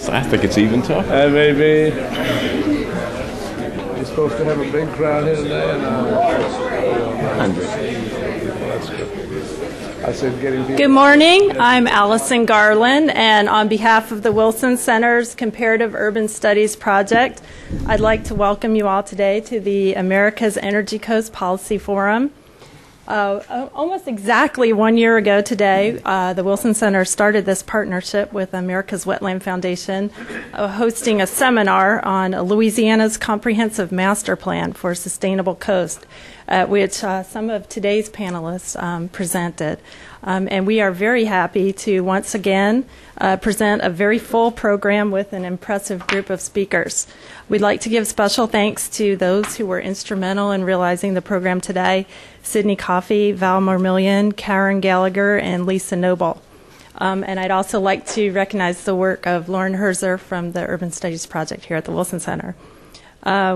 So I think it's even tough. And maybe you're supposed to have a big crowd here today, and 100. that's good. I said getting people. Good morning. I'm Allison Garland, and on behalf of the Wilson Center's Comparative Urban Studies Project, I'd like to welcome you all today to the America's Energy Coast Policy Forum. Almost exactly 1 year ago today, the Wilson Center started this partnership with America's Wetland Foundation, hosting a seminar on Louisiana's Comprehensive Master Plan for a Sustainable Coast, at which some of today's panelists presented. And we are very happy to once again present a very full program with an impressive group of speakers. We'd like to give special thanks to those who were instrumental in realizing the program today: Sydney Coffey, Val Marmillion, Karen Gallagher, and Lisa Noble. And I'd also like to recognize the work of Lauren Herzer from the Urban Studies Project here at the Wilson Center.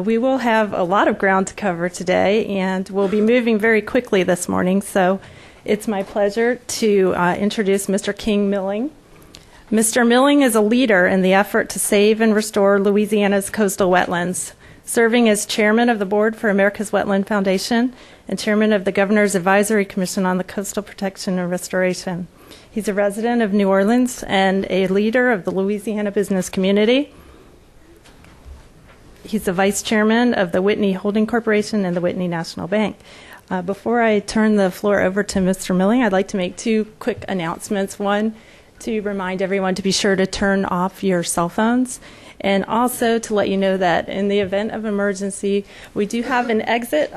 We will have a lot of ground to cover today, and we'll be moving very quickly this morning, so it's my pleasure to introduce Mr. King Milling. Mr. Milling is a leader in the effort to save and restore Louisiana's coastal wetlands, serving as chairman of the board for America's Wetland Foundation and chairman of the Governor's Advisory Commission on the Coastal Protection and Restoration. He's a resident of New Orleans and a leader of the Louisiana business community. He's the vice chairman of the Whitney Holding Corporation and the Whitney National Bank. Before I turn the floor over to Mr. Milling, I'd like to make two quick announcements. One, to remind everyone to be sure to turn off your cell phones, and also to let you know that in the event of emergency, we do have an exit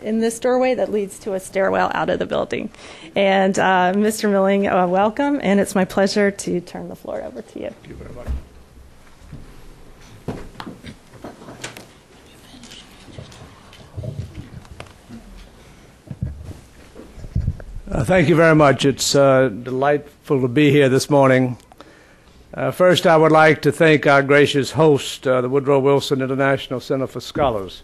in this doorway that leads to a stairwell out of the building. And Mr. Milling, welcome, and it's my pleasure to turn the floor over to you. Thank you very much. Thank you very much. It's delightful to be here this morning. First, I would like to thank our gracious host, the Woodrow Wilson International Center for Scholars.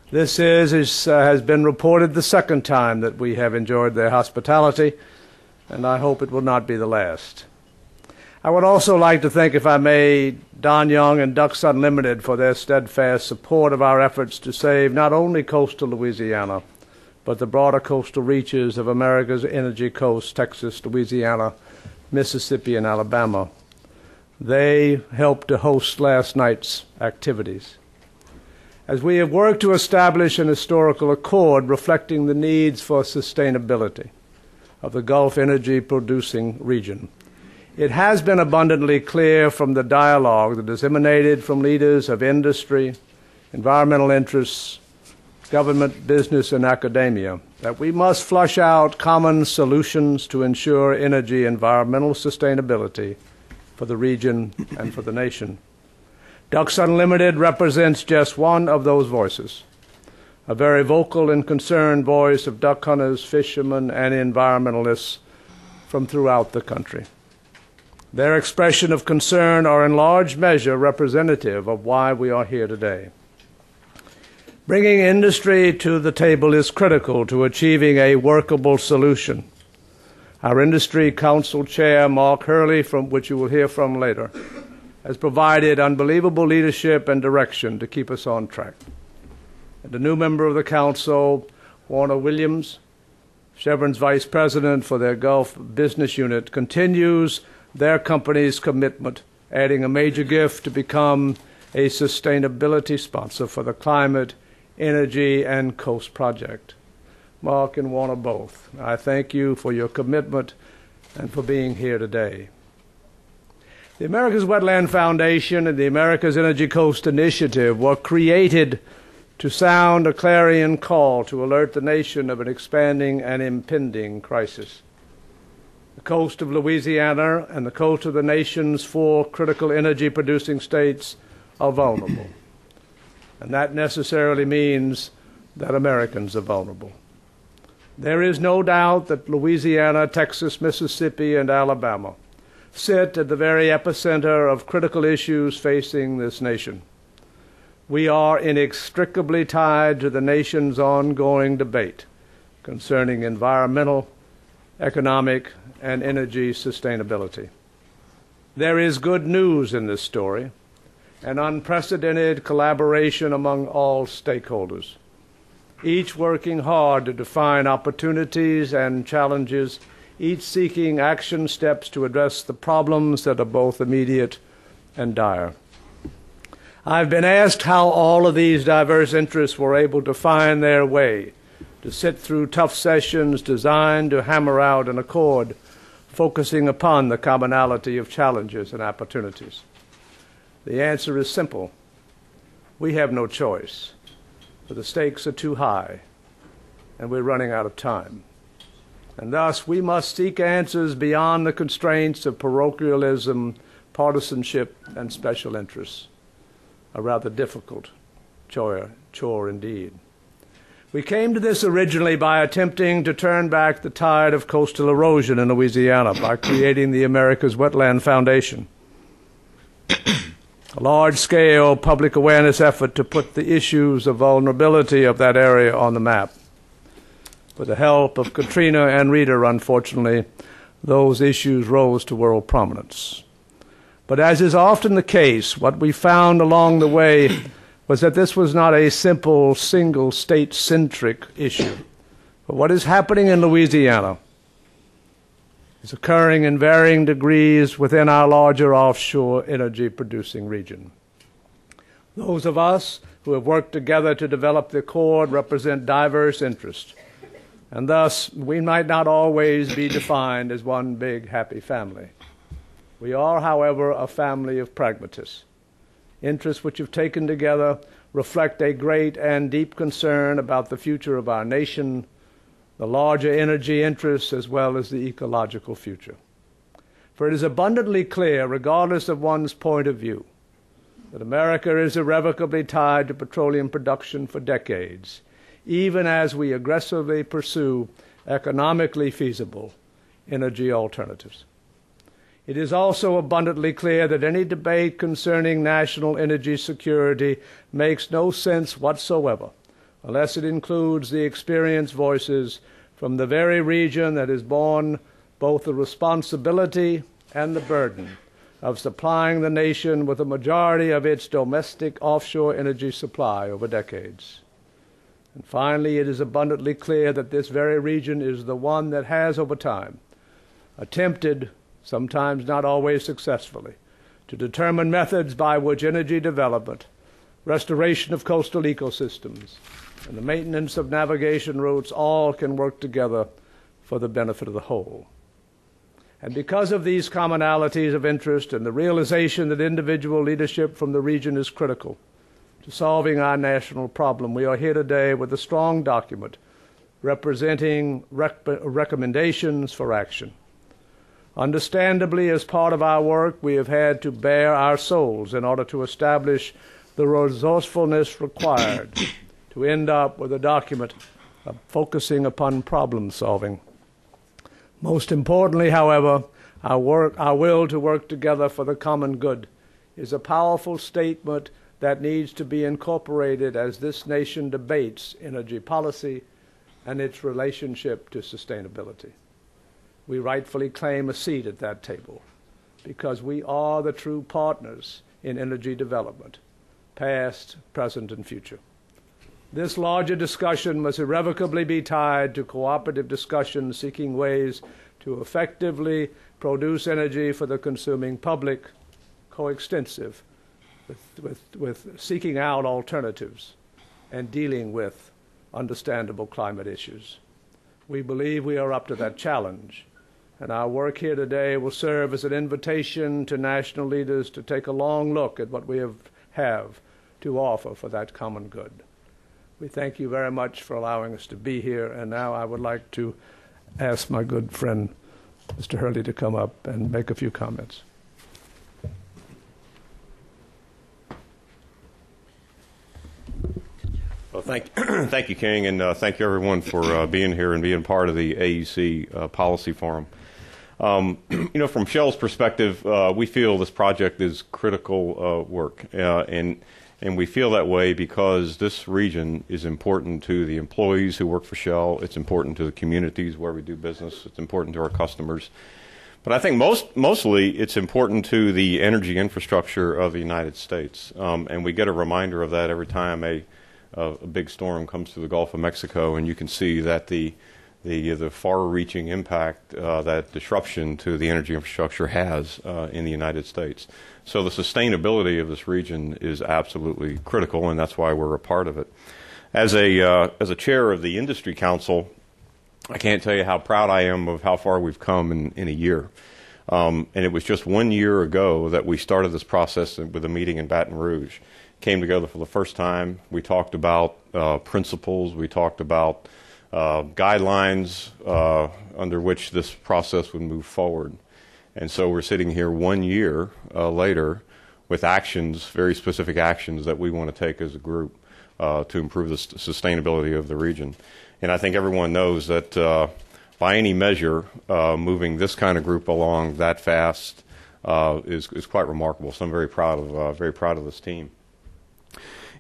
This has been reported the second time that we have enjoyed their hospitality, and I hope it will not be the last. I would also like to thank, if I may, Don Young and Ducks Unlimited for their steadfast support of our efforts to save not only coastal Louisiana, but the broader coastal reaches of America's energy coast: Texas, Louisiana, Mississippi, and Alabama. They helped to host last night's activities. As we have worked to establish an historical accord reflecting the needs for sustainability of the Gulf energy producing region, it has been abundantly clear from the dialogue that has emanated from leaders of industry, environmental interests, government, business, and academia that we must flush out common solutions to ensure energy environmental sustainability for the region and for the nation. Ducks Unlimited represents just one of those voices, a very vocal and concerned voice of duck hunters, fishermen, and environmentalists from throughout the country. Their expression of concern are in large measure representative of why we are here today. Bringing industry to the table is critical to achieving a workable solution. Our Industry Council Chair, Mark Hurley, from which you will hear from later, has provided unbelievable leadership and direction to keep us on track. And the new member of the Council, Warner Williams, Chevron's Vice President for their Gulf Business Unit, continues their company's commitment, adding a major gift to become a sustainability sponsor for the Climate, Energy, and Coast Project. Mark and Warner both, I thank you for your commitment and for being here today. The America's Wetland Foundation and the America's Energy Coast Initiative were created to sound a clarion call to alert the nation of an expanding and impending crisis. The coast of Louisiana and the coast of the nation's 4 critical energy-producing states are vulnerable. And that necessarily means that Americans are vulnerable. There is no doubt that Louisiana, Texas, Mississippi, and Alabama sit at the very epicenter of critical issues facing this nation. We are inextricably tied to the nation's ongoing debate concerning environmental, economic, and energy sustainability. There is good news in this story, an unprecedented collaboration among all stakeholders, each working hard to define opportunities and challenges, each seeking action steps to address the problems that are both immediate and dire. I've been asked how all of these diverse interests were able to find their way to sit through tough sessions designed to hammer out an accord, focusing upon the commonality of challenges and opportunities. The answer is simple. We have no choice, for the stakes are too high, and we're running out of time. And thus, we must seek answers beyond the constraints of parochialism, partisanship, and special interests. A rather difficult chore indeed. We came to this originally by attempting to turn back the tide of coastal erosion in Louisiana by creating the America's Wetland Foundation, a large-scale public awareness effort to put the issues of vulnerability of that area on the map. With the help of Katrina and Rita, unfortunately, those issues rose to world prominence. But as is often the case, what we found along the way was that this was not a simple, single, state-centric issue. But what is happening in Louisiana is occurring in varying degrees within our larger offshore energy-producing region. Those of us who have worked together to develop the Accord represent diverse interests, and thus we might not always be defined as one big, happy family. We are, however, a family of pragmatists. Interests which have taken together reflect a great and deep concern about the future of our nation, the larger energy interests, as well as the ecological future. For it is abundantly clear, regardless of one's point of view, that America is irrevocably tied to petroleum production for decades, even as we aggressively pursue economically feasible energy alternatives. It is also abundantly clear that any debate concerning national energy security makes no sense whatsoever unless it includes the experienced voices from the very region that has borne both the responsibility and the burden of supplying the nation with a majority of its domestic offshore energy supply over decades. And finally, it is abundantly clear that this very region is the one that has, over time, attempted, sometimes not always successfully, to determine methods by which energy development, restoration of coastal ecosystems, and the maintenance of navigation routes all can work together for the benefit of the whole. And because of these commonalities of interest and the realization that individual leadership from the region is critical to solving our national problem, we are here today with a strong document representing recommendations for action. Understandably, as part of our work, we have had to bare our souls in order to establish the resourcefulness required to end up with a document focusing upon problem solving. Most importantly, however, our will to work together for the common good is a powerful statement that needs to be incorporated as this nation debates energy policy and its relationship to sustainability. We rightfully claim a seat at that table because we are the true partners in energy development, past, present, and future. This larger discussion must irrevocably be tied to cooperative discussions seeking ways to effectively produce energy for the consuming public, coextensive with seeking out alternatives and dealing with understandable climate issues. We believe we are up to that challenge, and our work here today will serve as an invitation to national leaders to take a long look at what we have to offer for that common good. We thank you very much for allowing us to be here, and now I would like to ask my good friend, Mr. Hurley, to come up and make a few comments. Well, thank you, King, and thank you, everyone, for being here and being part of the AEC Policy Forum. You know, from Shell's perspective, we feel this project is critical work, and we feel that way because this region is important to the employees who work for Shell. It's important to the communities where we do business. It's important to our customers. But I think mostly it's important to the energy infrastructure of the United States, and we get a reminder of that every time a big storm comes through the Gulf of Mexico, and you can see that the far-reaching impact that disruption to the energy infrastructure has in the United States. So the sustainability of this region is absolutely critical, and that's why we're a part of it. As a chair of the Industry Council, I can't tell you how proud I am of how far we've come in a year. And it was just 1 year ago that we started this process with a meeting in Baton Rouge. Came together for the first time. We talked about principles. We talked about guidelines under which this process would move forward. And so we're sitting here 1 year later with actions, very specific actions that we want to take as a group to improve the sustainability of the region. And I think everyone knows that by any measure, moving this kind of group along that fast is quite remarkable. So I'm very proud of this team.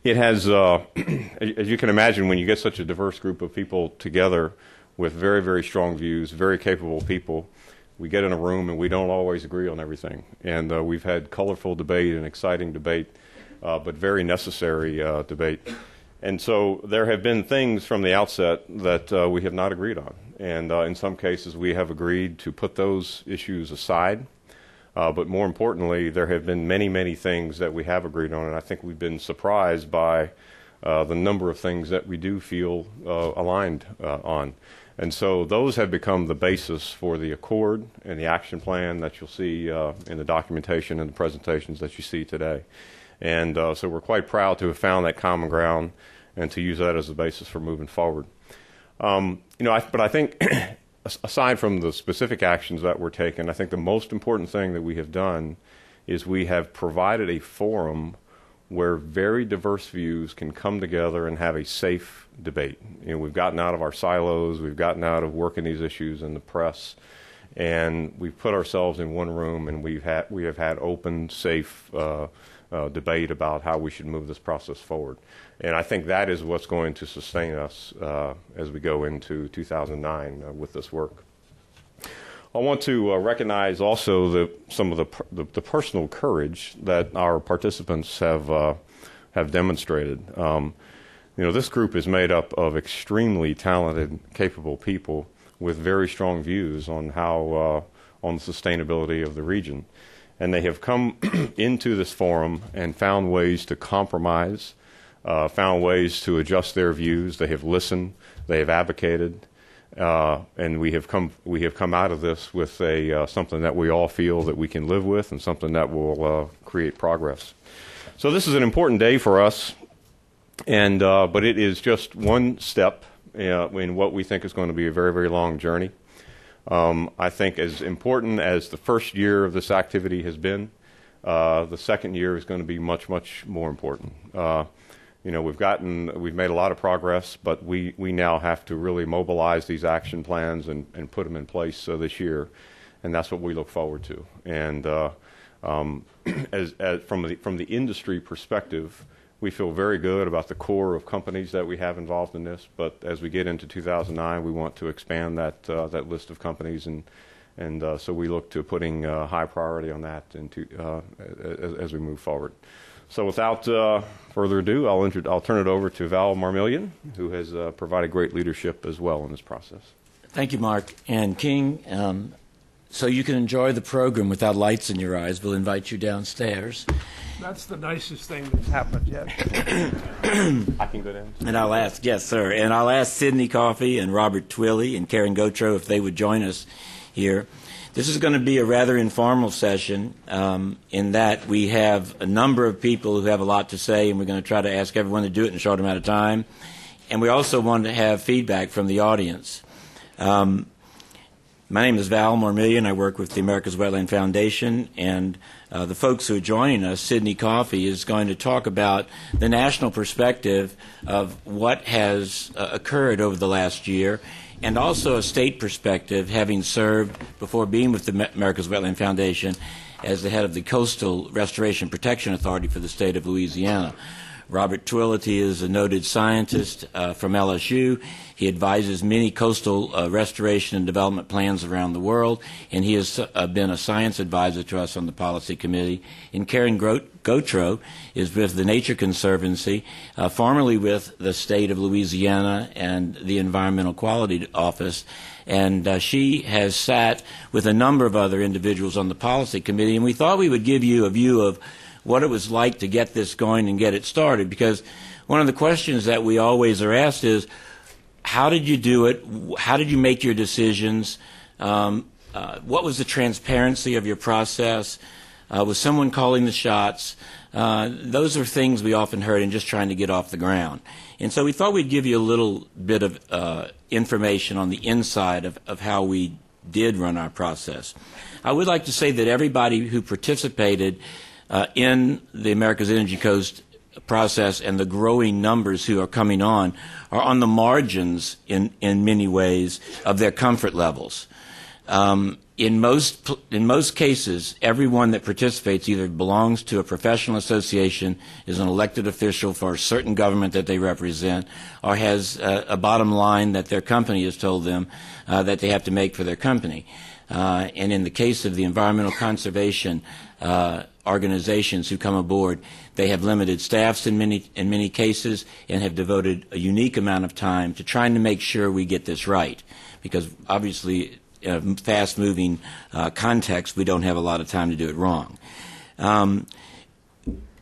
It has, as you can imagine, when you get such a diverse group of people together with very, very strong views, very capable people, we get in a room and we don't always agree on everything. And we've had colorful debate and exciting debate, but very necessary debate. And so there have been things from the outset that we have not agreed on. And in some cases, we have agreed to put those issues aside. But more importantly, there have been many, many things that we have agreed on. And I think we've been surprised by the number of things that we do feel aligned on. And so those have become the basis for the accord and the action plan that you'll see in the documentation and the presentations that you see today. And so we're quite proud to have found that common ground and to use that as the basis for moving forward. But I think aside from the specific actions that were taken, I think the most important thing that we have done is we have provided a forum where very diverse views can come together and have a safe debate. We've gotten out of our silos, we've gotten out of working these issues in the press, and we've put ourselves in one room and we have had open, safe debate about how we should move this process forward. And I think that is what's going to sustain us as we go into 2009 with this work. I want to recognize also some of the personal courage that our participants have demonstrated. This group is made up of extremely talented, capable people with very strong views on how on the sustainability of the region. And they have come into this forum and found ways to compromise, found ways to adjust their views. They have listened, they have advocated, and we have come out of this with something that we all feel that we can live with and something that will create progress. So this is an important day for us, and but it is just one step in what we think is going to be a very, very long journey. I think as important as the first year of this activity has been, the second year is going to be much, much more important. We've made a lot of progress, but we now have to really mobilize these action plans and put them in place this year, and that's what we look forward to. And from the industry perspective, we feel very good about the core of companies that we have involved in this, but as we get into 2009, we want to expand that list of companies, and so we look to putting high priority on that as we move forward. So without further ado, I'll turn it over to Val Marmillion, who has provided great leadership as well in this process. Thank you, Mark. And King, so you can enjoy the program without lights in your eyes, we'll invite you downstairs. That's the nicest thing that's happened yet. I can go down. And I'll ask, yes, sir. And I'll ask Sidney Coffey and Robert Twilley and Karen Gotro if they would join us here. This is going to be a rather informal session in that we have a number of people who have a lot to say, and we're going to try to ask everyone to do it in a short amount of time. And we also want to have feedback from the audience. My name is Val Marmillion. I work with the America's Wetland Foundation, and the folks who are joining us, Sidney Coffey, is going to talk about the national perspective of what has occurred over the last year, and also a state perspective, having served before being with the America's Wetland Foundation as the head of the Coastal Restoration Protection Authority for the state of Louisiana. Robert Twillity is a noted scientist from LSU. He advises many coastal restoration and development plans around the world, and he has been a science advisor to us on the policy committee. And Karen Gautreaux is with the Nature Conservancy, formerly with the state of Louisiana and the Environmental Quality Office. And she has sat with a number of other individuals on the policy committee, and we thought we would give you a view of what it was like to get this going and get it started, because one of the questions that we always are asked is, how did you do it? How did you make your decisions? What was the transparency of your process? Was someone calling the shots? Those are things we often heard in just trying to get off the ground. And so we thought we'd give you a little bit of information on the inside of how we did run our process. I would like to say that everybody who participated in the America's Energy Coast process and the growing numbers who are coming on are on the margins in many ways of their comfort levels. In most cases, everyone that participates either belongs to a professional association, is an elected official for a certain government that they represent, or has a bottom line that their company has told them that they have to make for their company. And in the case of the environmental conservation organizations who come aboard, they have limited staffs in many cases and have devoted a unique amount of time to trying to make sure we get this right, because obviously fast-moving context, we don't have a lot of time to do it wrong.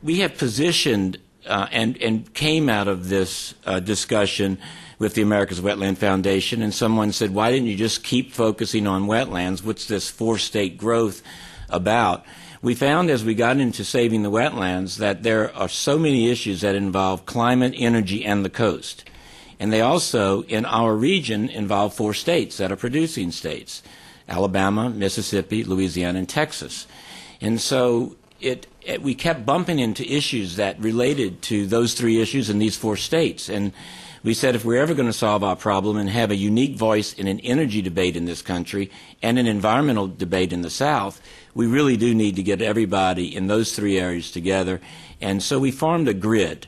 We have positioned and came out of this discussion with the America's Wetland Foundation, and someone said, why didn't you just keep focusing on wetlands? What's this four-state growth about? We found as we got into saving the wetlands that there are so many issues that involve climate, energy, and the coast. And they also, in our region, involve 4 states that are producing states: Alabama, Mississippi, Louisiana, and Texas. And so we kept bumping into issues that related to those 3 issues in these 4 states. And we said if we're ever going to solve our problem and have a unique voice in an energy debate in this country and an environmental debate in the South, we really do need to get everybody in those 3 areas together. And so we formed a grid.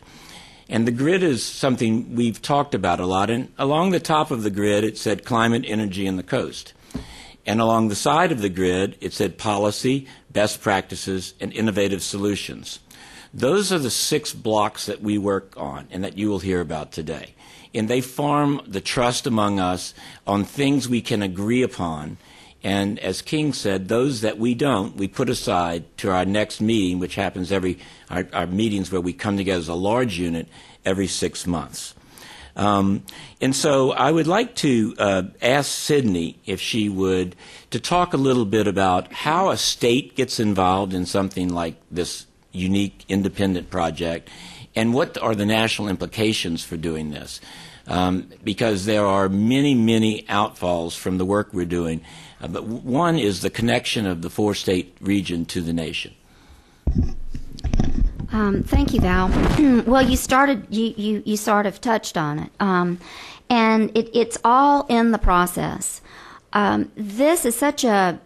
And the grid is something we've talked about a lot. And along the top of the grid, it said climate, energy, and the coast. And along the side of the grid, it said policy, best practices, and innovative solutions. Those are the 6 blocks that we work on and that you will hear about today. And they form the trust among us on things we can agree upon. And as King said, those that we don't, we put aside to our next meeting, which happens our meetings where we come together as a large unit every 6 months. And so I would like to ask Sydney, if she would, to talk a little bit about how a state gets involved in something like this unique independent project, and what are the national implications for doing this. Because there are many, many outfalls from the work we're doing. But one is the connection of the 4-state region to the nation. Thank you, Val. Well, you sort of touched on it, and it's all in the process. This is such a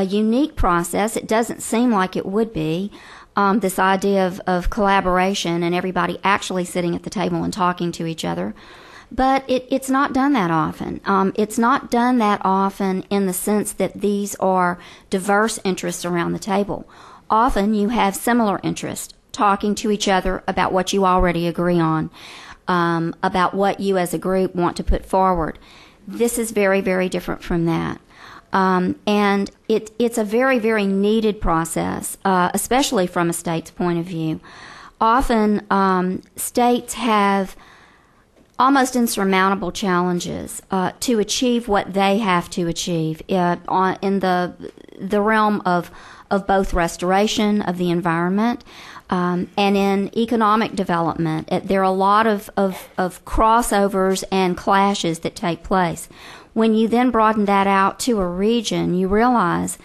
unique process. It doesn't seem like it would be. This idea of collaboration and everybody actually sitting at the table and talking to each other. But it's not done that often. It's not done that often in the sense that these are diverse interests around the table. Often you have similar interests, talking to each other about what you already agree on, about what you as a group want to put forward. This is very, very different from that. And it's a very, very needed process, especially from a state's point of view. Often states have almost insurmountable challenges to achieve what they have to achieve in the realm of both restoration of the environment and in economic development. There are a lot of crossovers and clashes that take place. When you then broaden that out to a region, you realize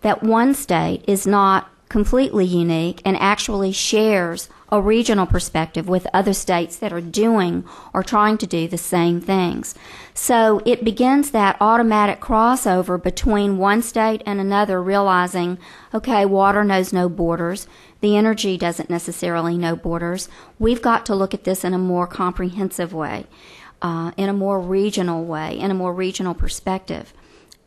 that one state is not completely unique and actually shares a regional perspective with other states that are doing or trying to do the same things. So it begins that automatic crossover between one state and another, realizing, okay, water knows no borders. The energy doesn't necessarily know borders. We've got to look at this in a more comprehensive way, in a more regional way, in a more regional perspective.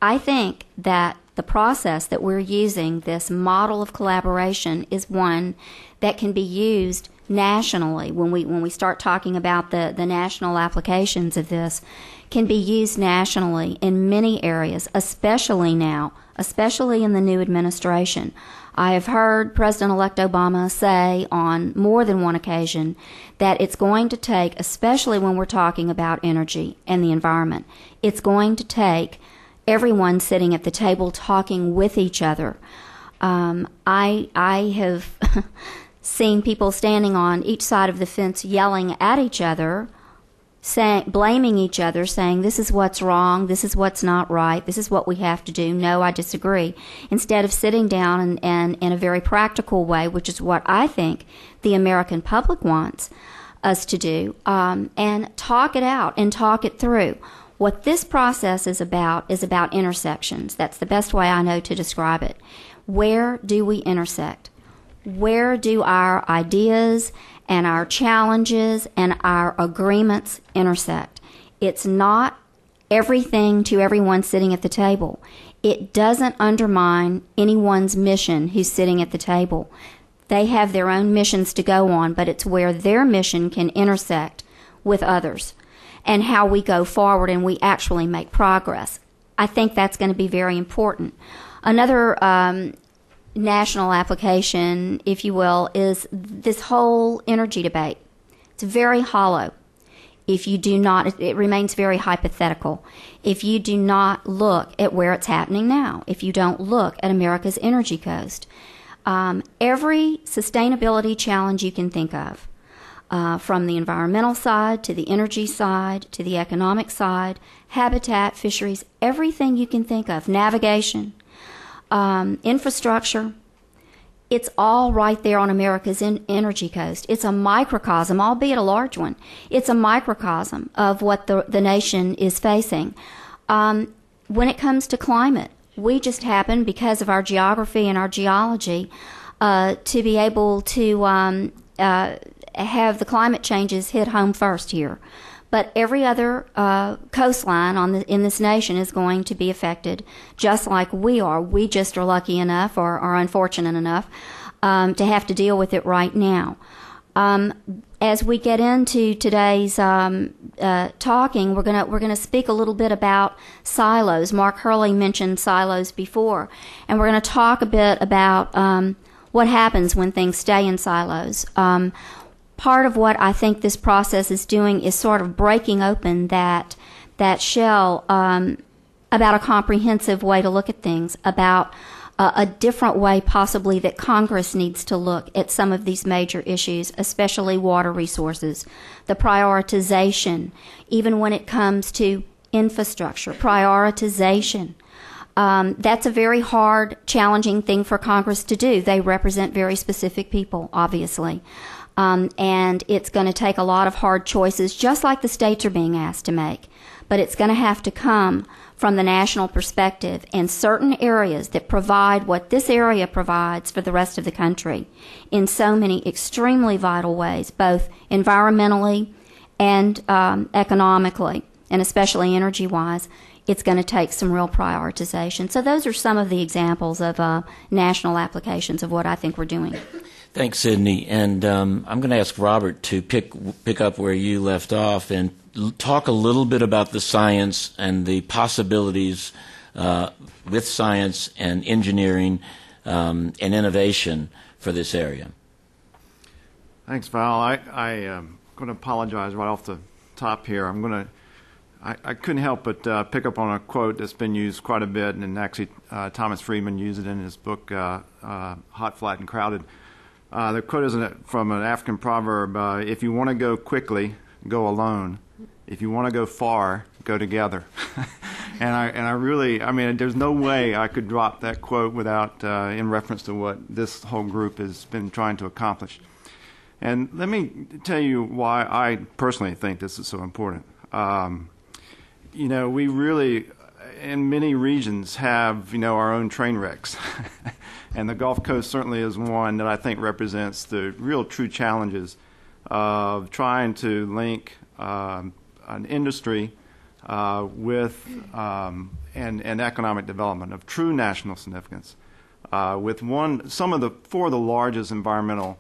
I think that the process that we're using, this model of collaboration, is one that can be used nationally. When we start talking about the national applications of this, can be used nationally in many areas, especially now, especially in the new administration. I have heard President-elect Obama say on more than one occasion that it's going to take, especially when we're talking about energy and the environment, it's going to take everyone sitting at the table talking with each other. I have seen people standing on each side of the fence yelling at each other, blaming each other, saying this is what's wrong, this is what's not right, this is what we have to do, no, I disagree, instead of sitting down and in a very practical way, which is what I think the American public wants us to do, and talk it out and talk it through. What this process is about intersections. That's the best way I know to describe it. Where do we intersect? Where do our ideas and our challenges and our agreements intersect? It's not everything to everyone sitting at the table. It doesn't undermine anyone's mission who's sitting at the table. They have their own missions to go on, but it's where their mission can intersect with others and how we go forward and we actually make progress. I think that's going to be very important. Another national application, if you will, is this whole energy debate. It's very hollow. If you do not, it remains very hypothetical. If you do not look at where it's happening now, if you don't look at America's energy coast, every sustainability challenge you can think of, from the environmental side to the energy side to the economic side, habitat, fisheries, everything you can think of, navigation, infrastructure, it's all right there on America's energy coast. It's a microcosm, albeit a large one. It's a microcosm of what the nation is facing. When it comes to climate, we just happen, because of our geography and our geology, to be able to have the climate changes hit home first here. But every other coastline in this nation is going to be affected, just like we are. We just are lucky enough, or are unfortunate enough, to have to deal with it right now. As we get into today's talking, we're gonna speak a little bit about silos. Mark Hurley mentioned silos before, and we're going to talk a bit about what happens when things stay in silos. Part of what I think this process is doing is sort of breaking open that shell about a comprehensive way to look at things, about a different way possibly that Congress needs to look at some of these major issues, especially water resources, the prioritization, even when it comes to infrastructure, prioritization. That's a very hard, challenging thing for Congress to do. They represent very specific people, obviously. And it's going to take a lot of hard choices, just like the states are being asked to make. But it's going to have to come from the national perspective, and certain areas that provide what this area provides for the rest of the country in so many extremely vital ways, both environmentally and economically, and especially energy-wise. It's going to take some real prioritization. So those are some of the examples of national applications of what I think we're doing. Thanks, Sydney. And I'm going to ask Robert to pick up where you left off and talk a little bit about the science and the possibilities with science and engineering and innovation for this area. Thanks, Val. I'm going to apologize right off the top here. I couldn't help but pick up on a quote that's been used quite a bit, and actually Thomas Friedman used it in his book, Hot, Flat, and Crowded. The quote is from an African proverb, if you want to go quickly, go alone. if you want to go far, go together. And I really, I mean, there's no way I could drop that quote without, in reference to what this whole group has been trying to accomplish. And let me tell you why I personally think this is so important. You know, we really, in many regions, have, you know, our own train wrecks. And the Gulf Coast certainly is one that I think represents the real true challenges of trying to link an industry with and economic development of true national significance with four of the largest environmental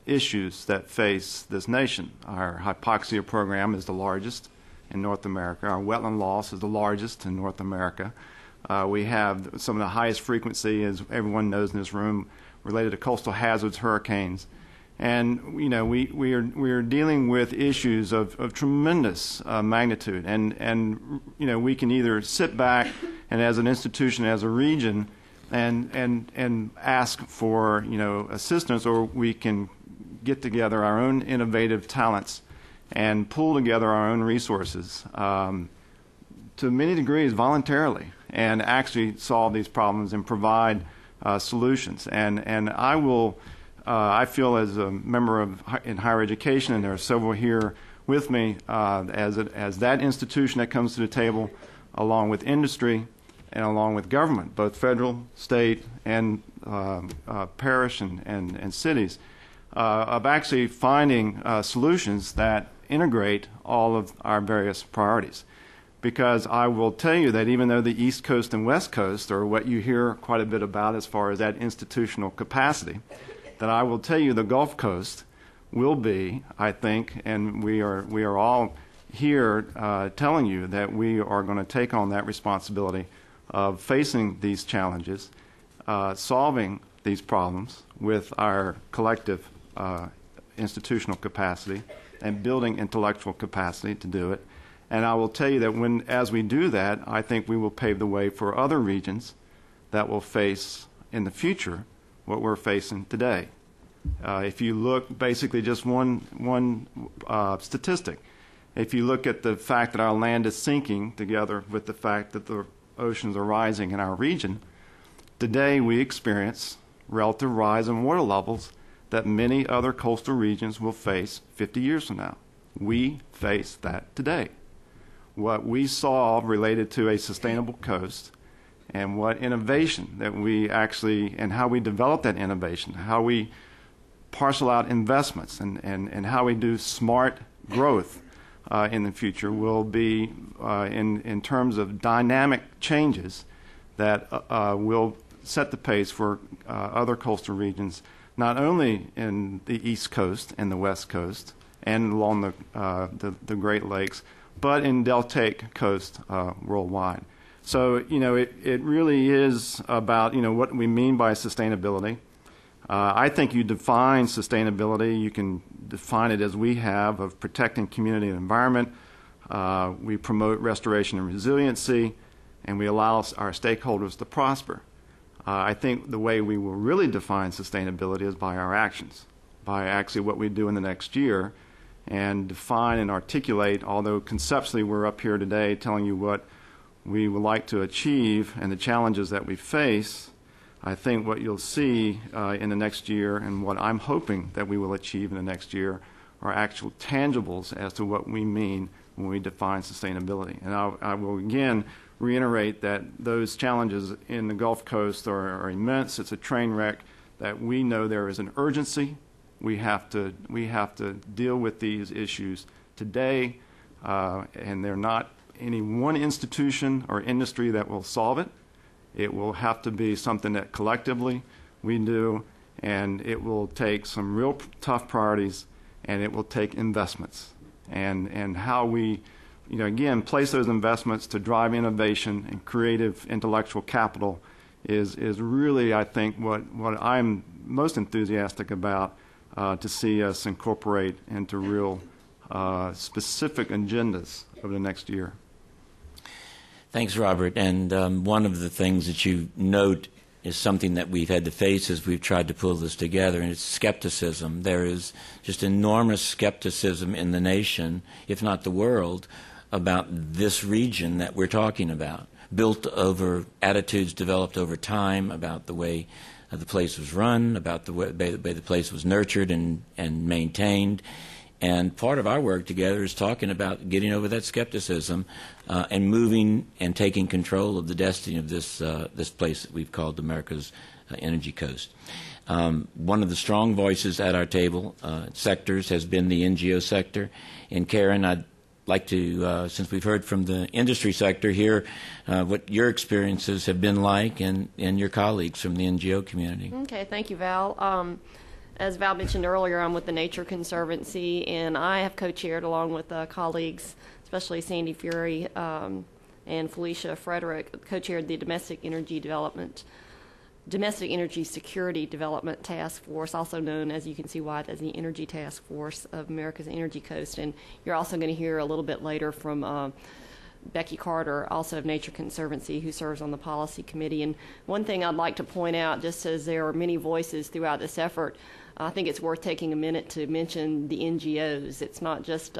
issues that face this nation. Our hypoxia program is the largest in North America. Our wetland loss is the largest in North America. We have some of the highest frequency, as everyone knows in this room, related to coastal hazards, hurricanes. And, you know, we are dealing with issues of tremendous magnitude. And, you know, we can either sit back and as an institution, as a region, and ask for, you know, assistance, or we can get together our own innovative talents and pull together our own resources to many degrees voluntarily and actually solve these problems and provide solutions. And I will, I feel as a member in higher education, and there are several here with me, as that institution that comes to the table, along with industry and along with government, both federal, state, and parish and cities, of actually finding solutions that integrate all of our various priorities. Because I will tell you that even though the East Coast and West Coast are what you hear quite a bit about as far as that institutional capacity, that I will tell you the Gulf Coast will be, I think, and we are all here telling you that we are going to take on that responsibility of facing these challenges, solving these problems with our collective institutional capacity and building intellectual capacity to do it. And I will tell you that as we do that, I think we will pave the way for other regions that will face in the future what we're facing today. If you look, basically just one statistic, if you look at the fact that our land is sinking together with the fact that the oceans are rising in our region, today we experience relative rise in water levels that many other coastal regions will face 50 years from now. We face that today. What we saw related to a sustainable coast and what innovation that we actually, and how we develop that innovation, how we parcel out investments and how we do smart growth in the future will be in terms of dynamic changes that will set the pace for other coastal regions, not only in the East Coast and the West Coast and along the Great Lakes, but in deltaic coast worldwide. So, you know, it really is about, you know, what we mean by sustainability. I think you define sustainability, you can define it as we have, of protecting community and environment. We promote restoration and resiliency, and we allow our stakeholders to prosper. I think the way we will really define sustainability is by our actions, by actually what we do in the next year, and define and articulate, although conceptually we're up here today telling you what we would like to achieve and the challenges that we face. I think what you'll see in the next year and what I'm hoping that we will achieve in the next year are actual tangibles as to what we mean when we define sustainability. And I will again reiterate that those challenges in the Gulf Coast are immense. It's a train wreck that we know there is an urgency. We have to deal with these issues today, and they're not any one institution or industry that will solve it. It will have to be something that collectively we do, and it will take some real tough priorities, and it will take investments. And how we, you know, again, place those investments to drive innovation and creative intellectual capital is really, I think, what I'm most enthusiastic about to see us incorporate into real specific agendas over the next year. Thanks, Robert. And one of the things that you note is something that we've had to face as we've tried to pull this together, and it's skepticism. There is just enormous skepticism in the nation, if not the world, about this region that we're talking about, built over attitudes developed over time about the way the place was run, about the way the place was nurtured and maintained. And part of our work together is talking about getting over that skepticism and moving and taking control of the destiny of this place that we've called America's Energy Coast. One of the strong voices at our table sectors has been the NGO sector. And Karen, I'd like to, since we've heard from the industry sector, hear what your experiences have been like and your colleagues from the NGO community. Okay, thank you, Val. As Val mentioned earlier, I'm with the Nature Conservancy, and I have co-chaired along with colleagues, especially Sandy Fury and Felicia Frederick, co-chaired the Domestic Energy Security Development Task Force, also known, as you can see why, as the Energy Task Force of America's Energy Coast. And you're also going to hear a little bit later from Becky Carter, also of Nature Conservancy, who serves on the policy committee. And one thing I'd like to point out, just as there are many voices throughout this effort, I think it's worth taking a minute to mention the NGOs. It's not just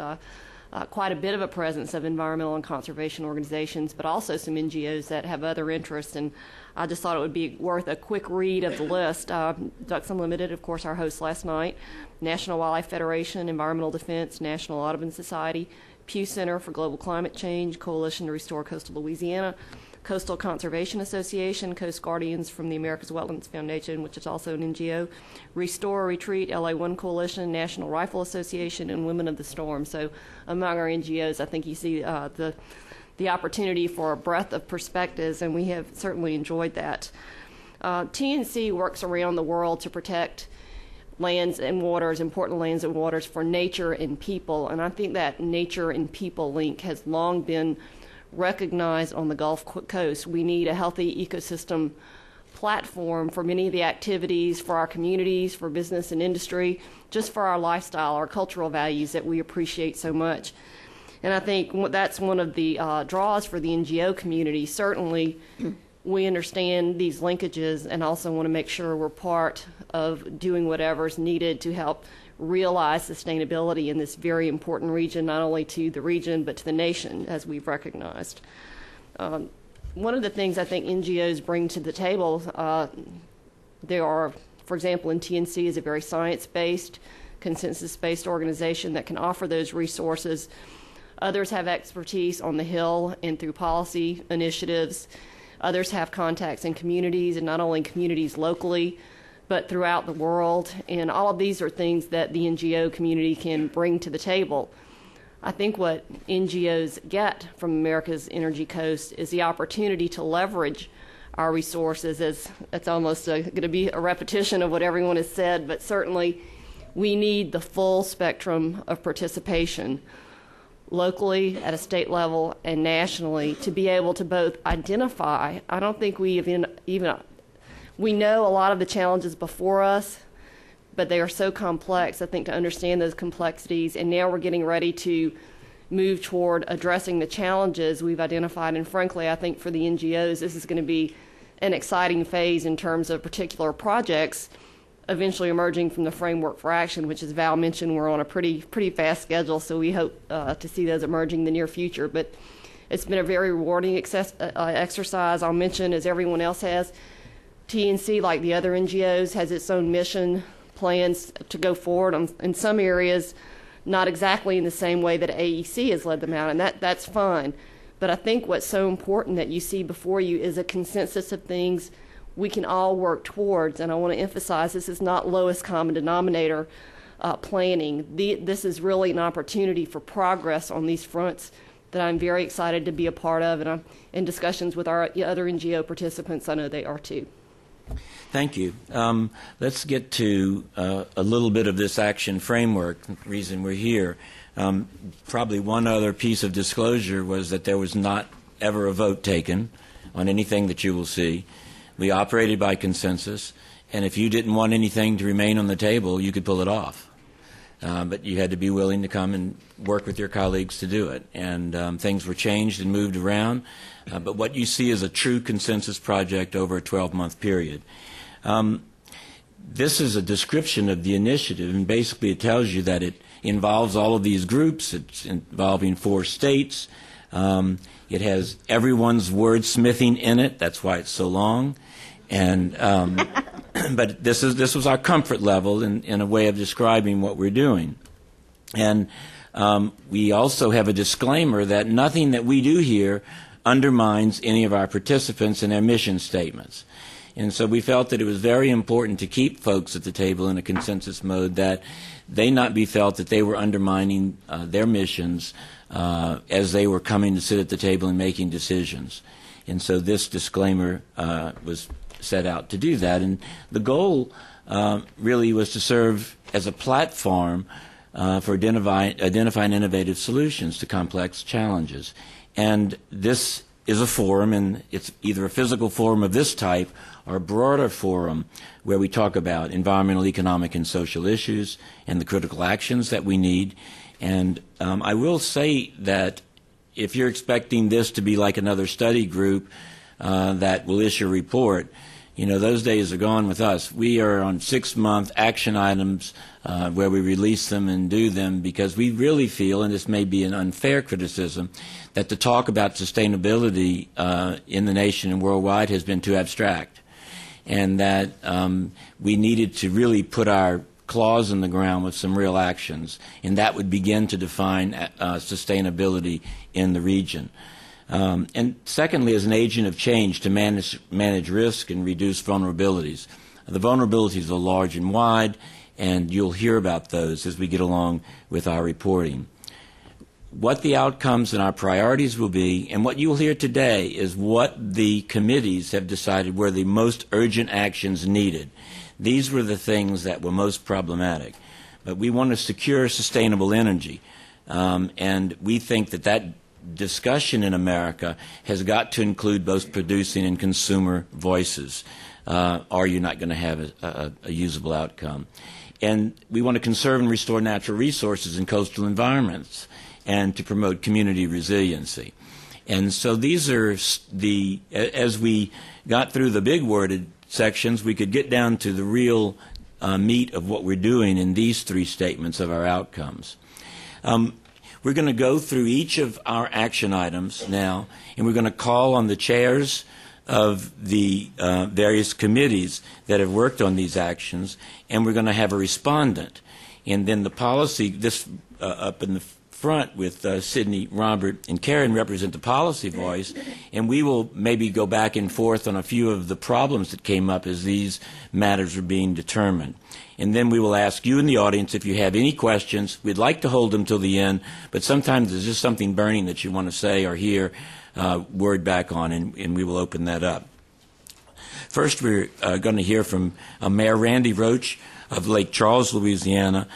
quite a bit of a presence of environmental and conservation organizations, but also some NGOs that have other interests. And I just thought it would be worth a quick read of the list. Ducks Unlimited, of course, our host last night, National Wildlife Federation, Environmental Defense, National Audubon Society, Pew Center for Global Climate Change, Coalition to Restore Coastal Louisiana, Coastal Conservation Association, Coast Guardians from the America's Wetlands Foundation, which is also an NGO, Restore Retreat, LA1 Coalition, National Rifle Association, and Women of the Storm. So among our NGOs, I think you see the opportunity for a breadth of perspectives, and we have certainly enjoyed that. TNC works around the world to protect lands and waters, important lands and waters for nature and people, and I think that nature and people link has long been recognized on the Gulf Coast. We need a healthy ecosystem platform for many of the activities, for our communities, for business and industry, just for our lifestyle, our cultural values that we appreciate so much. And I think that's one of the draws for the NGO community. Certainly, we understand these linkages and also want to make sure we're part of doing whatever's needed to help realize sustainability in this very important region, not only to the region but to the nation, as we've recognized. One of the things I think NGOs bring to the table, there are, for example, in TNC is a very science-based, consensus-based organization that can offer those resources. Others have expertise on the Hill and through policy initiatives. Others have contacts in communities, and not only communities locally, but throughout the world. And all of these are things that the NGO community can bring to the table. I think what NGOs get from America's Energy Coast is the opportunity to leverage our resources. As it's almost going to be a repetition of what everyone has said, but certainly we need the full spectrum of participation locally, at a state level, and nationally to be able to both identify. I don't think we we know a lot of the challenges before us, but they are so complex, I think, to understand those complexities. And now we're getting ready to move toward addressing the challenges we've identified. And frankly, I think for the NGOs, this is going to be an exciting phase in terms of particular projects eventually emerging from the framework for action, which, as Val mentioned, we're on a pretty fast schedule, so we hope to see those emerging in the near future. But it's been a very rewarding exercise. I'll mention, as everyone else has, TNC, like the other NGOs, has its own mission, plans to go forward in some areas, not exactly in the same way that AEC has led them out, and that's fine. But I think what's so important that you see before you is a consensus of things we can all work towards. And I want to emphasize this is not lowest common denominator planning. This is really an opportunity for progress on these fronts that I'm very excited to be a part of, and I'm in discussions with our other NGO participants. I know they are too. Thank you. Let's get to a little bit of this action framework, the reason we're here. Probably one other piece of disclosure was that there was not ever a vote taken on anything that you will see. We operated by consensus, and if you didn't want anything to remain on the table, you could pull it off. but you had to be willing to come and work with your colleagues to do it. And things were changed and moved around. But what you see is a true consensus project over a 12-month period. This is a description of the initiative, and basically it tells you that it involves all of these groups. It's involving 4 states. It has everyone's wordsmithing in it. That's why it's so long. And but this was our comfort level in a way of describing what we're doing. And we also have a disclaimer that nothing that we do here undermines any of our participants in their mission statements. And so we felt that it was very important to keep folks at the table in a consensus mode, that they not be felt that they were undermining their missions as they were coming to sit at the table and making decisions. And so this disclaimer was set out to do that. And the goal really was to serve as a platform for identifying innovative solutions to complex challenges. And this is a forum, and it's either a physical forum of this type or a broader forum where we talk about environmental, economic, and social issues and the critical actions that we need. And I will say that if you're expecting this to be like another study group that will issue a report, those days are gone with us. We are on 6-month action items where we release them and do them because we really feel, and this may be an unfair criticism, that the talk about sustainability in the nation and worldwide has been too abstract, and that we needed to really put our claws in the ground with some real actions, and that would begin to define sustainability in the region. And secondly, as an agent of change to manage risk and reduce vulnerabilities. The vulnerabilities are large and wide, and you'll hear about those as we get along with our reporting. What the outcomes and our priorities will be, and what you'll hear today, is what the committees have decided were the most urgent actions needed. These were the things that were most problematic. But we want to secure sustainable energy, and we think that that discussion in America has got to include both producing and consumer voices, or you're not going to have a usable outcome. And we want to conserve and restore natural resources in coastal environments and to promote community resiliency. And so these are as we got through the big worded sections, we could get down to the real meat of what we're doing in these 3 statements of our outcomes. We're going to go through each of our action items now, and we're going to call on the chairs of the various committees that have worked on these actions, and we're going to have a respondent. And then the policy, this up in the front with Sydney, Robert, and Karen represent the policy voice, and we will maybe go back and forth on a few of the problems that came up as these matters are being determined. And then we will ask you in the audience if you have any questions. We'd like to hold them till the end, but sometimes there's just something burning that you want to say or hear word back on, and we will open that up. First, we're going to hear from Mayor Randy Roach of Lake Charles, Louisiana,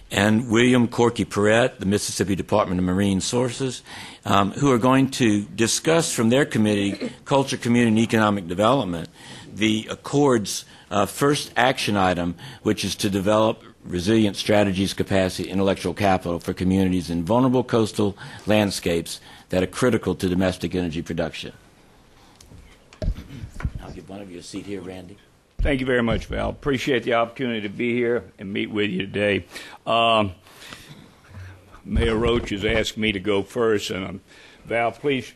and William Corky Perrette, the Mississippi Department of Marine Sources, who are going to discuss from their committee, Culture, Community, and Economic Development, the Accord's first action item, which is to develop resilient strategies, capacity, intellectual capital for communities in vulnerable coastal landscapes that are critical to domestic energy production. I'll give one of you a seat here, Randy. Thank you very much, Val. Appreciate the opportunity to be here and meet with you today. Mayor Roach has asked me to go first, and Val, please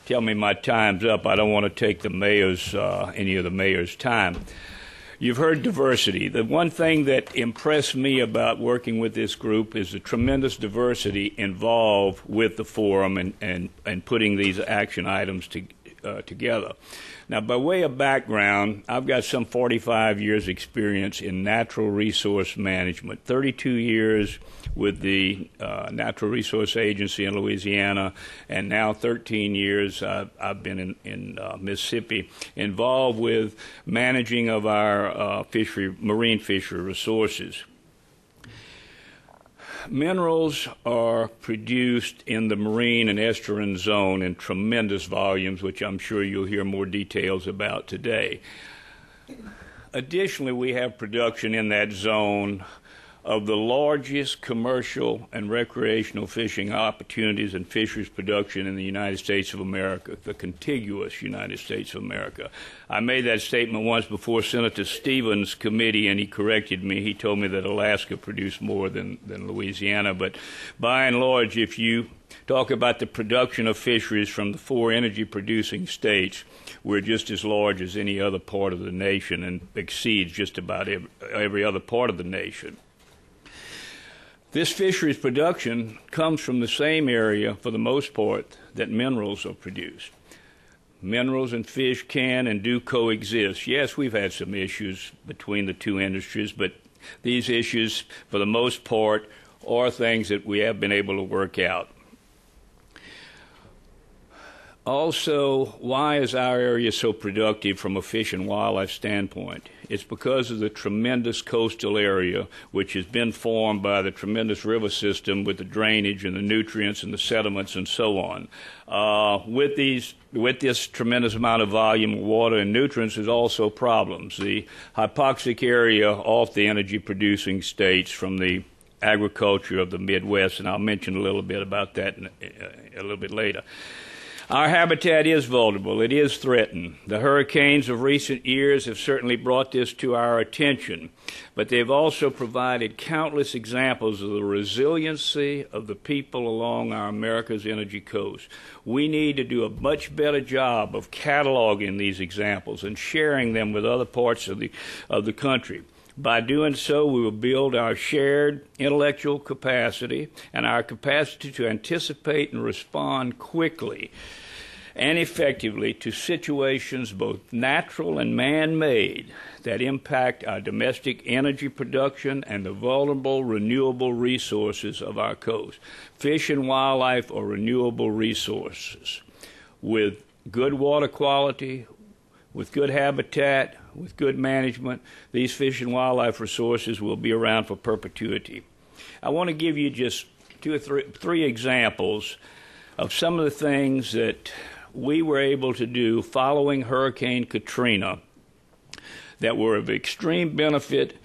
tell me my time's up. I don't want to take the mayor's any of the mayor's time. You've heard diversity. The one thing that impressed me about working with this group is the tremendous diversity involved with the forum and putting these action items together. Now, by way of background, I've got some 45 years experience in natural resource management, 32 years with the Natural Resource Agency in Louisiana, and now 13 years I've been in Mississippi, involved with managing of our marine fishery resources. Minerals are produced in the marine and estuarine zone in tremendous volumes, which I'm sure you'll hear more details about today. Additionally, we have production in that zone of the largest commercial and recreational fishing opportunities and fisheries production in the United States of America, the contiguous United States of America. I made that statement once before Senator Stevens' committee, and he corrected me. He told me that Alaska produced more than Louisiana, but by and large, if you talk about the production of fisheries from the 4 energy-producing states, we're just as large as any other part of the nation and exceeds just about every other part of the nation. This fisheries production comes from the same area, for the most part, that minerals are produced. Minerals and fish can and do coexist. Yes, we've had some issues between the two industries, but these issues, for the most part, are things that we have been able to work out. Also, why is our area so productive from a fish and wildlife standpoint? It's because of the tremendous coastal area which has been formed by the tremendous river system with the drainage and the nutrients and the sediments and so on. With this tremendous amount of volume of water and nutrients, there's also problems. The hypoxic area off the energy-producing states from the agriculture of the Midwest, and I'll mention a little bit about that a little bit later. Our habitat is vulnerable. It is threatened. The hurricanes of recent years have certainly brought this to our attention, but they've also provided countless examples of the resiliency of the people along our America's energy coast. We need to do a much better job of cataloging these examples and sharing them with other parts of the country. By doing so, we will build our shared intellectual capacity and our capacity to anticipate and respond quickly and effectively to situations both natural and man-made that impact our domestic energy production and the vulnerable renewable resources of our coast. Fish and wildlife are renewable resources with good water quality, with good habitat, with good management. These fish and wildlife resources will be around for perpetuity. I want to give you just three examples of some of the things that we were able to do following Hurricane Katrina that were of extreme benefit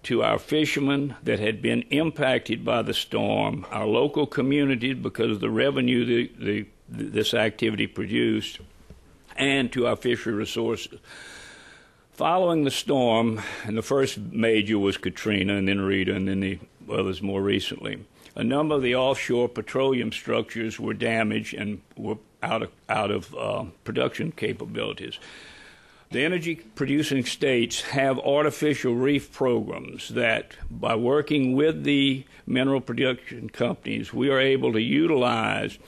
to our fishermen that had been impacted by the storm, our local communities because of the revenue this activity produced, and to our fishery resources. Following the storm, and the first major was Katrina, and then Rita, and then the others more recently, a number of the offshore petroleum structures were damaged and were out of production capabilities. The energy-producing states have artificial reef programs that, by working with the mineral production companies, we are able to utilize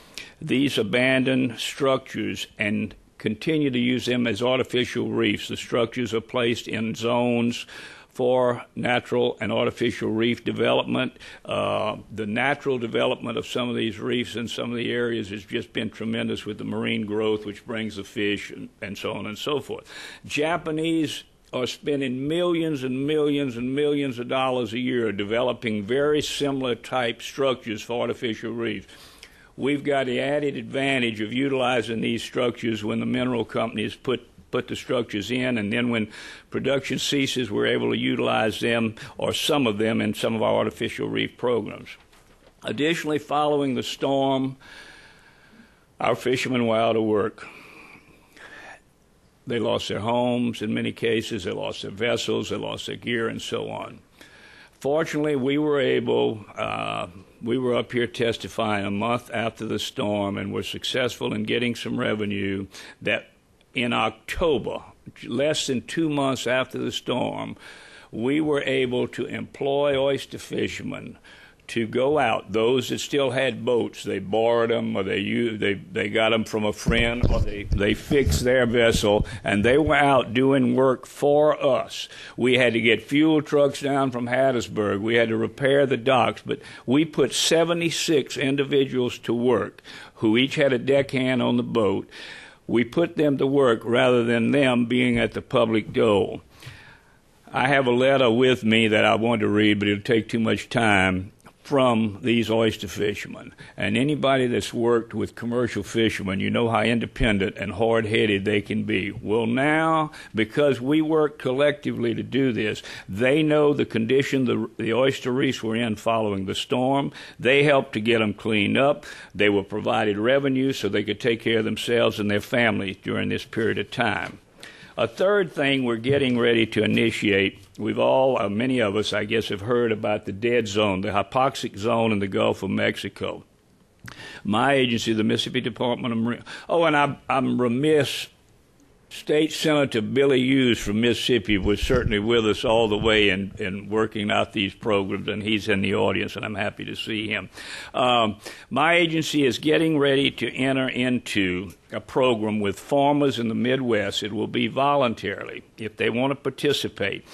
these abandoned structures and continue to use them as artificial reefs. The structures are placed in zones for natural and artificial reef development. The natural development of some of these reefs in some of the areas has just been tremendous with the marine growth, which brings the fish and so on and so forth. Japanese are spending millions and millions and millions of dollars a year developing very similar type structures for artificial reefs. We've got the added advantage of utilizing these structures when the mineral companies put the structures in, and then when production ceases, we're able to utilize them or some of them in some of our artificial reef programs. Additionally, following the storm, our fishermen were out of work. They lost their homes in many cases, they lost their vessels, they lost their gear, and so on. Fortunately, we were up here testifying a month after the storm and were successful in getting some revenue that in October, less than 2 months after the storm, we were able to employ oyster fishermen to go out. Those that still had boats, they borrowed them, or they got them from a friend, or they fixed their vessel, and they were out doing work for us. We had to get fuel trucks down from Hattiesburg. We had to repair the docks, but we put 76 individuals to work who each had a deckhand on the boat. We put them to work rather than them being at the public dole. I have a letter with me that I want to read, but it'll take too much time, from these oyster fishermen. And anybody that's worked with commercial fishermen, you know how independent and hard-headed they can be. Well, now, because we work collectively to do this, they know the condition the oyster reefs were in following the storm. They helped to get them cleaned up. They were provided revenue so they could take care of themselves and their families during this period of time. A third thing we're getting ready to initiate, many of us, I guess, have heard about the dead zone, the hypoxic zone in the Gulf of Mexico. My agency, the Mississippi Department of Marine, and I'm remiss, State Senator Billy Hughes from Mississippi was certainly with us all the way in working out these programs, and he's in the audience, and I'm happy to see him. My agency is getting ready to enter into a program with farmers in the Midwest. It will be voluntarily if they want to participate.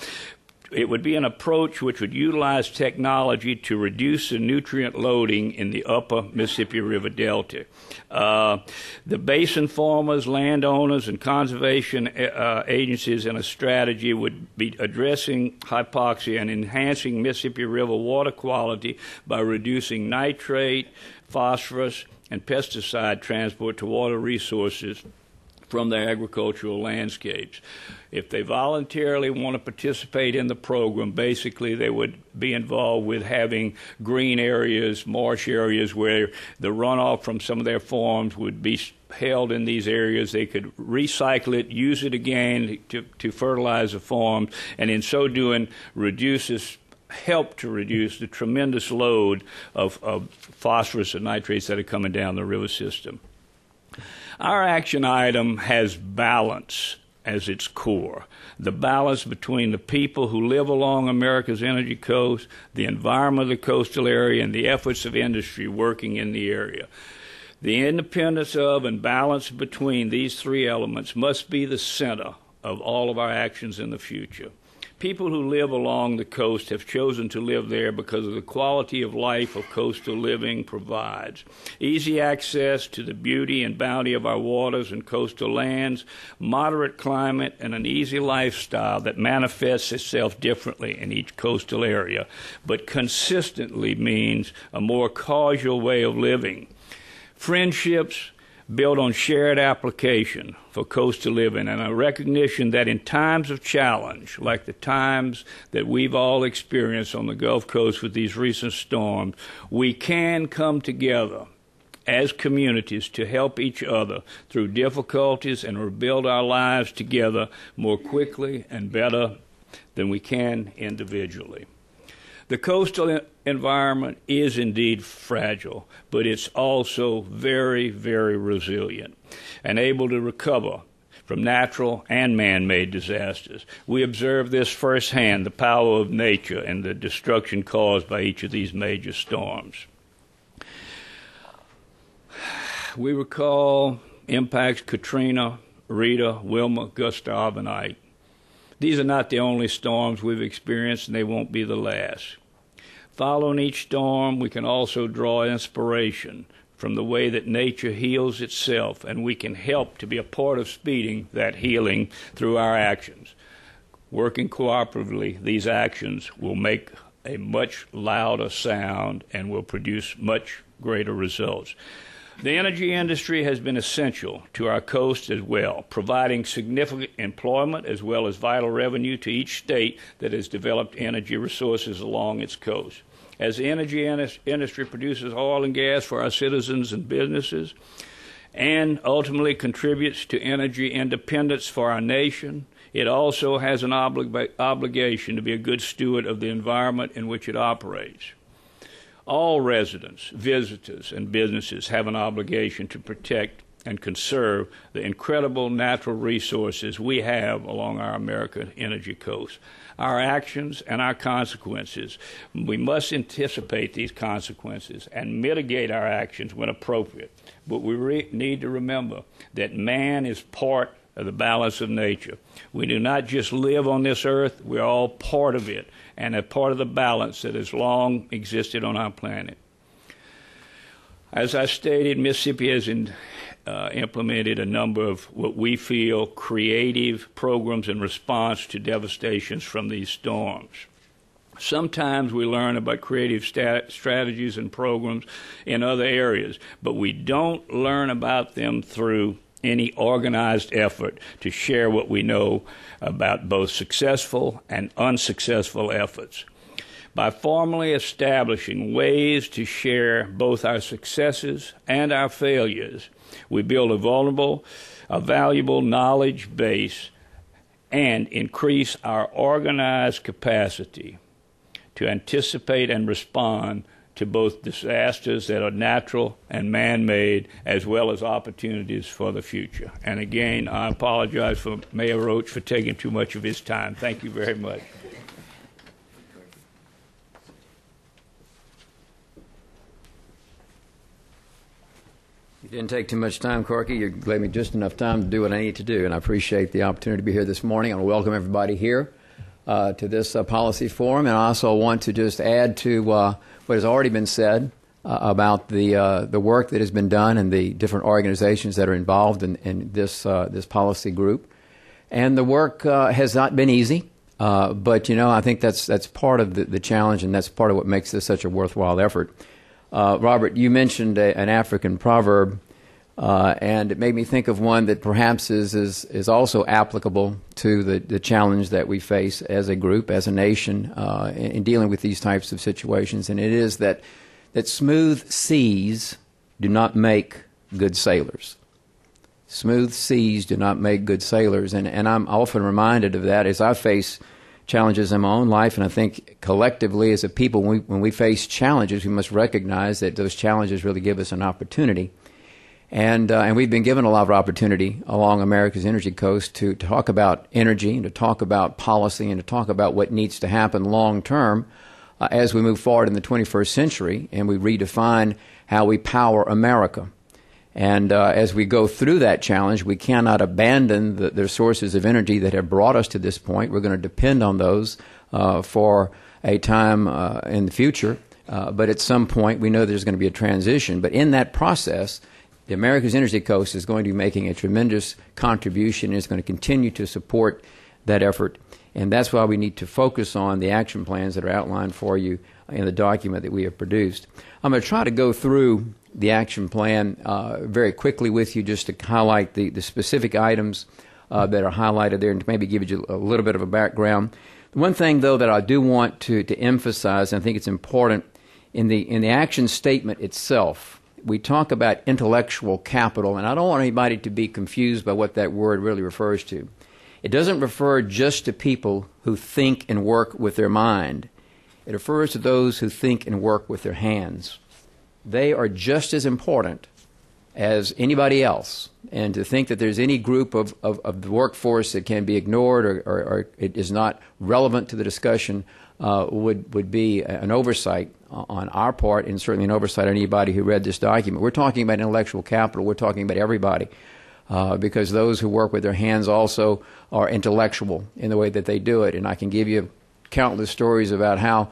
It would be an approach which would utilize technology to reduce the nutrient loading in the upper Mississippi River Delta. The basin farmers, landowners, and conservation agencies in a strategy would be addressing hypoxia and enhancing Mississippi River water quality by reducing nitrate, phosphorus, and pesticide transport to water resources from their agricultural landscapes. If they voluntarily want to participate in the program, basically they would be involved with having green areas, marsh areas where the runoff from some of their farms would be held in these areas. They could recycle it, use it again to fertilize the farms, and in so doing help to reduce the tremendous load of phosphorus and nitrates that are coming down the river system. Our action item has balance as its core. The balance between the people who live along America's energy coast, the environment of the coastal area, and the efforts of industry working in the area. The independence of and balance between these three elements must be the center of all of our actions in the future. People who live along the coast have chosen to live there because of the quality of life of coastal living provides. Easy access to the beauty and bounty of our waters and coastal lands, moderate climate, and an easy lifestyle that manifests itself differently in each coastal area, but consistently means a more casual way of living. Friendships built on shared application for coastal living and a recognition that in times of challenge, like the times that we've all experienced on the Gulf Coast with these recent storms, we can come together as communities to help each other through difficulties and rebuild our lives together more quickly and better than we can individually. The coastal environment is indeed fragile, but it's also very, very resilient and able to recover from natural and man-made disasters. We observe this firsthand, the power of nature and the destruction caused by each of these major storms. We recall impacts Katrina, Rita, Wilma, Gustav, and Ike. These are not the only storms we've experienced, and they won't be the last. Following each storm, we can also draw inspiration from the way that nature heals itself, and we can help to be a part of speeding that healing through our actions. Working cooperatively, these actions will make a much louder sound and will produce much greater results. The energy industry has been essential to our coast as well, providing significant employment as well as vital revenue to each state that has developed energy resources along its coast. As the energy industry produces oil and gas for our citizens and businesses and ultimately contributes to energy independence for our nation, it also has an obligation to be a good steward of the environment in which it operates. All residents, visitors, and businesses have an obligation to protect and conserve the incredible natural resources we have along our American energy coast. Our actions and our consequences, we must anticipate these consequences and mitigate our actions when appropriate. But we need to remember that man is part of the balance of nature. We do not just live on this earth, we're all part of it and a part of the balance that has long existed on our planet. As I stated, Mississippi has implemented a number of what we feel creative programs in response to devastations from these storms. Sometimes we learn about creative strategies and programs in other areas, but we don't learn about them through any organized effort to share what we know about both successful and unsuccessful efforts. By formally establishing ways to share both our successes and our failures, we build a valuable knowledge base and increase our organized capacity to anticipate and respond to both disasters that are natural and man-made, as well as opportunities for the future. And again, I apologize for Mayor Roach for taking too much of his time. Thank you very much. You didn't take too much time, Corky. You gave me just enough time to do what I need to do, and I appreciate the opportunity to be here this morning. I want to welcome everybody here to this policy forum, and I also want to just add to what has already been said about the work that has been done and the different organizations that are involved in this policy group. And the work has not been easy, but I think that's part of the challenge, and that's part of what makes this such a worthwhile effort. Robert, you mentioned an African proverb, and it made me think of one that perhaps is also applicable to the challenge that we face as a group, as a nation, in dealing with these types of situations. And it is that smooth seas do not make good sailors. Smooth seas do not make good sailors. And I'm often reminded of that as I face challenges in my own life, and I think collectively as a people, when we face challenges, we must recognize that those challenges really give us an opportunity. And we've been given a lot of opportunity along America's energy coast to talk about energy and to talk about policy and to talk about what needs to happen long term as we move forward in the 21st century and we redefine how we power America. And as we go through that challenge, we cannot abandon the sources of energy that have brought us to this point. We're going to depend on those for a time in the future. But at some point, we know there's going to be a transition. But in that process, the America's Energy Coast is going to be making a tremendous contribution and is going to continue to support that effort. And that's why we need to focus on the action plans that are outlined for you in the document that we have produced. I'm going to try to go through the action plan very quickly with you just to highlight the specific items that are highlighted there and to maybe give you a little bit of a background. One thing, though, that I do want to emphasize, and I think it's important, in the action statement itself, we talk about intellectual capital, and I don't want anybody to be confused by what that word really refers to. It doesn't refer just to people who think and work with their mind. It refers to those who think and work with their hands. They are just as important as anybody else. And to think that there's any group of the workforce that can be ignored or it is not relevant to the discussion would be an oversight on our part, and certainly an oversight on anybody who read this document. We're talking about intellectual capital. We're talking about everybody. Because those who work with their hands also are intellectual in the way that they do it. And I can give you countless stories about how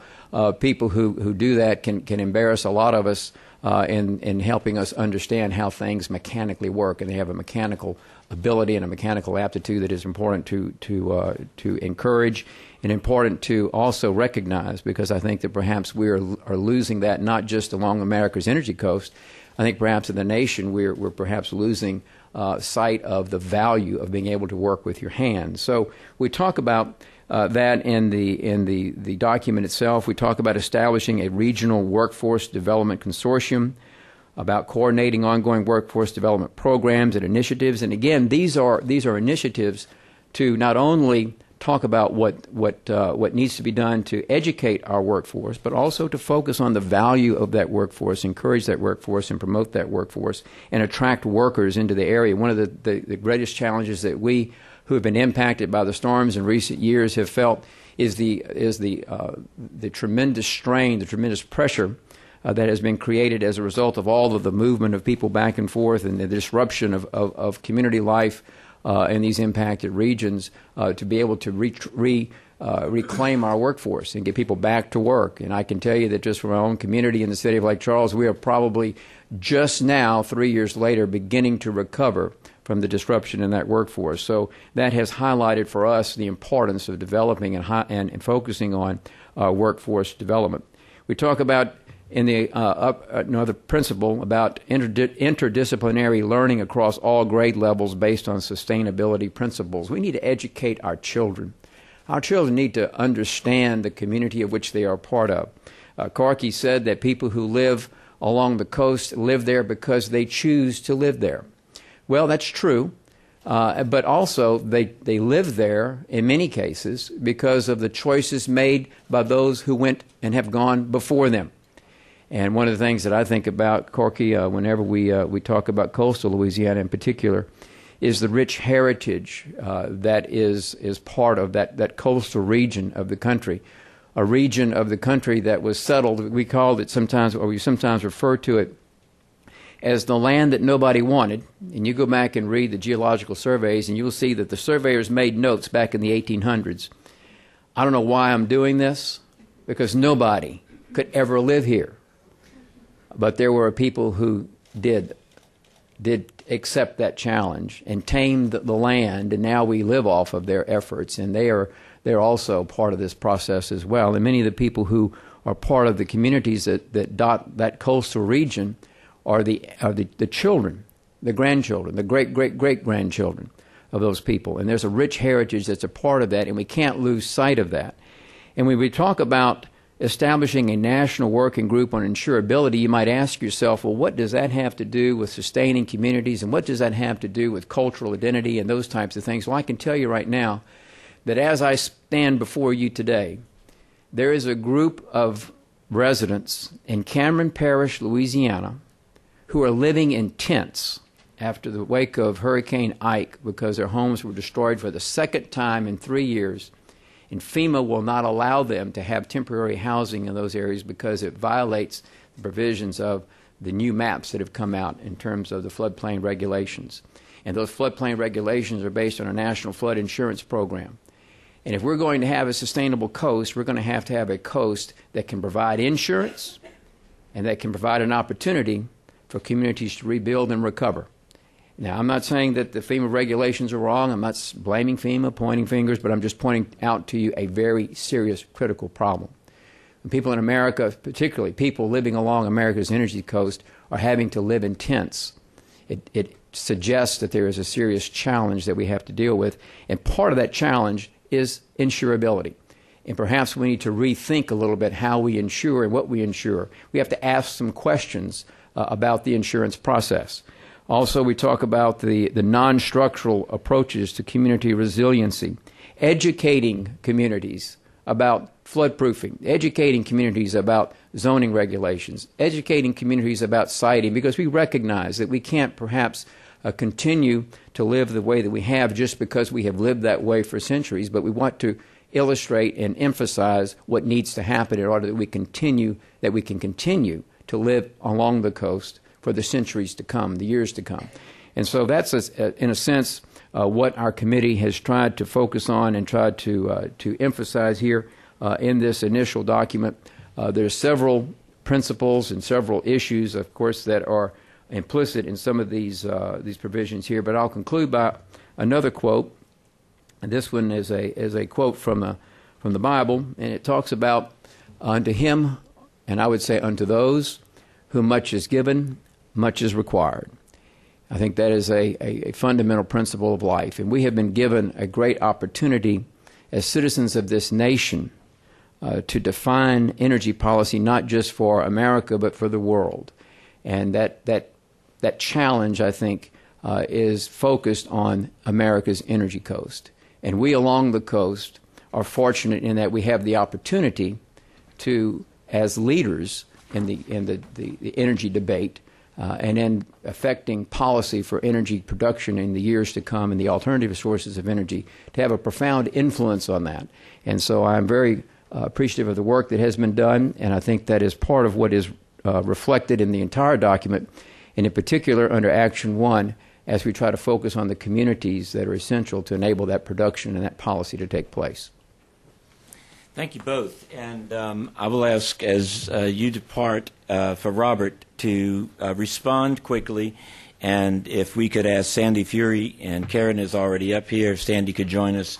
people who do that can embarrass a lot of us in helping us understand how things mechanically work. And they have a mechanical ability and a mechanical aptitude that is important to encourage and important to also recognize, because I think that perhaps we are losing that not just along America's energy coast. I think perhaps in the nation we're perhaps losing sight of the value of being able to work with your hands. So we talk about that in the document itself. We talk about establishing a regional workforce development consortium, about coordinating ongoing workforce development programs and initiatives. And again, these are initiatives to not only talk about what needs to be done to educate our workforce, but also to focus on the value of that workforce, encourage that workforce, and promote that workforce, and attract workers into the area. One of the greatest challenges that we who have been impacted by the storms in recent years have felt is the tremendous strain, the tremendous pressure that has been created as a result of all of the movement of people back and forth and the disruption of community life in these impacted regions to be able to reclaim our workforce and get people back to work. And I can tell you that just from our own community in the city of Lake Charles, we are probably just now, 3 years later, beginning to recover from the disruption in that workforce. So that has highlighted for us the importance of developing and focusing on workforce development. We talk about in the another principle about interdisciplinary learning across all grade levels based on sustainability principles. We need to educate our children. Our children need to understand the community of which they are part of. Corky said that people who live along the coast live there because they choose to live there. Well, that's true, but also they live there in many cases because of the choices made by those who went and have gone before them. And one of the things that I think about, Corky, whenever we talk about coastal Louisiana in particular, is the rich heritage that is part of that coastal region of the country, a region of the country that was settled. We called it sometimes, or we sometimes refer to it as the land that nobody wanted. And you go back and read the geological surveys, and you will see that the surveyors made notes back in the 1800s. I don't know why I'm doing this, because nobody could ever live here. But there were people who did accept that challenge and tamed the land, and now we live off of their efforts, and they're also part of this process as well. And many of the people who are part of the communities that dot that coastal region are the children, the grandchildren, the great-great-great-grandchildren of those people. And there's a rich heritage that's a part of that, and we can't lose sight of that. And when we talk about establishing a national working group on insurability, you might ask yourself, well, what does that have to do with sustaining communities, and what does that have to do with cultural identity and those types of things? Well, I can tell you right now that as I stand before you today, there is a group of residents in Cameron Parish, Louisiana, who are living in tents after the wake of Hurricane Ike because their homes were destroyed for the second time in 3 years. And FEMA will not allow them to have temporary housing in those areas because it violates the provisions of the new maps that have come out in terms of the floodplain regulations. And those floodplain regulations are based on a national flood insurance program. And if we're going to have a sustainable coast, we're going to have a coast that can provide insurance and that can provide an opportunity for communities to rebuild and recover. Now, I'm not saying that the FEMA regulations are wrong. I'm not blaming FEMA, pointing fingers, but I'm just pointing out to you a very serious, critical problem. And people in America, particularly people living along America's energy coast, are having to live in tents. It suggests that there is a serious challenge that we have to deal with, and part of that challenge is insurability. And perhaps we need to rethink a little bit how we insure and what we insure. We have to ask some questions about the insurance process. Also, we talk about the non-structural approaches to community resiliency, educating communities about floodproofing, educating communities about zoning regulations, educating communities about siting, because we recognize that we can't perhaps continue to live the way that we have just because we have lived that way for centuries, but we want to illustrate and emphasize what needs to happen in order that we can continue to live along the coast for the centuries to come, the years to come. And so that's, in a sense, what our committee has tried to focus on and tried to emphasize here in this initial document. There's several principles and several issues, of course, that are implicit in some of these provisions here. But I'll conclude by another quote. And this one is a quote from the Bible, and it talks about unto him, and I would say unto those whom much is given, much is required. I think that is a fundamental principle of life. And we have been given a great opportunity as citizens of this nation to define energy policy not just for America but for the world. And that challenge, I think, is focused on America's energy coast. And we along the coast are fortunate in that we have the opportunity to, as leaders in the energy debate, and in affecting policy for energy production in the years to come and the alternative sources of energy, to have a profound influence on that. And so I'm very appreciative of the work that has been done, and I think that is part of what is reflected in the entire document, and in particular under Action 1, as we try to focus on the communities that are essential to enable that production and that policy to take place. Thank you both. And I will ask, as you depart, for Robert to respond quickly And if we could ask Sandy Fury, and Karen is already up here, if Sandy could join us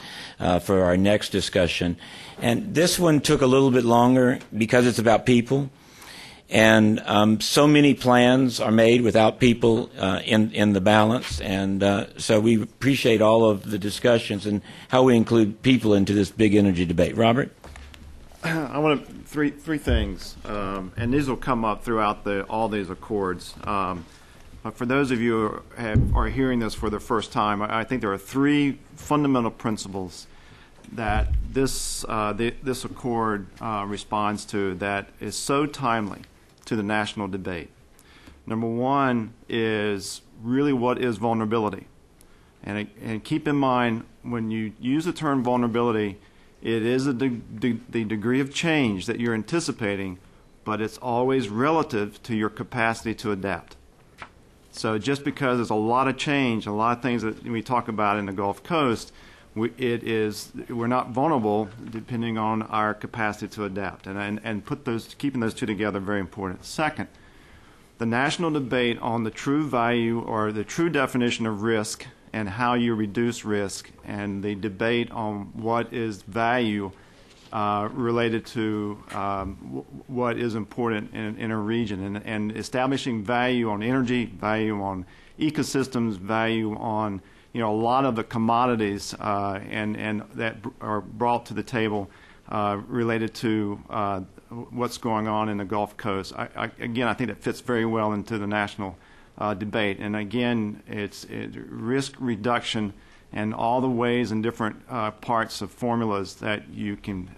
for our next discussion. And this one took a little bit longer because it's about people. And so many plans are made without people in the balance. And so we appreciate all of the discussions and how we include people into this big energy debate. Robert? I want to three things, and these will come up throughout all these accords. But for those of you who are hearing this for the first time, I think there are three fundamental principles that this accord responds to that is so timely to the national debate. Number one is really what is vulnerability, and keep in mind when you use the term vulnerability, it is the degree of change that you're anticipating, but it's always relative to your capacity to adapt. So just because there's a lot of change, a lot of things that we talk about in the Gulf Coast, we're not vulnerable depending on our capacity to adapt. And keeping those two together very important. Second, the national debate on the true value or the true definition of risk and how you reduce risk, and the debate on what is value related to what is important in a region, and establishing value on energy, value on ecosystems, value on a lot of the commodities and that are brought to the table related to what's going on in the Gulf Coast. Again, I think that fits very well into the national debate. And again, it's risk reduction and all the ways and different parts of formulas that you can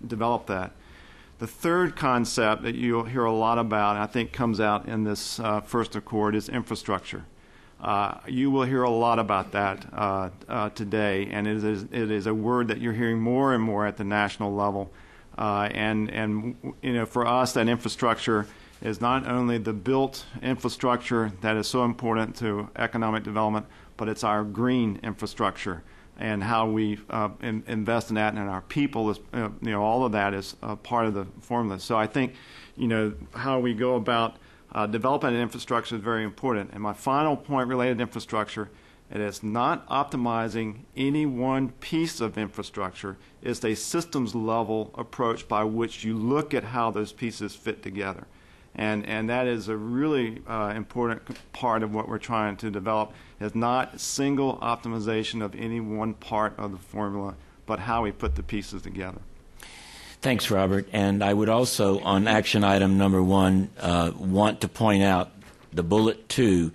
develop that. The third concept that you'll hear a lot about, and I think comes out in this first accord, is infrastructure. You will hear a lot about that today, and it is a word that you're hearing more and more at the national level. And for us, that infrastructure is not only the built infrastructure that is so important to economic development, but it's our green infrastructure and how we invest in that, and our people is, all of that is part of the formula. So I think, how we go about developing an infrastructure is very important. And my final point related to infrastructure, it is not optimizing any one piece of infrastructure. It's a systems level approach by which you look at how those pieces fit together. And that is a really important part of what we're trying to develop. It's not single optimization of any one part of the formula, but how we put the pieces together. Thanks, Robert. And I would also, on action item number 1, want to point out the bullet 2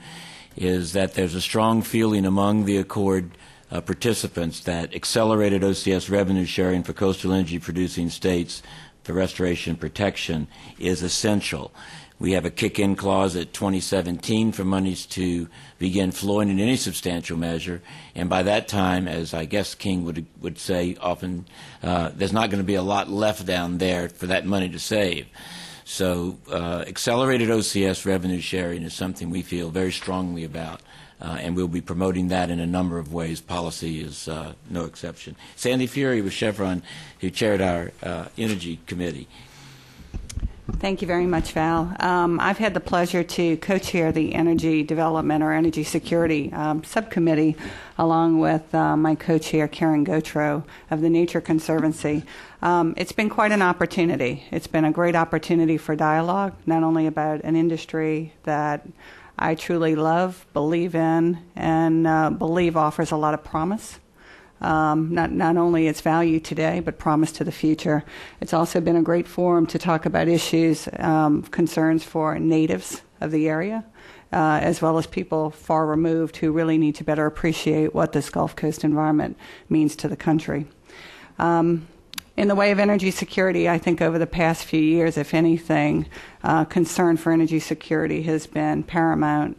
is that there's a strong feeling among the Accord participants that accelerated OCS revenue sharing for coastal energy producing states for restoration and protection is essential. We have a kick-in clause at 2017 for monies to begin flowing in any substantial measure, and by that time, as I guess King would say often, there's not going to be a lot left down there for that money to save. So accelerated OCS revenue sharing is something we feel very strongly about, and we'll be promoting that in a number of ways. Policy is no exception. Sandy Fury with Chevron, who chaired our Energy Committee. Thank you very much, Val. I've had the pleasure to co-chair the Energy Development or Energy Security Subcommittee along with my co-chair, Karen Gautreaux of the Nature Conservancy. It's been quite an opportunity. It's been a great opportunity for dialogue, not only about an industry that I truly love, believe in, and believe offers a lot of promise. Not only its value today, but promise to the future. It's also been a great forum to talk about issues, concerns for natives of the area, as well as people far removed who really need to better appreciate what this Gulf Coast environment means to the country. In the way of energy security, I think over the past few years, if anything, concern for energy security has been paramount.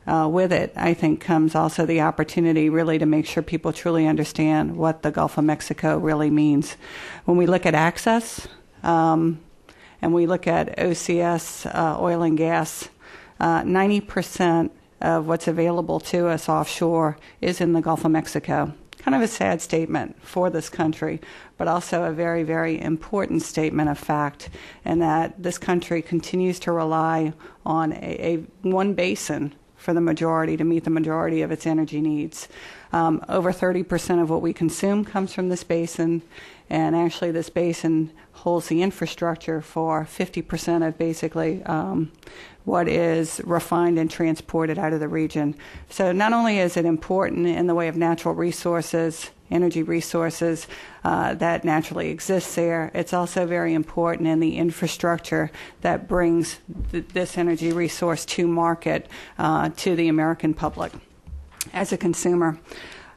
With it, I think, comes also the opportunity really to make sure people truly understand what the Gulf of Mexico really means. When we look at access and we look at OCS oil and gas, 90% of what's available to us offshore is in the Gulf of Mexico. Kind of a sad statement for this country, but also a very, very important statement of fact, in that this country continues to rely on one basin for the majority to meet the majority of its energy needs. Over 30% of what we consume comes from this basin, and actually this basin holds the infrastructure for 50% of basically what is refined and transported out of the region. So not only is it important in the way of natural resources, energy resources that naturally exists there, it's also very important in the infrastructure that brings this energy resource to market to the American public as a consumer.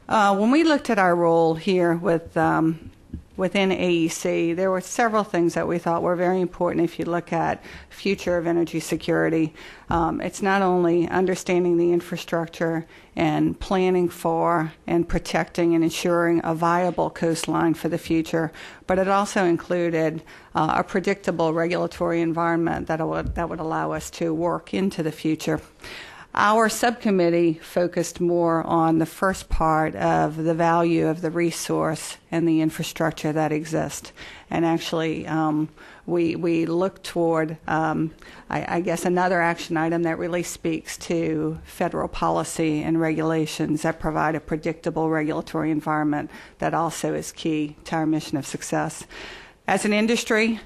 When we looked at our role here within AEC, there were several things that we thought were very important if you look at future of energy security. It's not only understanding the infrastructure and planning for and protecting and ensuring a viable coastline for the future, but it also included a predictable regulatory environment that would allow us to work into the future. Our subcommittee focused more on the first part of the value of the resource and the infrastructure that exists. And actually, we look toward, I guess, another action item that really speaks to federal policy and regulations that provide a predictable regulatory environment that also is key to our mission of success. As an industry,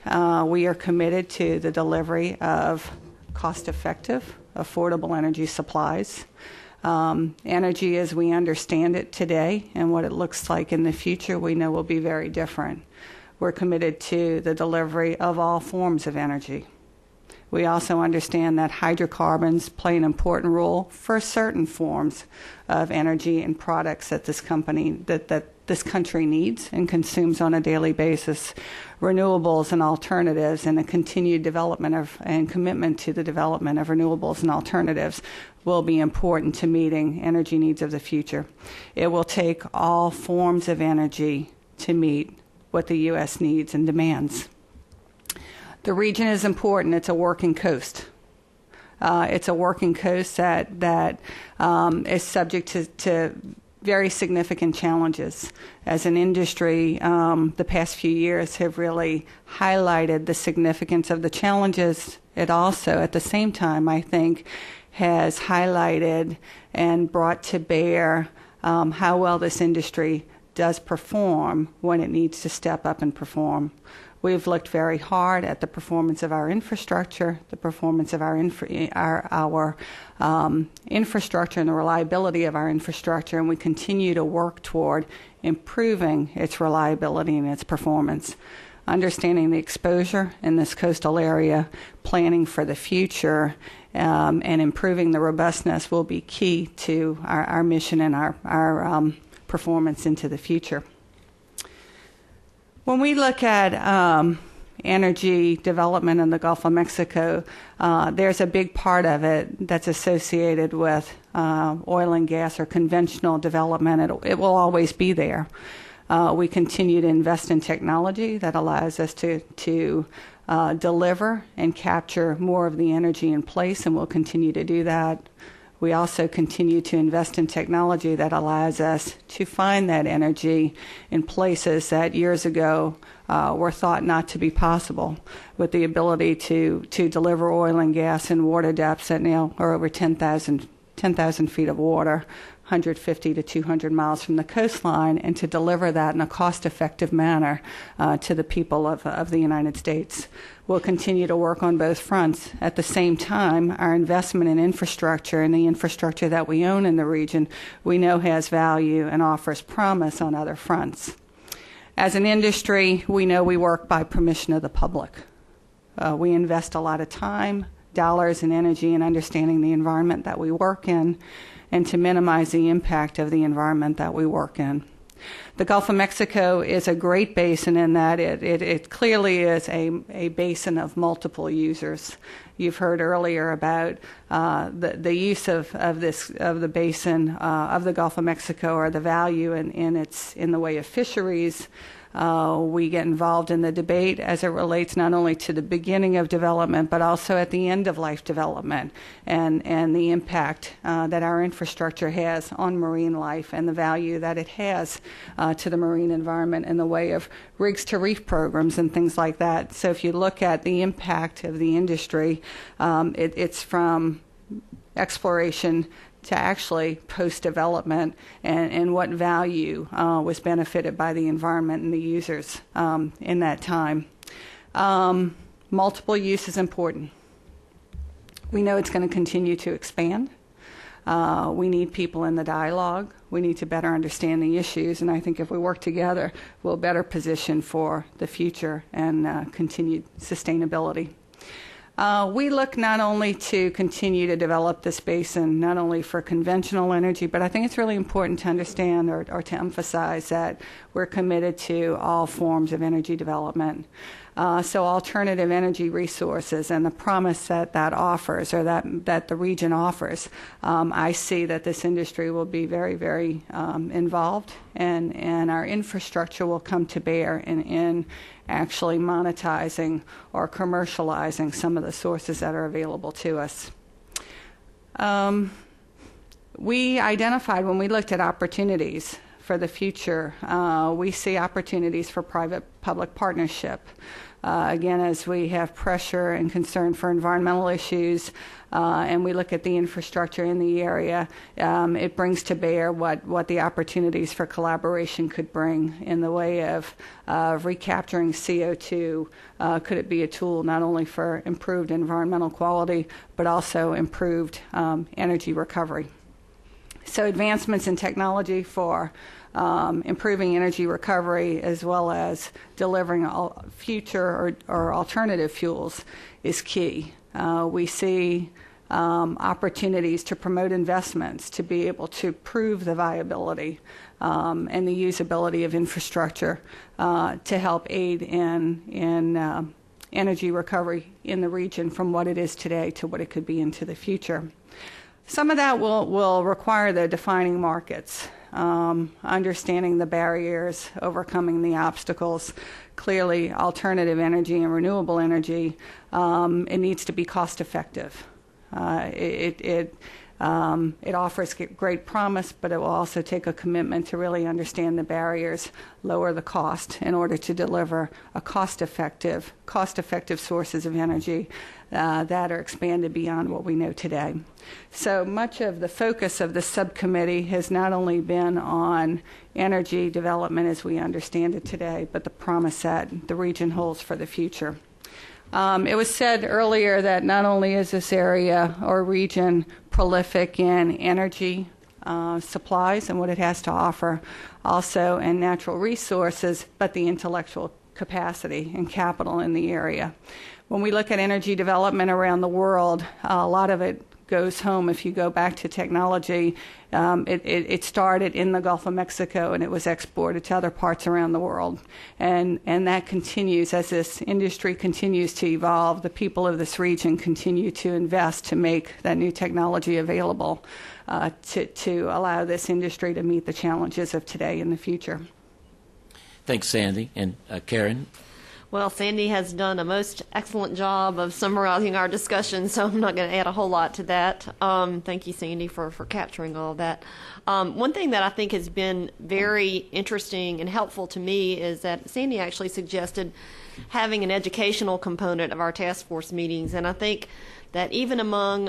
we are committed to the delivery of cost-effective, affordable energy supplies. Energy as we understand it today and what it looks like in the future, we know will be very different. We're committed to the delivery of all forms of energy. We also understand that hydrocarbons play an important role for certain forms of energy and products that this country needs and consumes on a daily basis. Renewables and alternatives, and a continued development of and commitment to the development of renewables and alternatives will be important to meeting energy needs of the future. It will take all forms of energy to meet what the U.S. needs and demands. The region is important. It's a working coast. It's a working coast that is subject to very significant challenges. As an industry, the past few years have really highlighted the significance of the challenges. It also, at the same time, I think, has highlighted and brought to bear how well this industry does perform when it needs to step up and perform. We've looked very hard at the performance of our infrastructure, the performance of our infrastructure and the reliability of our infrastructure, and we continue to work toward improving its reliability and its performance. Understanding the exposure in this coastal area, planning for the future, and improving the robustness will be key to our mission and our performance into the future. When we look at energy development in the Gulf of Mexico, there's a big part of it that's associated with oil and gas or conventional development. It will always be there. We continue to invest in technology that allows us to deliver and capture more of the energy in place, and we'll continue to do that. We also continue to invest in technology that allows us to find that energy in places that years ago were thought not to be possible, with the ability to deliver oil and gas in water depths that now are over 10,000 feet of water, 150 to 200 miles from the coastline, and to deliver that in a cost-effective manner to the people of the United States. We'll continue to work on both fronts. At the same time, our investment in infrastructure and the infrastructure that we own in the region, we know has value and offers promise on other fronts. As an industry, we know we work by permission of the public. We invest a lot of time, dollars, and energy in understanding the environment that we work in and to minimize the impact of the environment that we work in. The Gulf of Mexico is a great basin in that it clearly is a basin of multiple users. You've heard earlier about the use of the basin of the Gulf of Mexico, or the value in the way of fisheries. We get involved in the debate as it relates not only to the beginning of development, but also at the end of life development, and the impact that our infrastructure has on marine life and the value that it has to the marine environment in the way of rigs to reef programs and things like that. So if you look at the impact of the industry, it's from exploration to actually post-development, and what value was benefited by the environment and the users in that time. Multiple use is important. We know it's going to continue to expand. We need people in the dialogue. We need to better understand the issues, and I think if we work together, we'll better position for the future and continued sustainability. We look not only to continue to develop this basin, not only for conventional energy, but I think it's really important to understand or to emphasize that we're committed to all forms of energy development. So alternative energy resources and the promise that that offers, or that the region offers, I see that this industry will be very, very involved, and our infrastructure will come to bear in actually monetizing or commercializing some of the sources that are available to us. We identified, when we looked at opportunities for the future, we see opportunities for private-public partnership. Again, as we have pressure and concern for environmental issues, and we look at the infrastructure in the area, it brings to bear what the opportunities for collaboration could bring in the way of recapturing CO2. Could it be a tool not only for improved environmental quality, but also improved energy recovery? So advancements in technology for improving energy recovery, as well as delivering future or alternative fuels, is key. We see opportunities to promote investments, to be able to prove the viability and the usability of infrastructure to help aid in energy recovery in the region from what it is today to what it could be into the future. Some of that will require the defining markets, understanding the barriers, overcoming the obstacles. Clearly, alternative energy and renewable energy, it needs to be cost effective. It offers great promise, but it will also take a commitment to really understand the barriers, lower the cost in order to deliver a cost-effective sources of energy that are expanded beyond what we know today. So much of the focus of the subcommittee has not only been on energy development as we understand it today, but the promise that the region holds for the future. It was said earlier that not only is this area or region prolific in energy supplies and what it has to offer, also in natural resources, but the intellectual capacity and capital in the area. When we look at energy development around the world, a lot of it goes home. If you go back to technology, it started in the Gulf of Mexico and it was exported to other parts around the world. And that continues as this industry continues to evolve. The people of this region continue to invest to make that new technology available to allow this industry to meet the challenges of today and the future. Thanks, Sandy. And Karen? Well, Sandy has done a most excellent job of summarizing our discussion, so I'm not going to add a whole lot to that. Thank you, Sandy, for capturing all of that. One thing that I think has been very interesting and helpful to me is that Sandy actually suggested having an educational component of our task force meetings, and I think that even among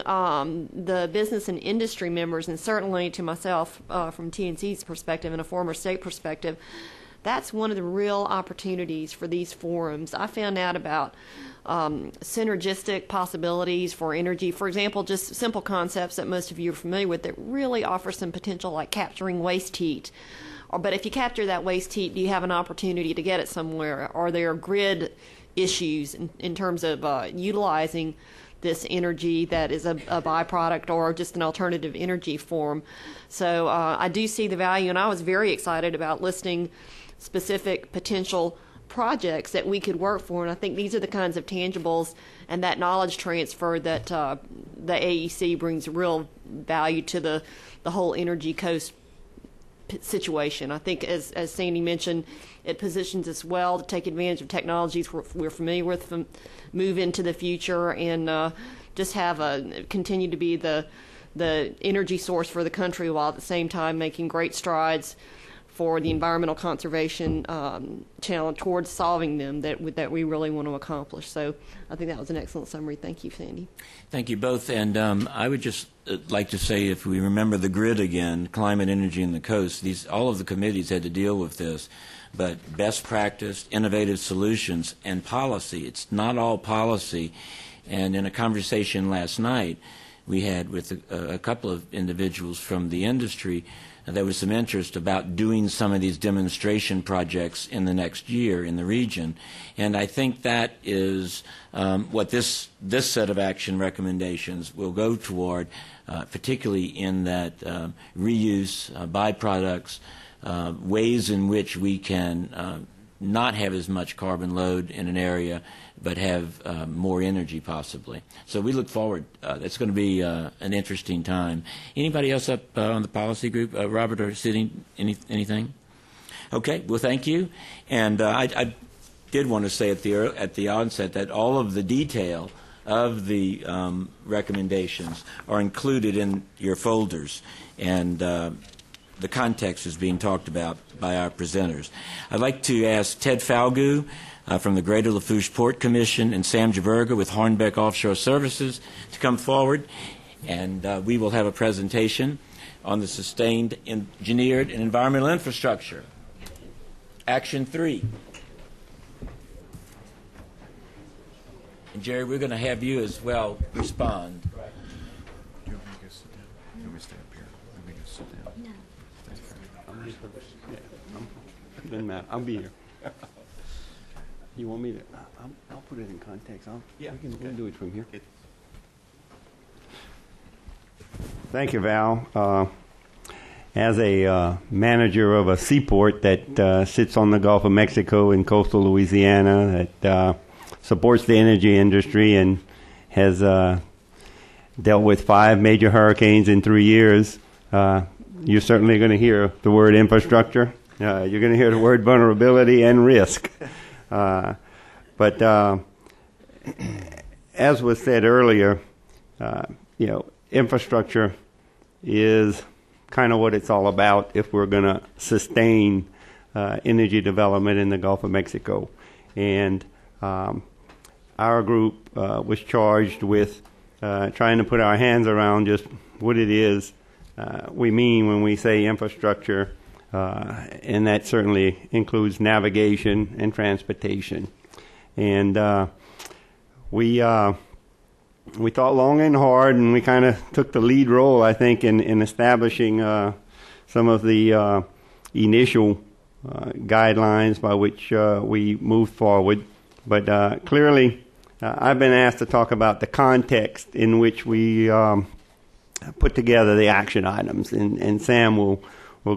the business and industry members, and certainly to myself from TNC's perspective and a former state perspective, that's one of the real opportunities for these forums. I found out about synergistic possibilities for energy. For example, just simple concepts that most of you are familiar with that really offer some potential, like capturing waste heat. But if you capture that waste heat, do you have an opportunity to get it somewhere? Are there grid issues in terms of utilizing this energy that is a byproduct or just an alternative energy form? So I do see the value, and I was very excited about listing specific potential projects that we could work for, and I think these are the kinds of tangibles and that knowledge transfer that the AEC brings real value to the whole Energy Coast situation. I think, as Sandy mentioned, it positions us well to take advantage of technologies we're familiar with, move into the future, and just continue to be the energy source for the country, while at the same time making great strides for the environmental conservation challenge towards solving them that we really want to accomplish. So I think that was an excellent summary. Thank you, Sandy. Thank you both. And I would just like to say, if we remember the grid again, climate, energy, and the coast, all of the committees had to deal with this. But best practice, innovative solutions, and policy. It's not all policy. And in a conversation last night we had with a couple of individuals from the industry, there was some interest about doing some of these demonstration projects in the next year in the region. And I think that is what this set of action recommendations will go toward, particularly in that reuse, byproducts, ways in which we can not have as much carbon load in an area, but have more energy possibly. So we look forward. It's going to be an interesting time. Anybody else up on the policy group? Robert or Sidney, anything? Okay, well, thank you. And I did want to say at the onset that all of the detail of the recommendations are included in your folders, and the context is being talked about by our presenters. I'd like to ask Ted Falgout from the Greater Lafourche Port Commission and Sam Jaberga with Hornbeck Offshore Services to come forward, and we will have a presentation on the sustained engineered and environmental infrastructure. Action 3. And Jerry, we're going to have you as well respond. Do you want me to sit down? Do you want me to stay up here? Do you want me to sit down? It doesn't matter. I'll be here. You want me to? I'll put it in context. We can do it from here. Thank you, Val. As a manager of a seaport that sits on the Gulf of Mexico in coastal Louisiana, that supports the energy industry and has dealt with 5 major hurricanes in 3 years, you're certainly going to hear the word infrastructure. You're going to hear the word vulnerability and risk. But as was said earlier, infrastructure is kind of what it's all about if we're going to sustain energy development in the Gulf of Mexico. And our group was charged with trying to put our hands around just what it is we mean when we say infrastructure, and that certainly includes navigation and transportation. And we thought long and hard, and we kind of took the lead role, I think, in establishing some of the initial guidelines by which we moved forward. But clearly, I've been asked to talk about the context in which we put together the action items, and Sam will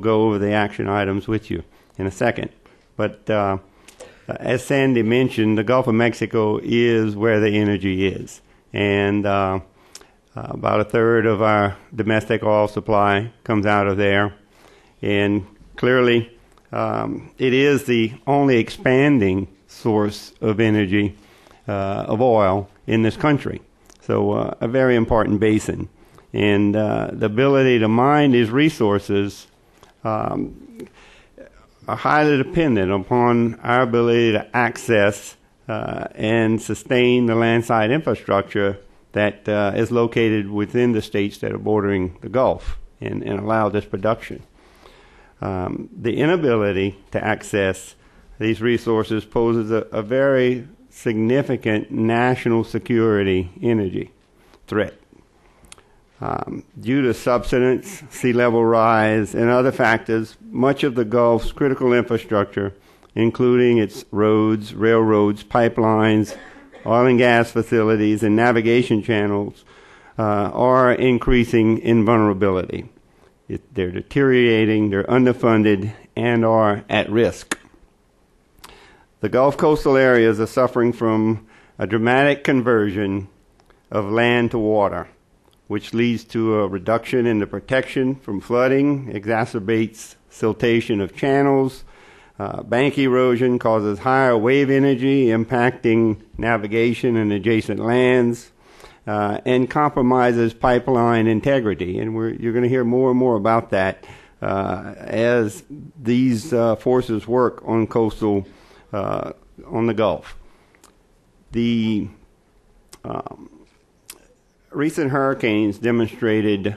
go over the action items with you in a second. But as Sandy mentioned, the Gulf of Mexico is where the energy is. And about a third of our domestic oil supply comes out of there. And clearly, it is the only expanding source of energy, of oil, in this country. So a very important basin. And the ability to mine these resources are highly dependent upon our ability to access and sustain the landside infrastructure that is located within the states that are bordering the Gulf and allow this production. The inability to access these resources poses a very significant national security energy threat. Due to subsidence, sea level rise, and other factors, much of the Gulf's critical infrastructure, including its roads, railroads, pipelines, oil and gas facilities, and navigation channels, are increasing in vulnerability. They're deteriorating, they're underfunded, and are at risk. The Gulf coastal areas are suffering from a dramatic conversion of land to water, which leads to a reduction in the protection from flooding, exacerbates siltation of channels, bank erosion causes higher wave energy, impacting navigation and adjacent lands, and compromises pipeline integrity. And you're going to hear more and more about that as these forces work on coastal, on the Gulf. The recent hurricanes demonstrated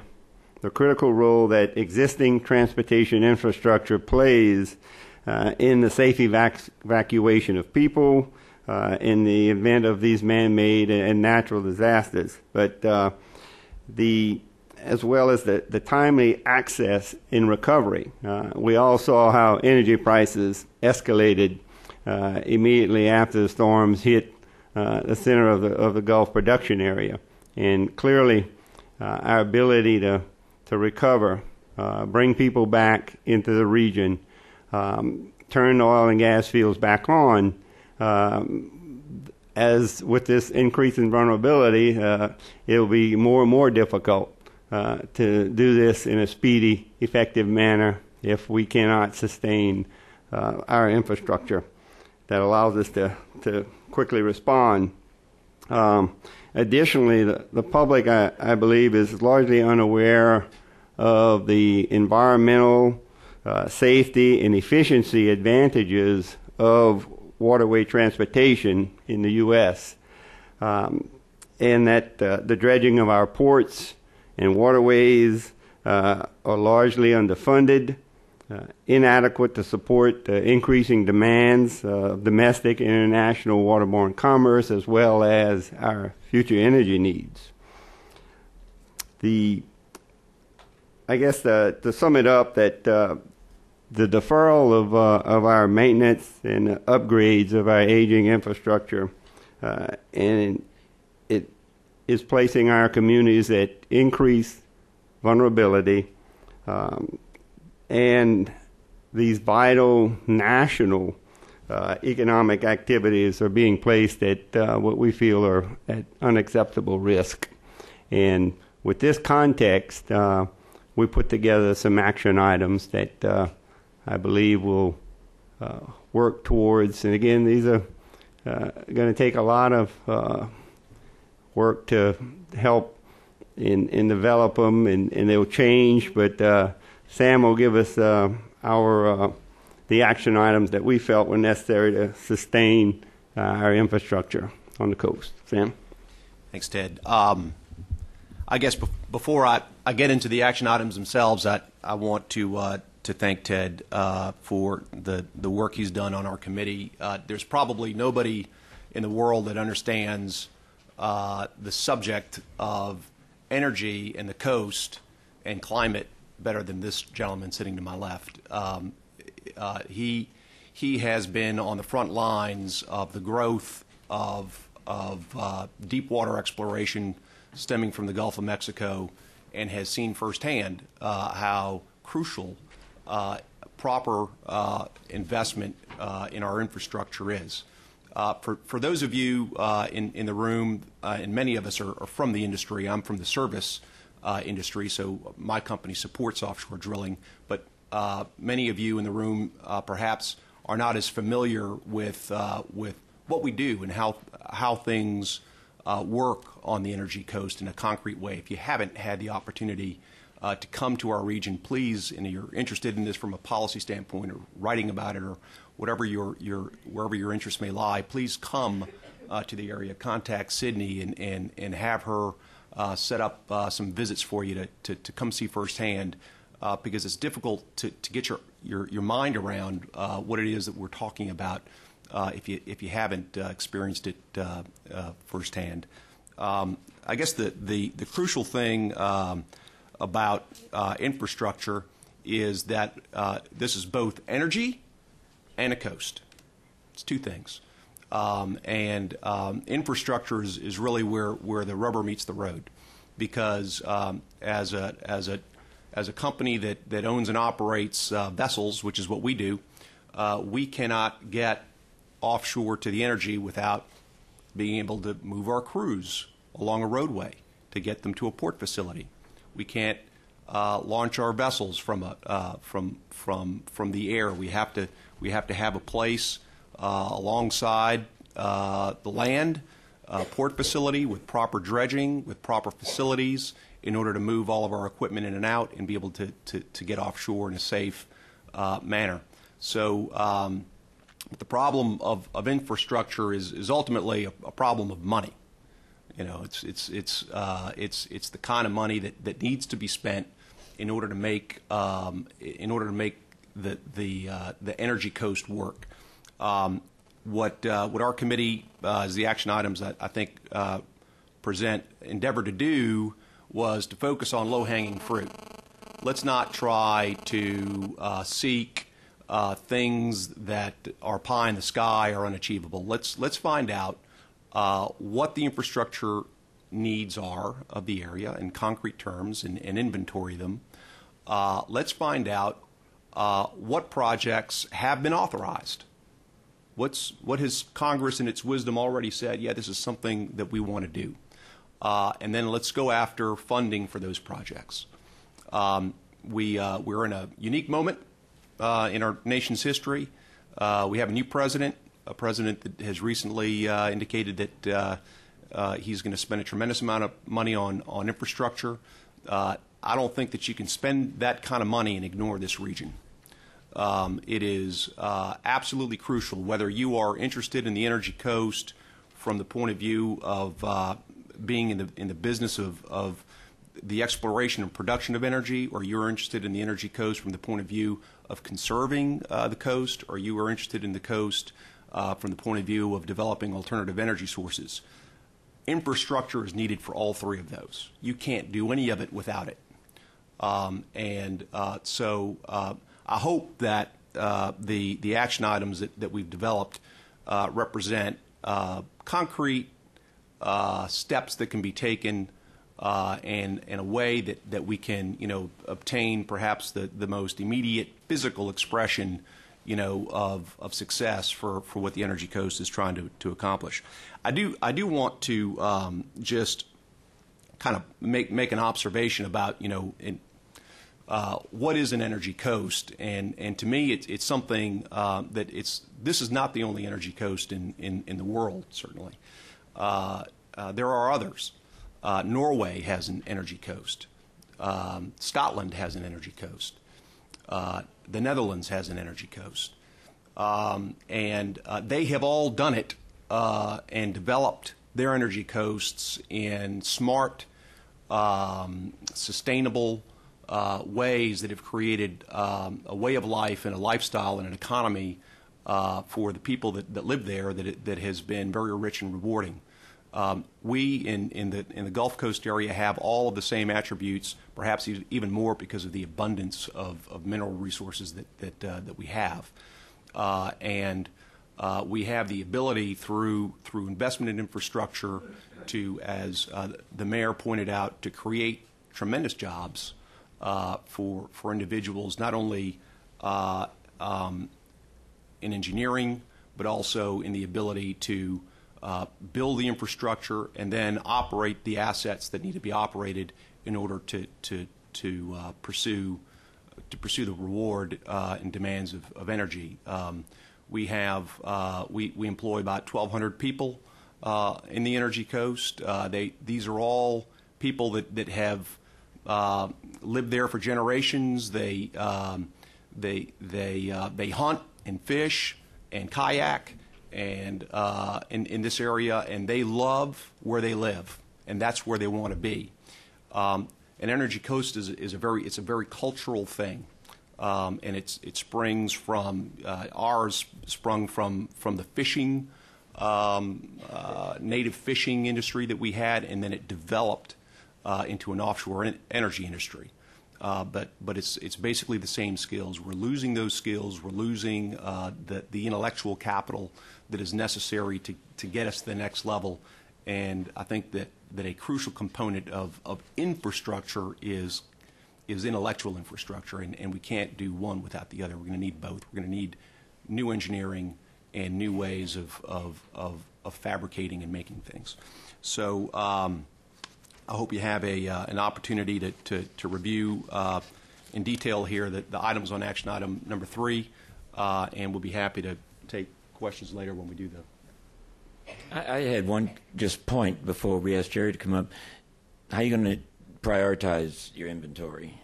the critical role that existing transportation infrastructure plays in the safe evacuation of people in the event of these man-made and natural disasters, but as well as the timely access in recovery. We all saw how energy prices escalated immediately after the storms hit the center of the Gulf production area, and clearly our ability to recover, bring people back into the region, turn the oil and gas fields back on. As with this increase in vulnerability, it will be more and more difficult to do this in a speedy, effective manner if we cannot sustain our infrastructure that allows us to quickly respond. Additionally, the public, I believe, is largely unaware of the environmental, safety, and efficiency advantages of waterway transportation in the U.S., and that the dredging of our ports and waterways are largely underfunded, inadequate to support increasing demands of domestic and international waterborne commerce, as well as our future energy needs. I guess to sum it up, that the deferral of our maintenance and upgrades of our aging infrastructure, and it is placing our communities at increased vulnerability, and these vital national economic activities are being placed at what we feel are at unacceptable risk. And with this context, we put together some action items that I believe will work towards, and again, these are going to take a lot of work to help in develop them, and they'll change, but Sam will give us the action items that we felt were necessary to sustain our infrastructure on the coast. Sam? Thanks, Ted. I guess before I get into the action items themselves, I want to thank Ted for the work he's done on our committee. There's probably nobody in the world that understands the subject of energy and the coast and climate better than this gentleman sitting to my left. He has been on the front lines of the growth of deep water exploration stemming from the Gulf of Mexico, and has seen firsthand how crucial proper investment in our infrastructure is. For those of you in the room, and many of us are from the industry. I'm from the service industry, so my company supports offshore drilling, but many of you in the room perhaps are not as familiar with what we do and how things work on the energy coast in a concrete way. If you haven't had the opportunity to come to our region, please, and you're interested in this from a policy standpoint, or writing about it, or whatever wherever your interests may lie, please come to the area. Contact Sydney and have her set up some visits for you to come see firsthand, because it's difficult to get your mind around what it is that we're talking about if you haven't experienced it firsthand. I guess the crucial thing about infrastructure is that this is both energy and a coast. It's two things. And infrastructure is really where the rubber meets the road, because as a company that owns and operates vessels, which is what we do, we cannot get offshore to the energy without being able to move our crews along a roadway to get them to a port facility. We can't launch our vessels from the air. We have to have a place alongside the land, port facility with proper dredging, with proper facilities, in order to move all of our equipment in and out and be able to get offshore in a safe manner. So the problem of infrastructure is ultimately a problem of money. You know, it's the kind of money that needs to be spent in order to make the energy coast work. What our committee, as the action items I think endeavored to do was to focus on low-hanging fruit. Let's not try to seek things that are pie in the sky or unachievable. Let's find out what the infrastructure needs are of the area in concrete terms and inventory them. Let's find out what projects have been authorized. What has Congress in its wisdom already said, yeah, this is something that we want to do. And then let's go after funding for those projects. We're in a unique moment in our nation's history. We have a new president, a president that has recently indicated that he's going to spend a tremendous amount of money on infrastructure. I don't think that you can spend that kind of money and ignore this region. It is absolutely crucial, whether you are interested in the energy coast from the point of view of being in the business of the exploration and production of energy, or you're interested in the energy coast from the point of view of conserving the coast, or you are interested in the coast from the point of view of developing alternative energy sources. Infrastructure is needed for all three of those. You can't do any of it without it. So I hope that the action items that we've developed represent concrete steps that can be taken and in a way that we can, obtain perhaps the most immediate physical expression, of success for what the Energy Coast is trying to accomplish. I do want to just kind of make an observation about, what is an energy coast, and to me it's something that this is not the only energy coast in the world, certainly. There are others. Norway has an energy coast. Scotland has an energy coast. The Netherlands has an energy coast. And they have all done it and developed their energy coasts in smart, sustainable ways that have created a way of life and a lifestyle and an economy for the people that live there that has been very rich and rewarding. We in the Gulf Coast area have all of the same attributes, perhaps even more because of the abundance of mineral resources that we have, and we have the ability through investment in infrastructure to, as the mayor pointed out, to create tremendous jobs for individuals, not only in engineering but also in the ability to build the infrastructure and then operate the assets that need to be operated in order to pursue the reward and demands of energy. We employ about 1,200 people in the Energy Coast. These are all people that have lived there for generations. They hunt and fish and kayak and in this area, and they love where they live, and that's where they want to be. An Energy Coast is a very cultural thing, and it springs from ours sprung from the fishing, native fishing industry that we had, and then it developed into an offshore energy industry. But it's basically the same skills. We're losing those skills. We're losing the intellectual capital that is necessary to get us to the next level. And I think that a crucial component of infrastructure is intellectual infrastructure, and we can't do one without the other. We're going to need both. We're going to need new engineering and new ways of fabricating and making things. So I hope you have an opportunity to review in detail here the items on action item number 3, and we'll be happy to take questions later when we do that. I had one just point before we asked Jerry to come up. How are you going to prioritize your inventory.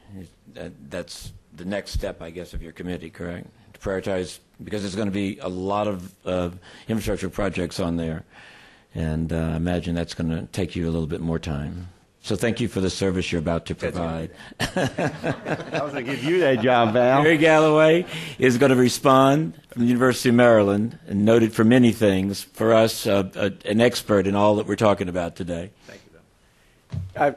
That's the next step, I guess, of your committee, correct? To prioritize, because there's going to be a lot of infrastructure projects on there, and I imagine that's going to take you a little bit more time. So thank you for the service you're about to provide. I was going to give you that job, Val. Gary Galloway is going to respond from the University of Maryland, and noted for many things, for us, an expert in all that we're talking about today. Thank you, Val.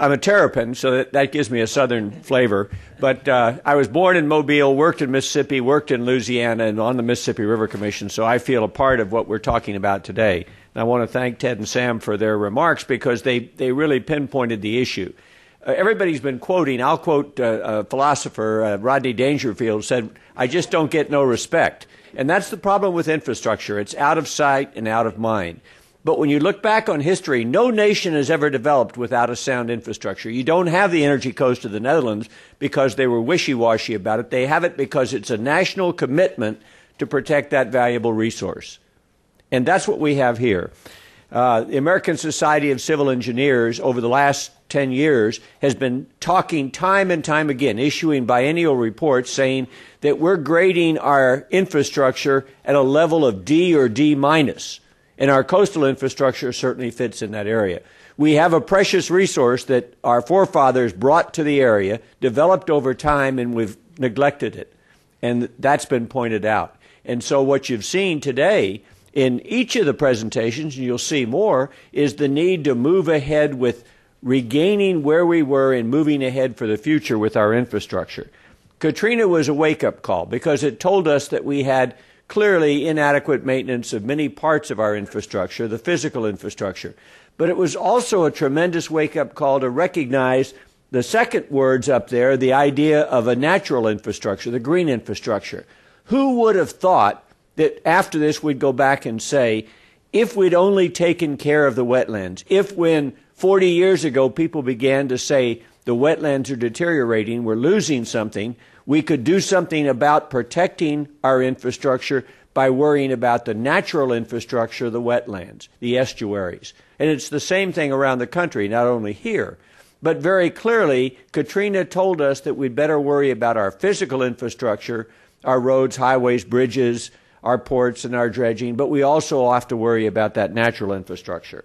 I'm a Terrapin, so that gives me a southern flavor. But I was born in Mobile, worked in Mississippi, worked in Louisiana, and on the Mississippi River Commission, so I feel a part of what we're talking about today. And I want to thank Ted and Sam for their remarks because they really pinpointed the issue. Everybody's been quoting, I'll quote a philosopher, Rodney Dangerfield, said, "I just don't get no respect." And that's the problem with infrastructure. It's out of sight and out of mind. But when you look back on history, no nation has ever developed without a sound infrastructure. You don't have the energy coast of the Netherlands because they were wishy-washy about it. They have it because it's a national commitment to protect that valuable resource. And that's what we have here. The American Society of Civil Engineers over the last 10 years has been talking time and time again, issuing biennial reports saying that we're grading our infrastructure at a level of D or D minus. And our coastal infrastructure certainly fits in that area. We have a precious resource that our forefathers brought to the area, developed over time, and we've neglected it. And that's been pointed out. And so what you've seen today in each of the presentations, and you'll see more, is the need to move ahead with regaining where we were and moving ahead for the future with our infrastructure. Katrina was a wake-up call because it told us that we had clearly inadequate maintenance of many parts of our infrastructure, the physical infrastructure. But it was also a tremendous wake-up call to recognize the second words up there, the idea of a natural infrastructure, the green infrastructure. Who would have thought that after this we'd go back and say, if we'd only taken care of the wetlands, if when 40 years ago people began to say the wetlands are deteriorating, we're losing something, we could do something about protecting our infrastructure by worrying about the natural infrastructure, the wetlands, the estuaries. And it's the same thing around the country, not only here. But very clearly, Katrina told us that we'd better worry about our physical infrastructure, our roads, highways, bridges, our ports, and our dredging, but we also have to worry about that natural infrastructure.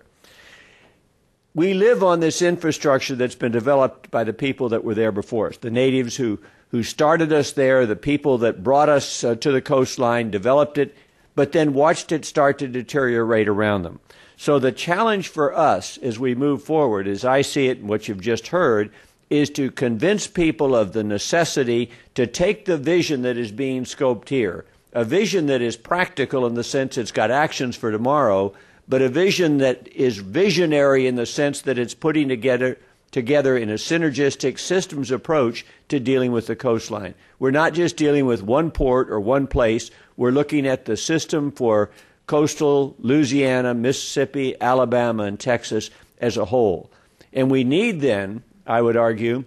We live on this infrastructure that's been developed by the people that were there before us, the natives who started us there, the people that brought us to the coastline, developed it, but then watched it start to deteriorate around them. So the challenge for us as we move forward, as I see it and what you've just heard, is to convince people of the necessity to take the vision that is being scoped here, a vision that is practical in the sense it's got actions for tomorrow, but a vision that is visionary in the sense that it's putting together in a synergistic systems approach to dealing with the coastline. We're not just dealing with one port or one place. We're looking at the system for coastal Louisiana, Mississippi, Alabama, and Texas as a whole. And we need then, I would argue,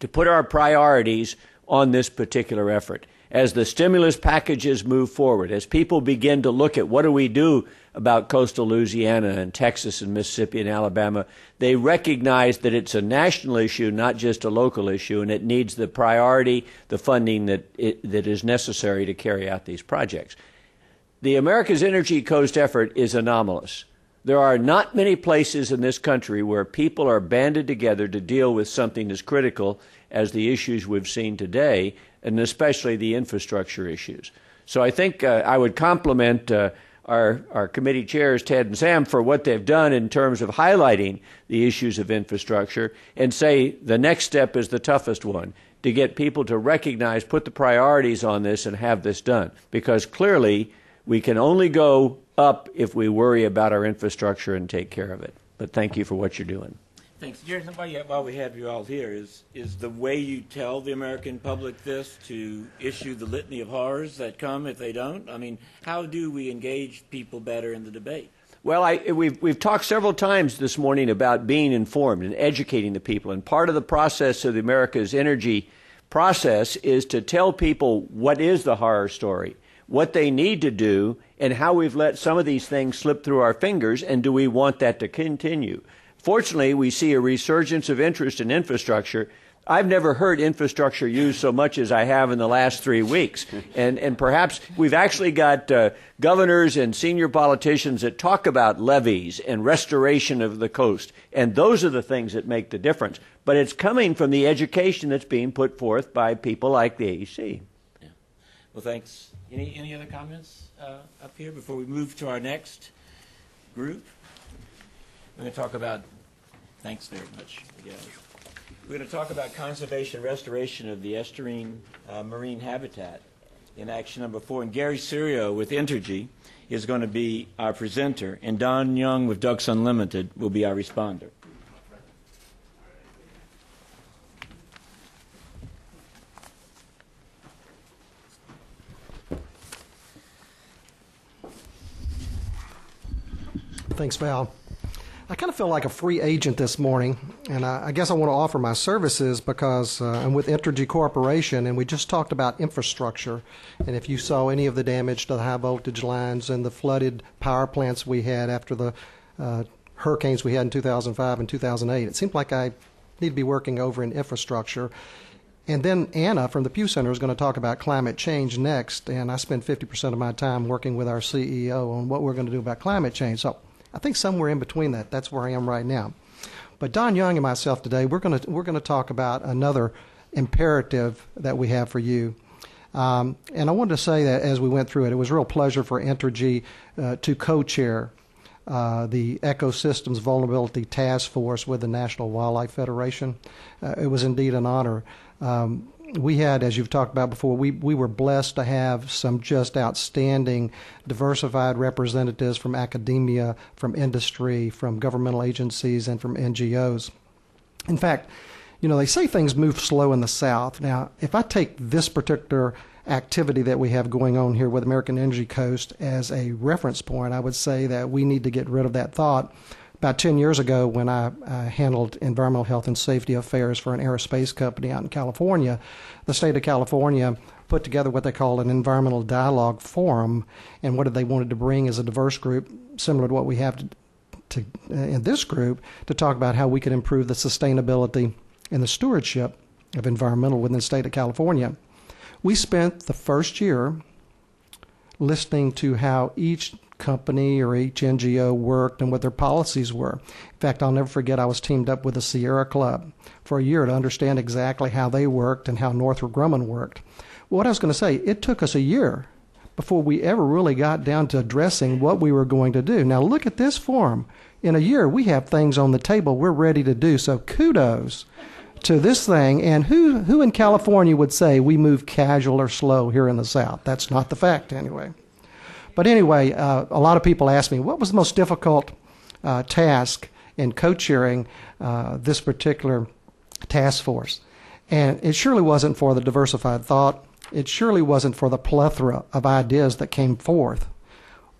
to put our priorities on this particular effort. As the stimulus packages move forward, as people begin to look at what do we do about coastal Louisiana and Texas and Mississippi and Alabama, they recognize that it's a national issue, not just a local issue, and it needs the priority, the funding that is necessary to carry out these projects. The America's Energy Coast effort is anomalous. There are not many places in this country where people are banded together to deal with something as critical as the issues we've seen today, and especially the infrastructure issues. So I think I would compliment our committee chairs, Ted and Sam, for what they've done in terms of highlighting the issues of infrastructure, and say the next step is the toughest one, to get people to recognize, put the priorities on this, and have this done. Because clearly we can only go up if we worry about our infrastructure and take care of it. But thank you for what you're doing. Thanks. Jerry, while we have you all here, is the way you tell the American public this to issue the litany of horrors that come if they don't? I mean, how do we engage people better in the debate? Well, we've talked several times this morning about being informed and educating the people. And part of the process of the America's Energy process is to tell people what is the horror story, what they need to do, and how we've let some of these things slip through our fingers, and do we want that to continue? Fortunately, we see a resurgence of interest in infrastructure. I've never heard infrastructure used so much as I have in the last 3 weeks. And perhaps we've actually got governors and senior politicians that talk about levees and restoration of the coast. And those are the things that make the difference. But it's coming from the education that's being put forth by people like the AEC. Yeah. Well, thanks. Any other comments up here before we move to our next group? We're going to talk about, thanks very much. Yeah. We're going to talk about conservation and restoration of the estuarine marine habitat in action number 4. And Gary Serio with Entergy is going to be our presenter, and Don Young with Ducks Unlimited will be our responder. Thanks, Val. I kind of feel like a free agent this morning, and I guess I want to offer my services because I'm with Entergy Corporation, and we just talked about infrastructure. And if you saw any of the damage to the high voltage lines and the flooded power plants we had after the hurricanes we had in 2005 and 2008, it seemed like I need to be working over in infrastructure. And then Anna from the Pew Center is going to talk about climate change next, and I spend 50% of my time working with our CEO on what we're going to do about climate change. So I think somewhere in between that, that's where I am right now. But Don Young and myself today, we're going to talk about another imperative that we have for you. And I wanted to say that as we went through it, it was a real pleasure for Entergy to co-chair the Ecosystems Vulnerability Task Force with the National Wildlife Federation. It was indeed an honor. We had, as you've talked about before, we were blessed to have some just outstanding diversified representatives from academia, from industry, from governmental agencies, and from NGOs. In fact, you know, they say things move slow in the South. Now, if I take this particular activity that we have going on here with American Energy Coast as a reference point, I would say that we need to get rid of that thought. About 10 years ago, when I handled environmental health and safety affairs for an aerospace company out in California, the state of California put together what they call an environmental dialogue forum, and what they wanted to bring is a diverse group, similar to what we have in this group, to talk about how we could improve the sustainability and the stewardship of environmental within the state of California. We spent the first year listening to how each company or each NGO worked and what their policies were. In fact, I'll never forget I was teamed up with the Sierra Club for a year to understand exactly how they worked and how Northrop Grumman worked. Well, what I was going to say, it took us a year before we ever really got down to addressing what we were going to do. Now look at this forum. In a year, we have things on the table we're ready to do, so kudos to this thing. And who in California would say we move casual or slow here in the South? That's not the fact anyway. But anyway, a lot of people ask me, what was the most difficult task in co-chairing this particular task force? And it surely wasn't for the diversified thought. It surely wasn't for the plethora of ideas that came forth.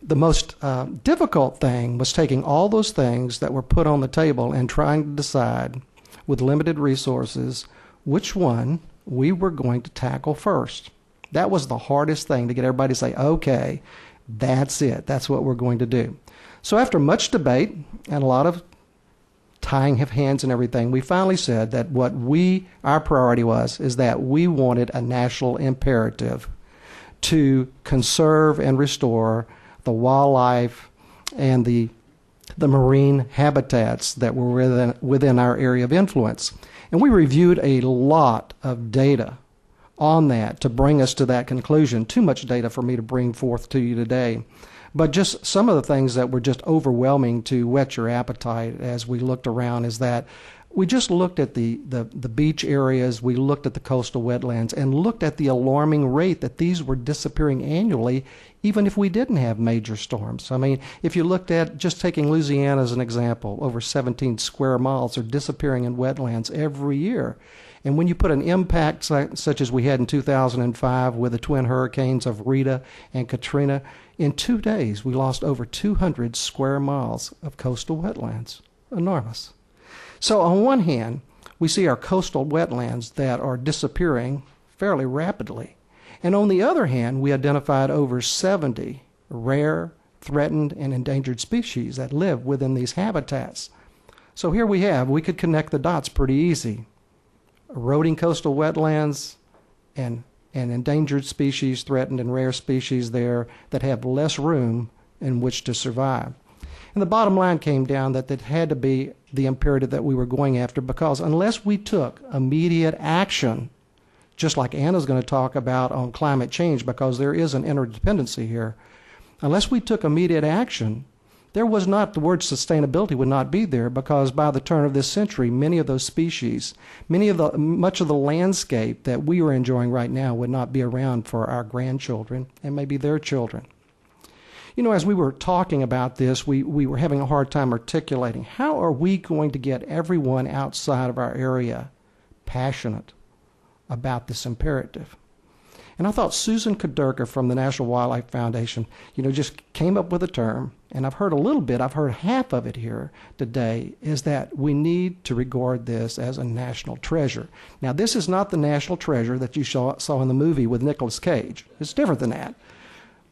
The most difficult thing was taking all those things that were put on the table and trying to decide, with limited resources, which one we were going to tackle first. That was the hardest thing, to get everybody to say, okay, that's it. That's what we're going to do. So after much debate and a lot of tying of hands and everything, we finally said that what our priority is that we wanted a national imperative to conserve and restore the wildlife and the marine habitats that were within our area of influence. And we reviewed a lot of data on that to bring us to that conclusion. Too much data for me to bring forth to you today. But just some of the things that were just overwhelming to whet your appetite as we looked around is that we just looked at the beach areas, we looked at the coastal wetlands, and looked at the alarming rate that these were disappearing annually, even if we didn't have major storms. I mean, if you looked at, just taking Louisiana as an example, over 17 square miles are disappearing in wetlands every year. And when you put an impact such as we had in 2005 with the twin hurricanes of Rita and Katrina, in 2 days we lost over 200 square miles of coastal wetlands. Enormous. So on one hand, we see our coastal wetlands that are disappearing fairly rapidly. And on the other hand, we identified over 70 rare, threatened, and endangered species that live within these habitats. So here we could connect the dots pretty easy. Eroding coastal wetlands and endangered species, threatened and rare species there that have less room in which to survive. And the bottom line came down that it had to be the imperative that we were going after, because unless we took immediate action, just like Anna's going to talk about on climate change, because there is an interdependency here, unless we took immediate action, there was not, the word sustainability would not be there, because by the turn of this century, many of those species, much of the landscape that we are enjoying right now would not be around for our grandchildren and maybe their children. You know, as we were talking about this, we were having a hard time articulating, how are we going to get everyone outside of our area passionate about this imperative? And I thought Susan Kuderka from the National Wildlife Foundation, just came up with a term, and I've heard a little bit, I've heard half of it here today, is that we need to regard this as a national treasure. Now, this is not the national treasure that you saw in the movie with Nicolas Cage. It's different than that.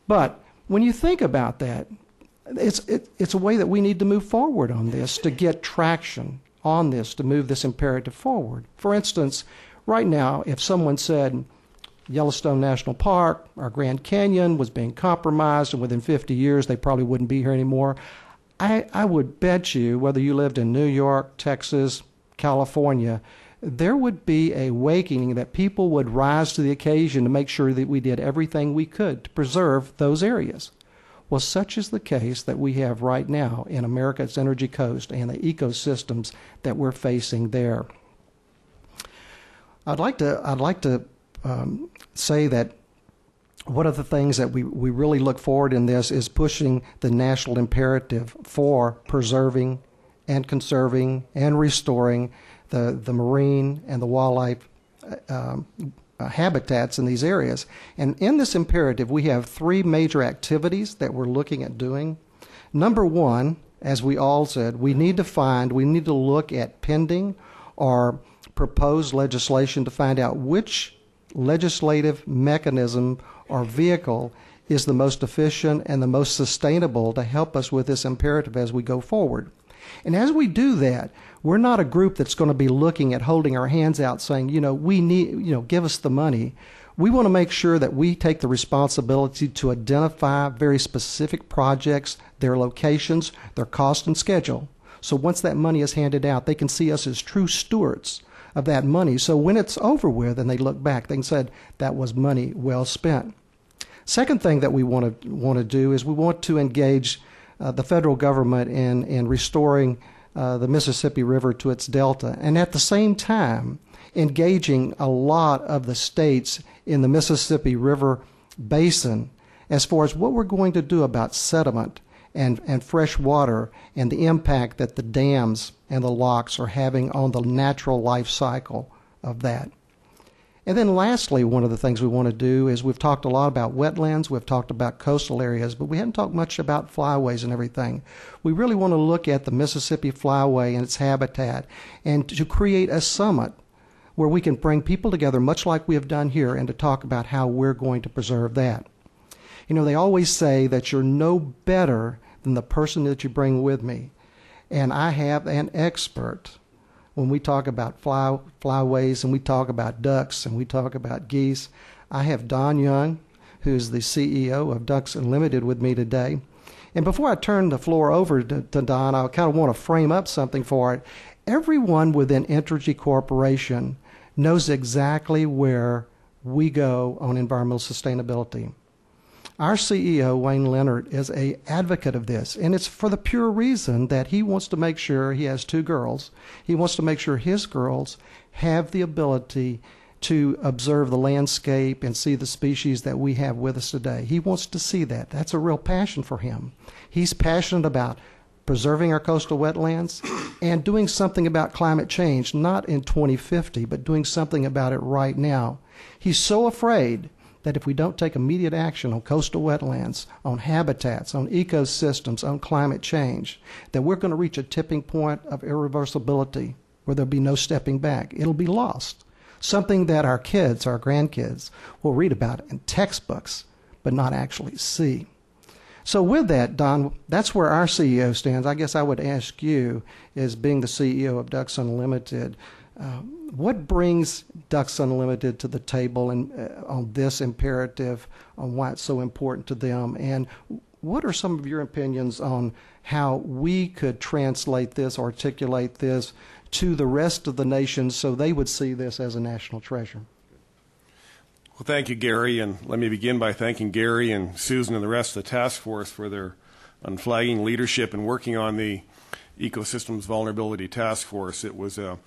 But when you think about that, it's a way that we need to move forward on this, to get traction on this, to move this imperative forward. For instance, right now, if someone said Yellowstone National Park or Grand Canyon was being compromised, and within 50 years they probably wouldn't be here anymore, I would bet you, whether you lived in New York, Texas, California, there would be a awakening that people would rise to the occasion to make sure that we did everything we could to preserve those areas. Well, such is the case that we have right now in America's energy coast and the ecosystems that we're facing there. I'd like to say that one of the things that we really look forward in this is pushing the national imperative for preserving and conserving and restoring the marine and the wildlife habitats in these areas. And in this imperative, we have three major activities that we're looking at doing. Number one, as we all said, we need to look at pending or proposed legislation to find out which legislative mechanism or vehicle is the most efficient and the most sustainable to help us with this imperative as we go forward. And as we do that, we're not a group that's going to be looking at holding our hands out saying, we need, give us the money. We want to make sure that we take the responsibility to identify very specific projects, their locations, their cost and schedule. So once that money is handed out, they can see us as true stewards of that money. So when it's over with and they look back, they can say that was money well spent. Second thing that we want to do is we want to engage the federal government in restoring the Mississippi River to its delta, and at the same time engaging a lot of the states in the Mississippi River basin as far as what we're going to do about sediment and fresh water and the impact that the dams and the locks are having on the natural life cycle of that. And then lastly, one of the things we want to do is we've talked a lot about wetlands, we've talked about coastal areas, but we haven't talked much about flyways and everything. We really want to look at the Mississippi flyway and its habitat and to create a summit where we can bring people together, much like we have done here, and to talk about how we're going to preserve that. They always say that you're no better than the person that you bring with me. And I have an expert when we talk about flyways and we talk about ducks and we talk about geese. I have Don Young, who's the CEO of Ducks Unlimited, with me today. And before I turn the floor over to Don, I kind of want to frame up something for it. Everyone within Entergy Corporation knows exactly where we go on environmental sustainability. Our CEO, Wayne Leonard, is an advocate of this, and it's for the pure reason that he wants to make sure, he has two girls, he wants to make sure his girls have the ability to observe the landscape and see the species that we have with us today. He wants to see that. That's a real passion for him. He's passionate about preserving our coastal wetlands and doing something about climate change, not in 2050, but doing something about it right now. He's so afraid that if we don't take immediate action on coastal wetlands, on habitats, on ecosystems, on climate change, that we're going to reach a tipping point of irreversibility where there'll be no stepping back. It'll be lost. Something that our kids, our grandkids, will read about in textbooks, but not actually see. So with that, Don, that's where our CEO stands. I guess I would ask you, as being the CEO of Ducks Unlimited, what brings Ducks Unlimited to the table and on this imperative, on why it's so important to them, and what are some of your opinions on how we could translate this, articulate this to the rest of the nation so they would see this as a national treasure? Well, thank you, Gary, and let me begin by thanking Gary and Susan and the rest of the task force for their unflagging leadership in working on the Ecosystems Vulnerability Task Force. It was an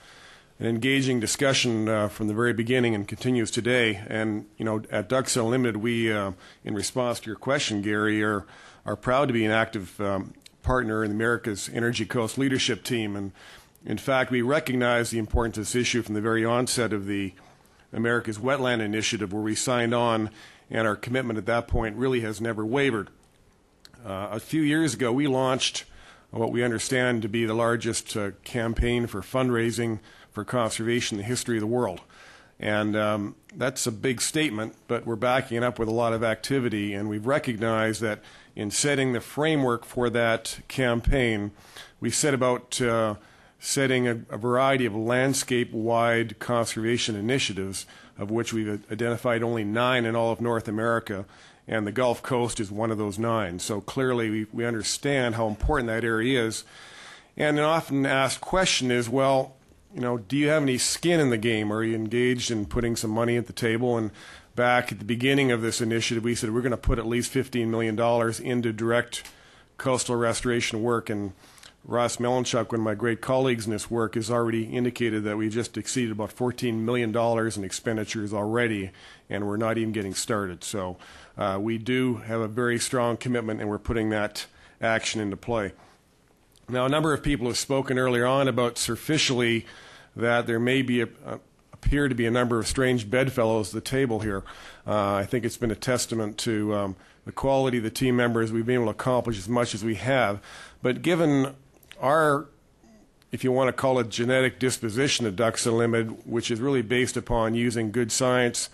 engaging discussion from the very beginning and continues today. And, you know, at Ducks Unlimited, we, in response to your question, Gary, are proud to be an active partner in America's Energy Coast leadership team. And, in fact, we recognize the importance of this issue from the very onset of the America's Wetland Initiative, where we signed on, and our commitment at that point really has never wavered. A few years ago, we launched what we understand to be the largest campaign for fundraising for conservation in the history of the world. And that's a big statement, but we're backing it up with a lot of activity, and we've recognized that in setting the framework for that campaign, we set about setting a variety of landscape-wide conservation initiatives, of which we've identified only 9 in all of North America, and the Gulf Coast is one of those 9. So clearly we understand how important that area is. And an often asked question is, well, you know, do you have any skin in the game? Are you engaged in putting some money at the table? And back at the beginning of this initiative, we said we're going to put at least $15 million into direct coastal restoration work. And Ross Melanchuk, one of my great colleagues in this work, has already indicated that we've just exceeded about $14 million in expenditures already, and we're not even getting started. So we do have a very strong commitment, and we're putting that action into play. Now, a number of people have spoken earlier on about superficially that there may be appear to be a number of strange bedfellows at the table here. I think it's been a testament to the quality of the team members. We've been able to accomplish as much as we have. But given our, if you want to call it, genetic disposition at Ducks Unlimited, which is really based upon using good science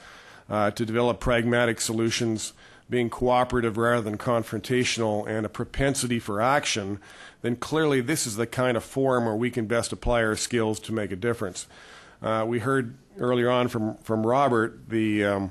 to develop pragmatic solutions, being cooperative rather than confrontational, and a propensity for action, then clearly this is the kind of forum where we can best apply our skills to make a difference. We heard earlier on from Robert the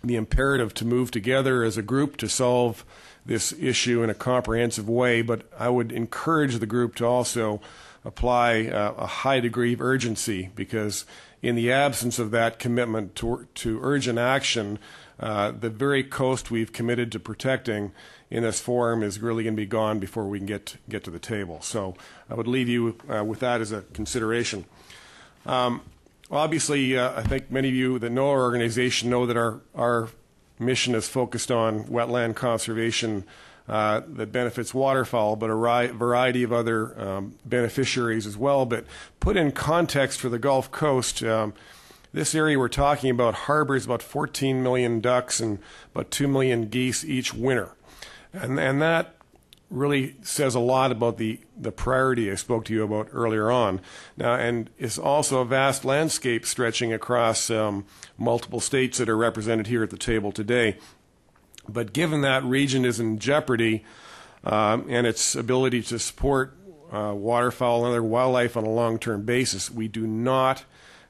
imperative to move together as a group to solve this issue in a comprehensive way, but I would encourage the group to also apply a high degree of urgency, because in the absence of that commitment to urgent action, the very coast we've committed to protecting in this forum is really going to be gone before we can get to the table. So I would leave you with that as a consideration. Obviously, I think many of you that know our organization know that our mission is focused on wetland conservation that benefits waterfowl, but a variety of other beneficiaries as well. But put in context for the Gulf Coast, this area we're talking about harbors about 14 million ducks and about 2 million geese each winter. And that really says a lot about the priority I spoke to you about earlier on. Now, and it's also a vast landscape stretching across multiple states that are represented here at the table today. But given that region is in jeopardy and its ability to support waterfowl and other wildlife on a long-term basis, we do not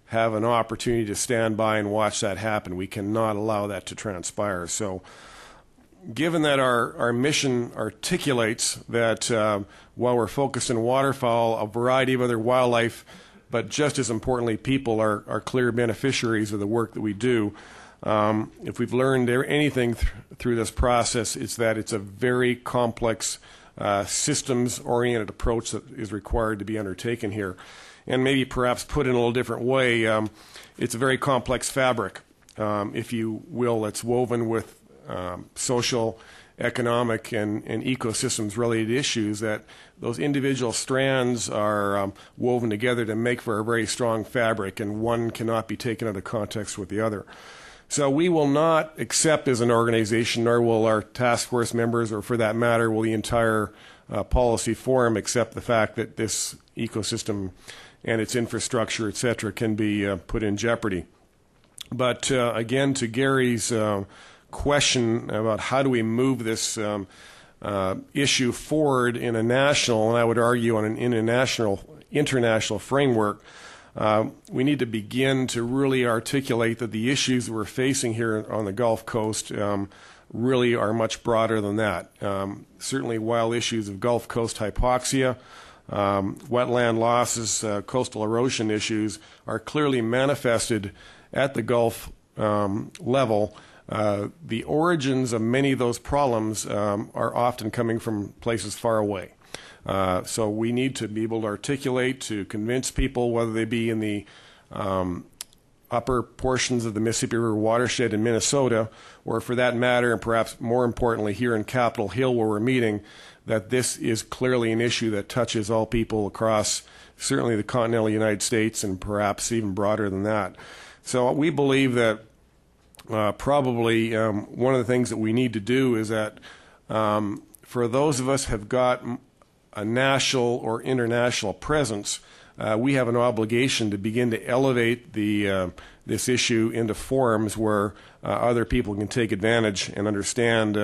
have an opportunity to stand by and watch that happen. We cannot allow that to transpire. So given that our mission articulates that while we're focused on waterfowl, a variety of other wildlife, but just as importantly, people are clear beneficiaries of the work that we do. If we've learned anything through this process, it's that it's a very complex systems-oriented approach that is required to be undertaken here. And maybe perhaps put in a little different way, it's a very complex fabric, if you will, that's woven with social, economic, and ecosystems-related issues, that those individual strands are woven together to make for a very strong fabric, and one cannot be taken out of context with the other. So we will not accept as an organization, nor will our task force members, or for that matter, will the entire policy forum accept the fact that this ecosystem and its infrastructure, et cetera, can be put in jeopardy. But again, to Gary's question about how do we move this issue forward in a national, and I would argue on an international framework, we need to begin to really articulate that the issues that we're facing here on the Gulf Coast really are much broader than that. Certainly wild issues of Gulf Coast hypoxia, wetland losses, coastal erosion issues are clearly manifested at the Gulf level. The origins of many of those problems are often coming from places far away. So we need to be able to articulate, to convince people, whether they be in the upper portions of the Mississippi River watershed in Minnesota, or for that matter, and perhaps more importantly here in Capitol Hill where we're meeting, that this is clearly an issue that touches all people across certainly the continental United States and perhaps even broader than that. So we believe that probably one of the things that we need to do is that for those of us who have got a national or international presence, we have an obligation to begin to elevate this issue into forums where other people can take advantage and understand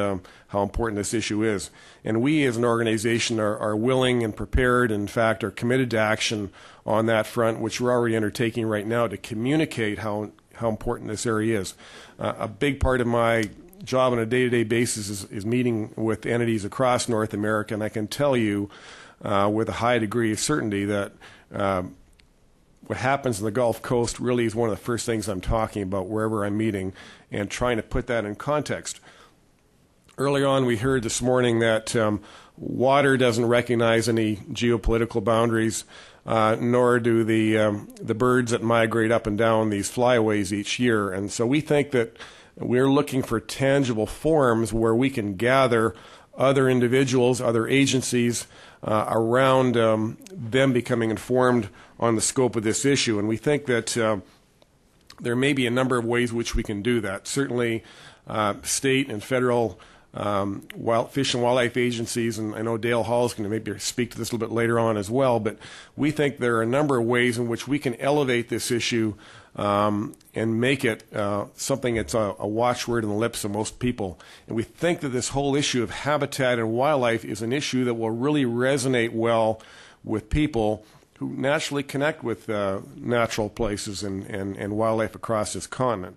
how important this issue is. And we as an organization are willing and prepared, in fact, are committed to action on that front, which we're already undertaking right now to communicate how important this area is. A big part of my job on a day-to-day basis is meeting with entities across North America, and I can tell you with a high degree of certainty that what happens in the Gulf Coast really is one of the first things I'm talking about wherever I'm meeting and trying to put that in context. Early on, we heard this morning that water doesn't recognize any geopolitical boundaries, nor do the birds that migrate up and down these flyways each year. And so we think that we're looking for tangible forums where we can gather other individuals, other agencies around them becoming informed on the scope of this issue. And we think that there may be a number of ways which we can do that. Certainly state and federal fish and wildlife agencies, and I know Dale Hall is going to maybe speak to this a little bit later on as well, but we think there are a number of ways in which we can elevate this issue and make it something that's a watchword in the lips of most people. And we think that this whole issue of habitat and wildlife is an issue that will really resonate well with people who naturally connect with natural places and wildlife across this continent.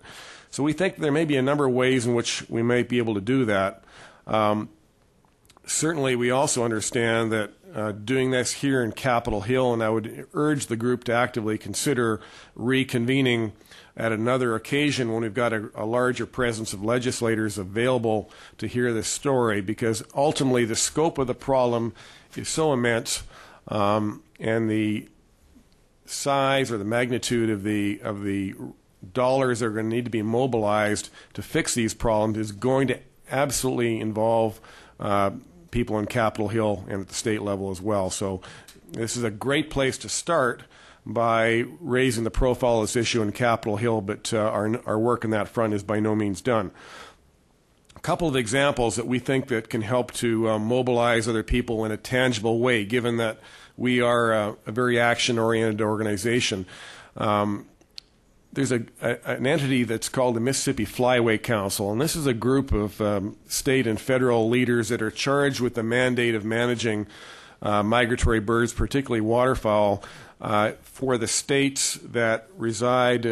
So we think there may be a number of ways in which we might be able to do that. Certainly, we also understand that doing this here in Capitol Hill, and I would urge the group to actively consider reconvening at another occasion when we've got a larger presence of legislators available to hear this story, because ultimately the scope of the problem is so immense, and the size or the magnitude of the dollars that are going to need to be mobilized to fix these problems is going to absolutely involve people in Capitol Hill and at the state level as well. So this is a great place to start by raising the profile of this issue in Capitol Hill, but our work on that front is by no means done. A couple of examples that we think that can help to mobilize other people in a tangible way, given that we are a very action-oriented organization. There's an entity that's called the Mississippi Flyway Council, and this is a group of state and federal leaders that are charged with the mandate of managing migratory birds, particularly waterfowl, for the states that reside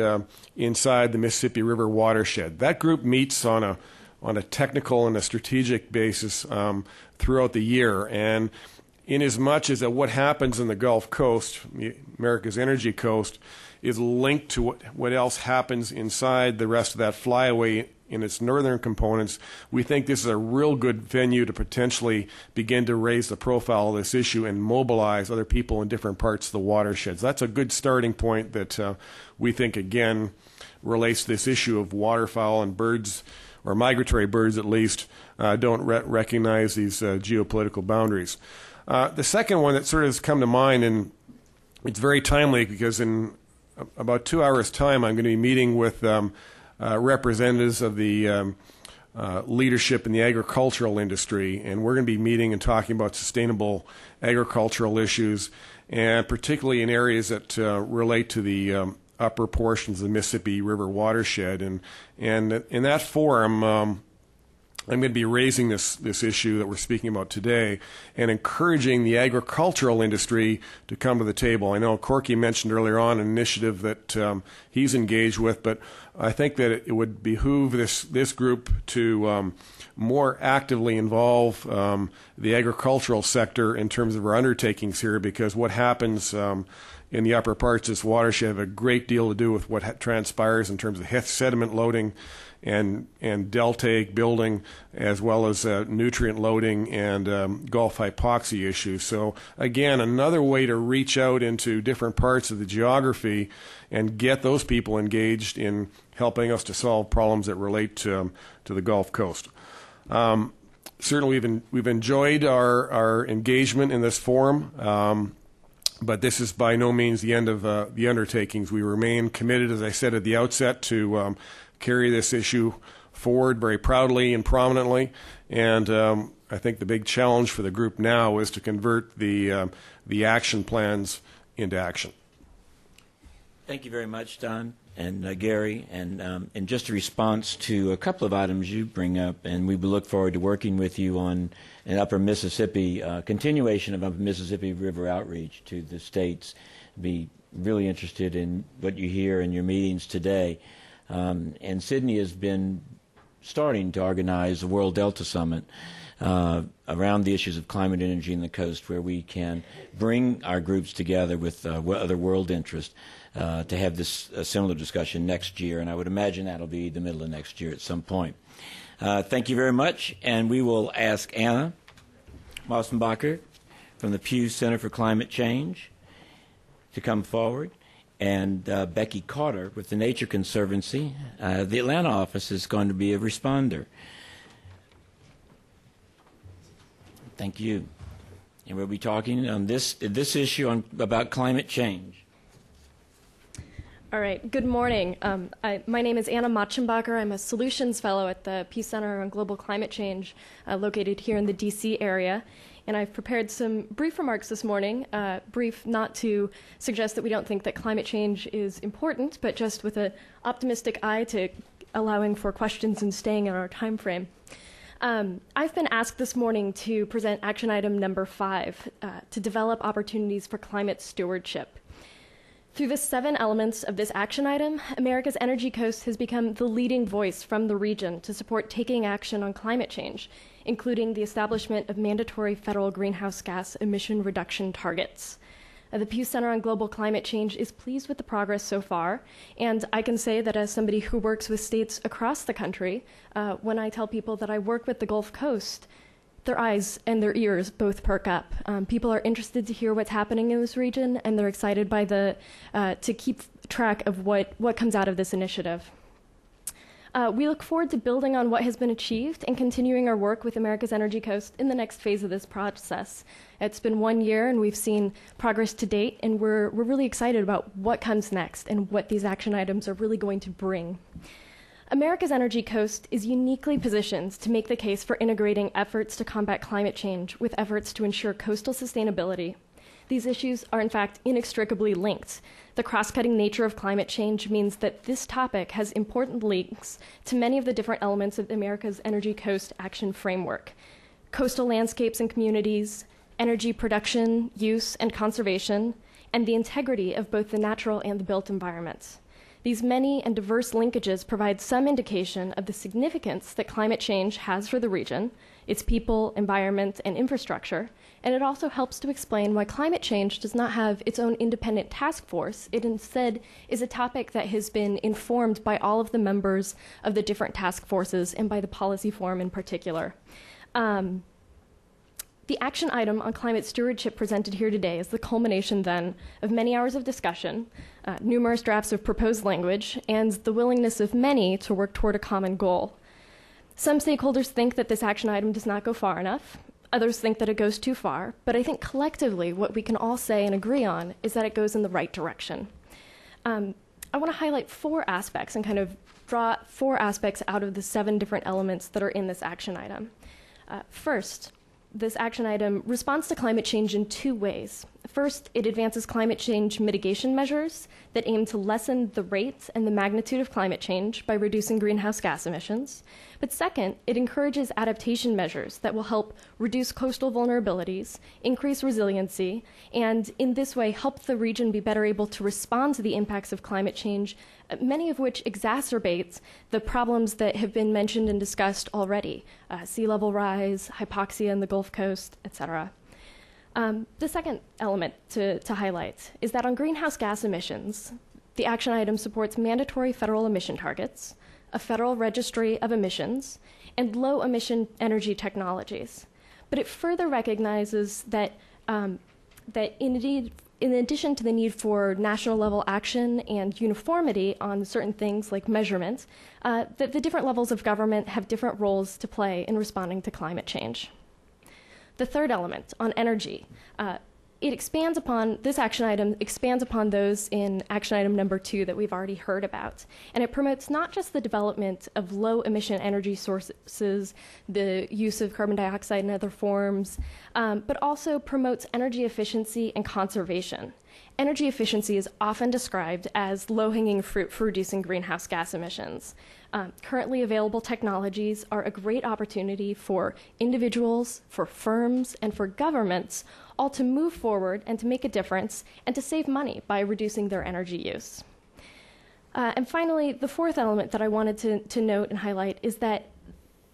inside the Mississippi River watershed. That group meets on a technical and a strategic basis throughout the year, and inasmuch as that what happens in the Gulf Coast, America's energy coast, is linked to what else happens inside the rest of that flyway in its northern components, we think this is a real good venue to potentially begin to raise the profile of this issue and mobilize other people in different parts of the watersheds. That's a good starting point that we think, again, relates to this issue of waterfowl and birds, or migratory birds at least, don't recognize these geopolitical boundaries. The second one that sort of has come to mind, and it's very timely because in about 2 hours' time I'm going to be meeting with representatives of the leadership in the agricultural industry, and we're going to be meeting and talking about sustainable agricultural issues, and particularly in areas that relate to the upper portions of the Mississippi River watershed. And in that forum, I'm going to be raising this issue that we're speaking about today and encouraging the agricultural industry to come to the table. I know Corky mentioned earlier on an initiative that he's engaged with, but I think that it would behoove this group to more actively involve the agricultural sector in terms of our undertakings here, because what happens in the upper parts of this watershed have a great deal to do with what transpires in terms of sediment loading and deltaic building, as well as nutrient loading and Gulf hypoxia issues. So again, another way to reach out into different parts of the geography and get those people engaged in helping us to solve problems that relate to the Gulf Coast. Certainly we've enjoyed our engagement in this forum, but this is by no means the end of the undertakings. We remain committed, as I said at the outset, to carry this issue forward very proudly and prominently. And I think the big challenge for the group now is to convert the action plans into action. Thank you very much, Don and Gary. And just a response to a couple of items you bring up, and we look forward to working with you on an Upper Mississippi, continuation of Upper Mississippi River outreach to the states. Be really interested in what you hear in your meetings today. And Sydney has been starting to organize the World Delta Summit around the issues of climate energy in the coast, where we can bring our groups together with other world interests to have this similar discussion next year. And I would imagine that'll be the middle of next year at some point. Thank you very much. And we will ask Anna Mossenbacher from the Pew Center for Climate Change to come forward. And Becky Carter with the Nature Conservancy. The Atlanta office is going to be a responder. Thank you. And we'll be talking on this issue about climate change. All right. Good morning. My name is Anna Motchenbacher. I'm a Solutions Fellow at the Pew Center on Global Climate Change, located here in the D.C. area. And I've prepared some brief remarks this morning, brief not to suggest that we don't think that climate change is important, but just with an optimistic eye to allowing for questions and staying in our time frame. I've been asked this morning to present action item number 5, to develop opportunities for climate stewardship. Through the 7 elements of this action item, America's Energy Coast has become the leading voice from the region to support taking action on climate change, including the establishment of mandatory federal greenhouse gas emission reduction targets. The Pew Center on Global Climate Change is pleased with the progress so far, and I can say that as somebody who works with states across the country, when I tell people that I work with the Gulf Coast, their eyes and their ears both perk up. People are interested to hear what's happening in this region, and they're excited by to keep track of what comes out of this initiative. We look forward to building on what has been achieved and continuing our work with America's Energy Coast in the next phase of this process. It's been 1 year, and we've seen progress to date, and we're really excited about what comes next and what these action items are really going to bring. America's Energy Coast is uniquely positioned to make the case for integrating efforts to combat climate change with efforts to ensure coastal sustainability. These issues are, in fact, inextricably linked. The cross-cutting nature of climate change means that this topic has important links to many of the different elements of America's Energy Coast Action Framework: coastal landscapes and communities, energy production, use, and conservation, and the integrity of both the natural and the built environments. These many and diverse linkages provide some indication of the significance that climate change has for the region, its people, environment, and infrastructure, and it also helps to explain why climate change does not have its own independent task force. It instead is a topic that has been informed by all of the members of the different task forces and by the policy forum in particular. The action item on climate stewardship presented here today is the culmination, then, of many hours of discussion, numerous drafts of proposed language, and the willingness of many to work toward a common goal. Some stakeholders think that this action item does not go far enough. Others think that it goes too far. But I think collectively what we can all say and agree on is that it goes in the right direction. I want to highlight 4 aspects and kind of draw 4 aspects out of the 7 different elements that are in this action item. First, this action item responds to climate change in 2 ways. First, it advances climate change mitigation measures that aim to lessen the rate and the magnitude of climate change by reducing greenhouse gas emissions. But second, it encourages adaptation measures that will help reduce coastal vulnerabilities, increase resiliency, and in this way help the region be better able to respond to the impacts of climate change, many of which exacerbates the problems that have been mentioned and discussed already, sea level rise, hypoxia in the Gulf Coast, etc. The second element to highlight is that on greenhouse gas emissions, the action item supports mandatory federal emission targets, a federal registry of emissions, and low emission energy technologies. But it further recognizes that, in addition to the need for national level action and uniformity on certain things like measurement, that the different levels of government have different roles to play in responding to climate change. The third element, on energy, this action item expands upon those in action item number 2 that we've already heard about. And it promotes not just the development of low emission energy sources, the use of carbon dioxide in other forms, but also promotes energy efficiency and conservation. Energy efficiency is often described as low-hanging fruit for reducing greenhouse gas emissions. Currently available technologies are a great opportunity for individuals, for firms, and for governments all to move forward and to make a difference and to save money by reducing their energy use. And finally, the fourth element that I wanted to note and highlight is that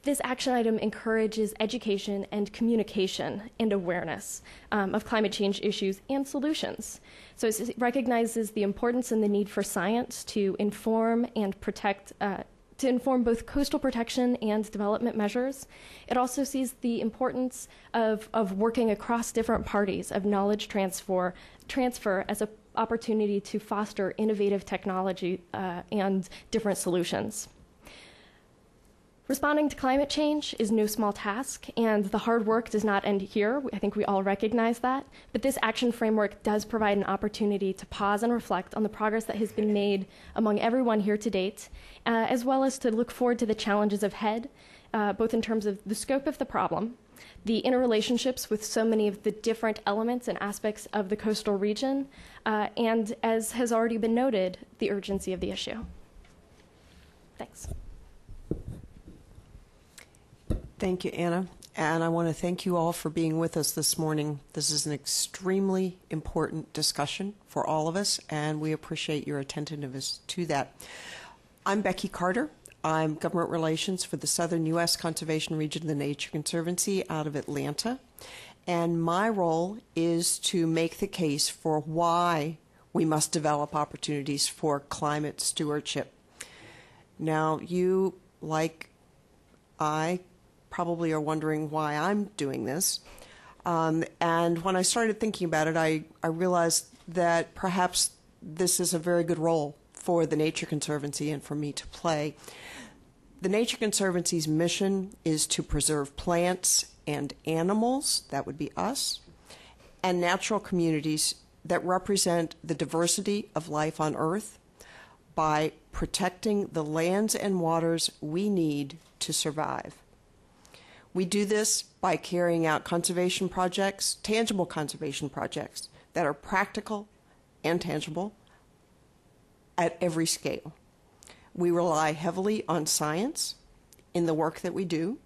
this action item encourages education and communication and awareness of climate change issues and solutions. So it recognizes the importance and the need for science to inform and protect, to inform both coastal protection and development measures. It also sees the importance of working across different parties, of knowledge transfer as an opportunity to foster innovative technology and different solutions. Responding to climate change is no small task, and the hard work does not end here. I think we all recognize that. But this action framework does provide an opportunity to pause and reflect on the progress that has been made among everyone here to date, as well as to look forward to the challenges ahead, both in terms of the scope of the problem, the interrelationships with so many of the different elements and aspects of the coastal region, and, as has already been noted, the urgency of the issue. Thanks. Thank you, Anna. And I want to thank you all for being with us this morning. This is an extremely important discussion for all of us, and we appreciate your attentiveness to that. I'm Becky Carter. I'm Government Relations for the Southern U.S. Conservation Region of the Nature Conservancy out of Atlanta. And my role is to make the case for why we must develop opportunities for climate stewardship. Now, you, like I, probably are wondering why I'm doing this. And when I started thinking about it, I realized that perhaps this is a very good role for the Nature Conservancy and for me to play. The Nature Conservancy's mission is to preserve plants and animals, that would be us, and natural communities that represent the diversity of life on Earth by protecting the lands and waters we need to survive. We do this by carrying out conservation projects, tangible conservation projects, that are practical and tangible at every scale. We rely heavily on science in the work that we do,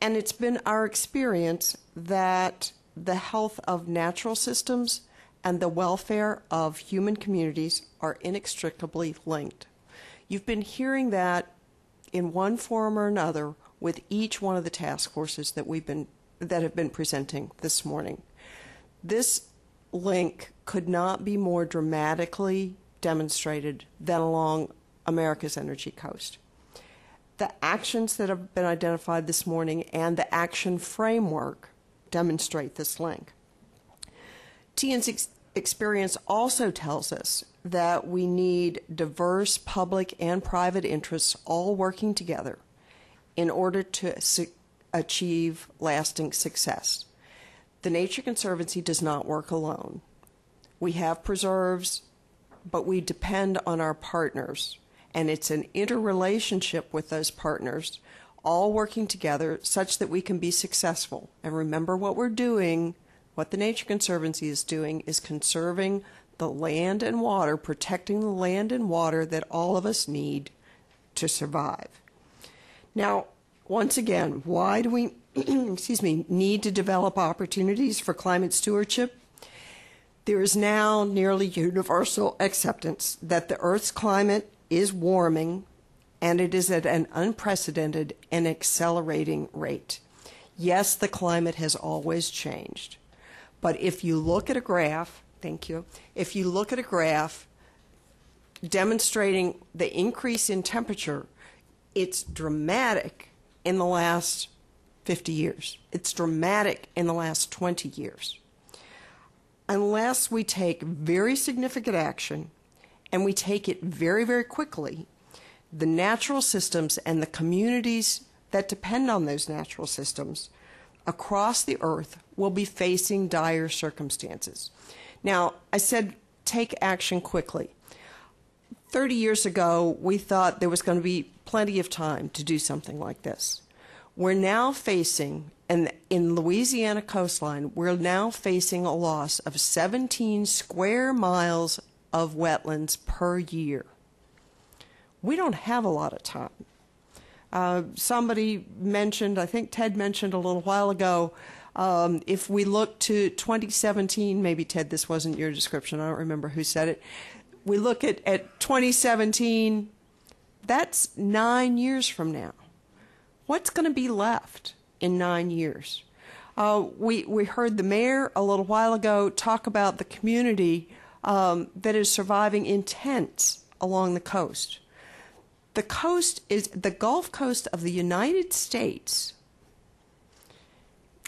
and it's been our experience that the health of natural systems and the welfare of human communities are inextricably linked. You've been hearing that in one form or another with each one of the task forces that have been presenting this morning. This link could not be more dramatically demonstrated than along America's energy coast. The actions that have been identified this morning and the action framework demonstrate this link. TN's experience also tells us that we need diverse public and private interests all working together in order to achieve lasting success. The Nature Conservancy does not work alone. We have preserves, but we depend on our partners, and it's an interrelationship with those partners, all working together such that we can be successful. And remember what we're doing, What the Nature Conservancy is doing is conserving the land and water, protecting the land and water that all of us need to survive. Now, once again, why do we need to develop opportunities for climate stewardship? There is now nearly universal acceptance that the Earth's climate is warming, and it is at an unprecedented and accelerating rate. Yes, the climate has always changed. But if you look at a graph, if you look at a graph demonstrating the increase in temperature, it's dramatic in the last 50 years. It's dramatic in the last 20 years. Unless we take very significant action, and we take it very, very quickly, the natural systems and the communities that depend on those natural systems across the earth will be facing dire circumstances. Now, I said take action quickly. 30 years ago, we thought there was going to be plenty of time to do something like this. We're now facing, and in Louisiana coastline, we're now facing a loss of 17 square miles of wetlands per year. We don't have a lot of time. Somebody mentioned, I think Ted mentioned a little while ago, if we look to 2017, maybe Ted, this wasn't your description, I don't remember who said it. We look at 2017, that's 9 years from now. What's going to be left in 9 years? We heard the mayor a little while ago talk about the community that is surviving in tents along the coast. The coast is the Gulf Coast of the United States.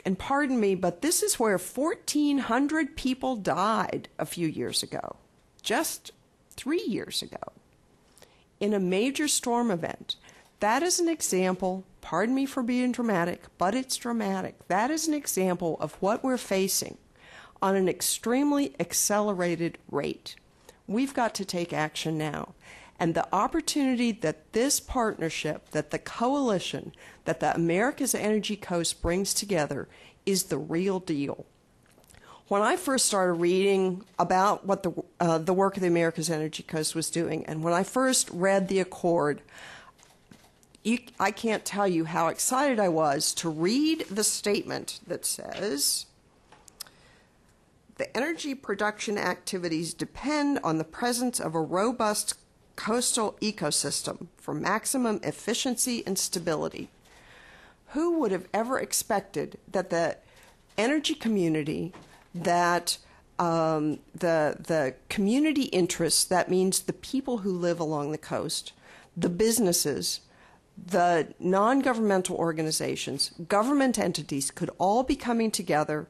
And pardon me, but this is where 1,400 people died a few years ago, just 3 years ago, in a major storm event. That is an example, pardon me for being dramatic, but it's dramatic. That is an example of what we're facing on an extremely accelerated rate. We've got to take action now. And the opportunity that this partnership, that the coalition, that the America's Energy Coast brings together is the real deal. When I first started reading about what the work of the America's Energy Coast was doing, and when I first read the Accord, I can't tell you how excited I was to read the statement that says, the energy production activities depend on the presence of a robust coastal ecosystem for maximum efficiency and stability. Who would have ever expected that the energy community, that the community interests, that means the people who live along the coast, the businesses, the non-governmental organizations, government entities could all be coming together,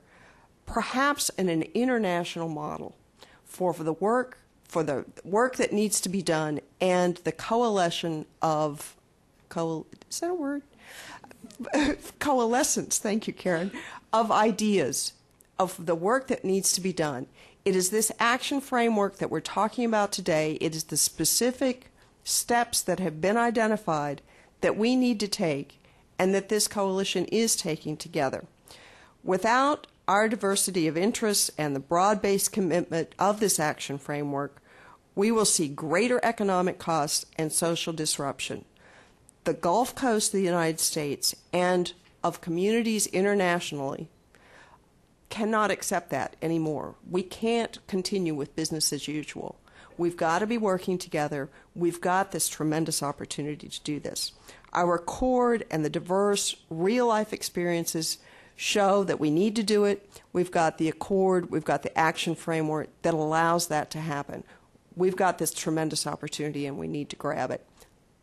perhaps in an international model for the work that needs to be done, and the coalition of, is that a word? Coalescence, thank you, Karen, of ideas of the work that needs to be done. It is this action framework that we're talking about today. It is the specific steps that have been identified that we need to take and that this coalition is taking together. Without our diversity of interests and the broad-based commitment of this action framework, we will see greater economic costs and social disruption. The Gulf Coast of the United States and of communities internationally cannot accept that anymore. We can't continue with business as usual. We've got to be working together. We've got this tremendous opportunity to do this. Our Accord and the diverse real-life experiences show that we need to do it. We've got the Accord, we've got the action framework that allows that to happen. We've got this tremendous opportunity and we need to grab it.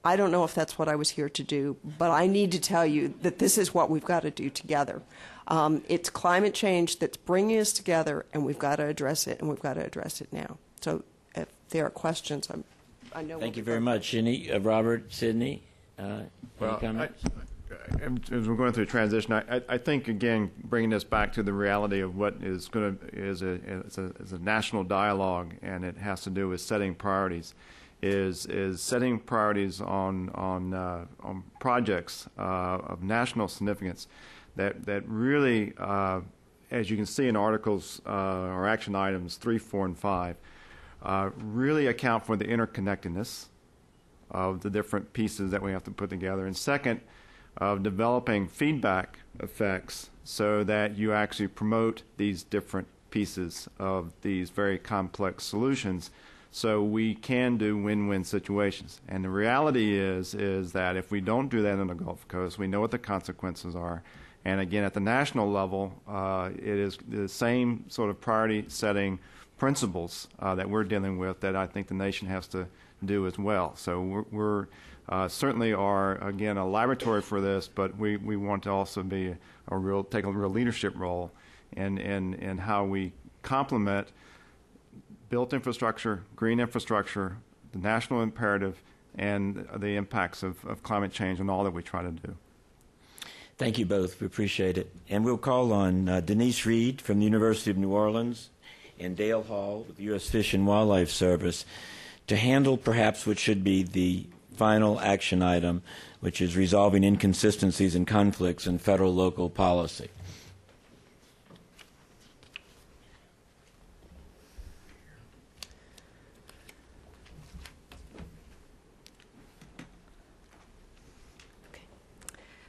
I don't know if that's what I was here to do, but I need to tell you that this is what we've got to do together. It's climate change that's bringing us together, and we've got to address it, and we've got to address it now. So if there are questions, I know. Thank you very much, Robert, Sidney. Any comments? As we're going through transition, I think, again, bringing this back to the reality of what is a national dialogue, and it has to do with setting priorities, is setting priorities on projects of national significance that really as you can see in articles or action items 3, 4, and 5, really account for the interconnectedness of the different pieces that we have to put together. And second, of developing feedback effects so that you actually promote these different pieces of these very complex solutions so we can do win-win situations. And the reality is that if we don't do that in the Gulf Coast, we know what the consequences are. And again, at the national level, it is the same sort of priority-setting principles that we're dealing with that I think the nation has to do as well. So we're certainly are, again, a laboratory for this, but we want to also be take a real leadership role in how we complement built infrastructure, green infrastructure, the national imperative, and the impacts of climate change and all that we try to do. Thank you both. We appreciate it. And we'll call on Denise Reed from the University of New Orleans and Dale Hall with the U.S. Fish and Wildlife Service to handle perhaps what should be the final action item, which is resolving inconsistencies and conflicts in federal-local policy.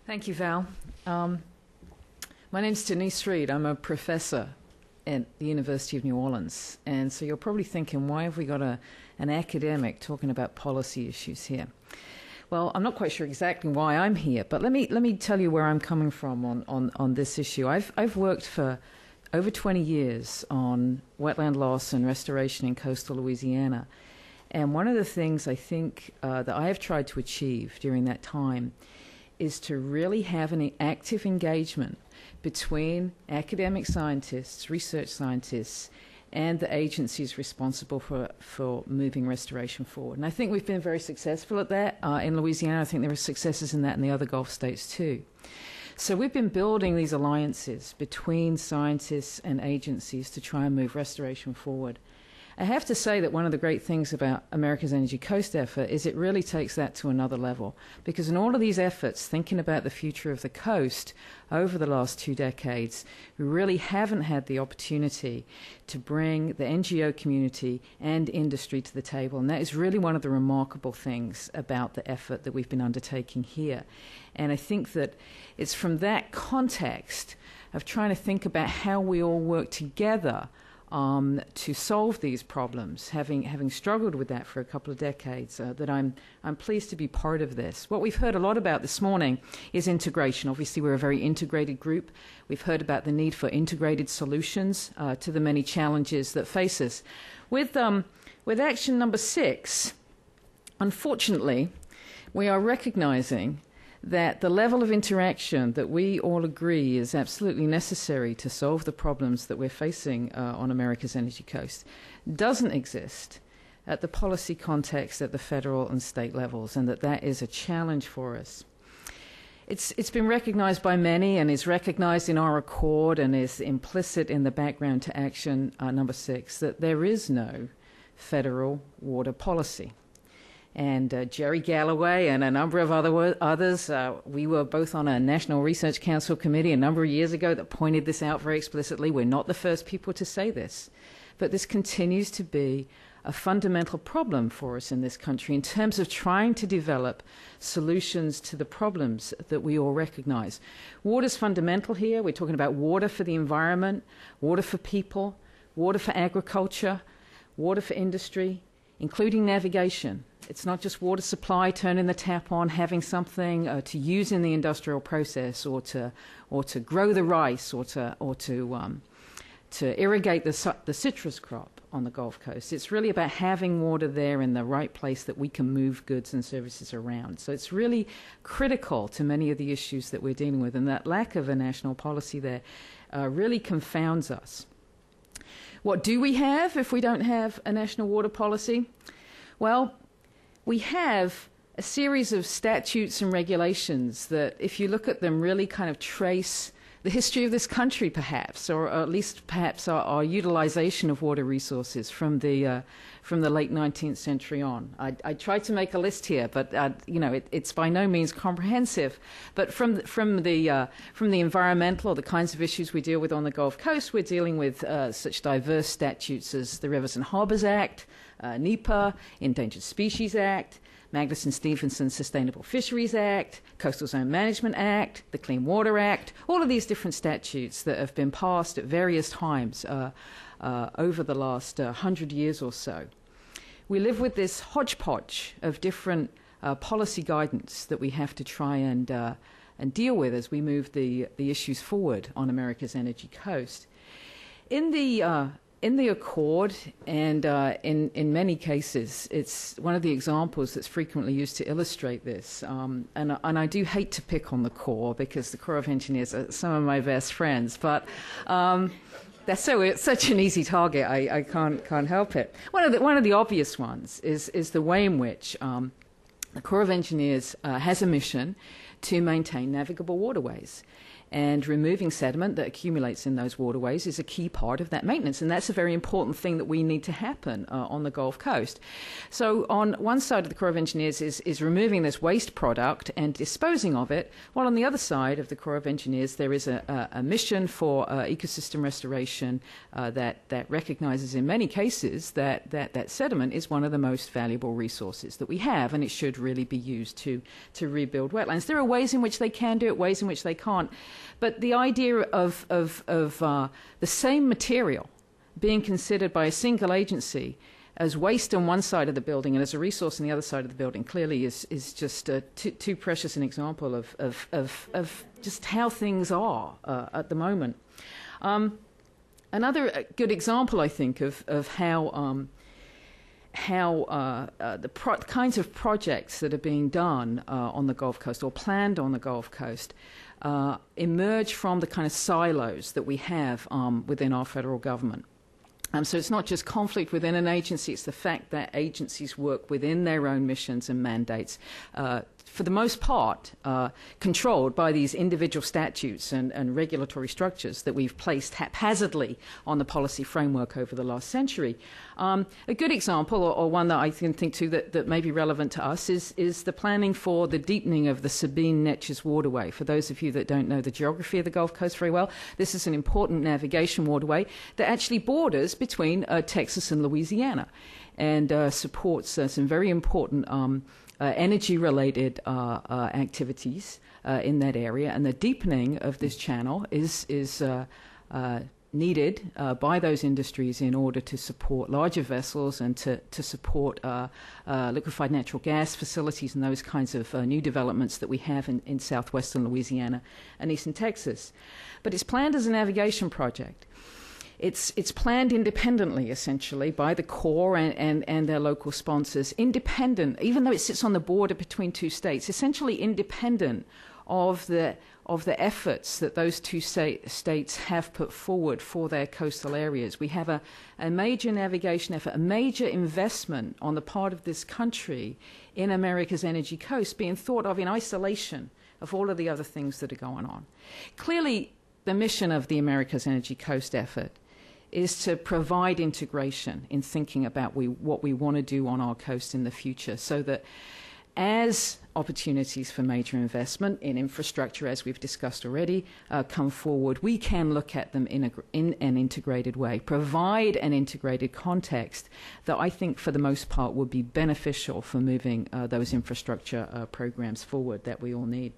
Thank you, Val. My name's Denise Reed. I'm a professor at the University of New Orleans. And so you're probably thinking, why have we got an academic talking about policy issues here? Well, I'm not quite sure exactly why I'm here, but let me tell you where I'm coming from on this issue. I've worked for over 20 years on wetland loss and restoration in coastal Louisiana. And one of the things I think that I have tried to achieve during that time is to really have an active engagement between academic scientists, research scientists, and the agencies responsible for moving restoration forward. And I think we've been very successful at that in Louisiana. I think there are successes in that in the other Gulf states too. So we've been building these alliances between scientists and agencies to try and move restoration forward. I have to say that one of the great things about America's Energy Coast effort is it really takes that to another level. Because in all of these efforts, thinking about the future of the coast over the last 2 decades, we really haven't had the opportunity to bring the NGO community and industry to the table. And that is really one of the remarkable things about the effort that we've been undertaking here. And I think that it's from that context of trying to think about how we all work together to solve these problems, having struggled with that for a couple of decades, that I'm pleased to be part of this. What we've heard a lot about this morning is integration. Obviously, we're a very integrated group. We've heard about the need for integrated solutions to the many challenges that face us. With action number 6, unfortunately, we are recognizing that the level of interaction that we all agree is absolutely necessary to solve the problems that we're facing on America's energy coast doesn't exist at the policy context at the federal and state levels, and that is a challenge for us. It's been recognized by many and is recognized in our accord and is implicit in the background to action number 6 that there is no federal water policy. And Jerry Galloway and a number of others, we were both on a National Research Council committee a number of years ago that pointed this out very explicitly. We're not the first people to say this. But this continues to be a fundamental problem for us in this country in terms of trying to develop solutions to the problems that we all recognize. Water's fundamental here. We're talking about water for the environment, water for people, water for agriculture, water for industry, including navigation. It's not just water supply, turning the tap on, having something to use in the industrial process, or to grow the rice, or to irrigate the citrus crop on the Gulf Coast. It's really about having water there in the right place that we can move goods and services around. So it's really critical to many of the issues that we're dealing with, and that lack of a national policy there really confounds us. What do we have if we don't have a national water policy? Well, we have a series of statutes and regulations that, if you look at them, really kind of trace the history of this country, perhaps, or at least perhaps our utilization of water resources from the late 19th century on. I tried to make a list here, but it's by no means comprehensive. But from the environmental or the kinds of issues we deal with on the Gulf Coast, we're dealing with such diverse statutes as the Rivers and Harbors Act, NEPA, Endangered Species Act, Magnuson-Stephenson Sustainable Fisheries Act, Coastal Zone Management Act, the Clean Water Act, all of these different statutes that have been passed at various times over the last 100 years or so. We live with this hodgepodge of different policy guidance that we have to try and deal with as we move the issues forward on America's energy coast. In the Accord, and in many cases, it's one of the examples that's frequently used to illustrate this. And I do hate to pick on the Corps, because the Corps of Engineers are some of my best friends, but it's such an easy target. I can't help it. One of the obvious ones is the way in which the Corps of Engineers has a mission to maintain navigable waterways. And removing sediment that accumulates in those waterways is a key part of that maintenance. And that's a very important thing that we need to happen on the Gulf Coast. So on one side of the Corps of Engineers is removing this waste product and disposing of it, while on the other side of the Corps of Engineers there is a mission for ecosystem restoration that recognizes in many cases that sediment is one of the most valuable resources that we have, and it should really be used to rebuild wetlands. There are ways in which they can do it, ways in which they can't. But the idea of the same material being considered by a single agency as waste on one side of the building and as a resource on the other side of the building clearly is just too precious an example of just how things are at the moment. Another good example, I think, of how the kinds of projects that are being done on the Gulf Coast or planned on the Gulf Coast emerge from the kind of silos that we have within our federal government. So it's not just conflict within an agency, it's the fact that agencies work within their own missions and mandates, for the most part, controlled by these individual statutes and regulatory structures that we've placed haphazardly on the policy framework over the last century. A good example, or one that I can think to that may be relevant to us, is the planning for the deepening of the Sabine-Neches waterway. For those of you that don't know the geography of the Gulf Coast very well, this is an important navigation waterway that actually borders between Texas and Louisiana, and supports some very important energy-related activities in that area. And the deepening of this channel is needed by those industries in order to support larger vessels and to support liquefied natural gas facilities and those kinds of new developments that we have in southwestern Louisiana and eastern Texas. But it's planned as a navigation project. It's planned independently, essentially, by the Corps and their local sponsors, independent, even though it sits on the border between two states, essentially independent of the efforts that those two states have put forward for their coastal areas. We have a major navigation effort, a major investment on the part of this country in America's energy coast being thought of in isolation of all of the other things that are going on. Clearly, the mission of the America's Energy Coast effort is to provide integration in thinking about what we want to do on our coast in the future, so that as opportunities for major investment in infrastructure, as we've discussed already, come forward, we can look at them in an integrated way, provide an integrated context that I think for the most part would be beneficial for moving those infrastructure programs forward that we all need.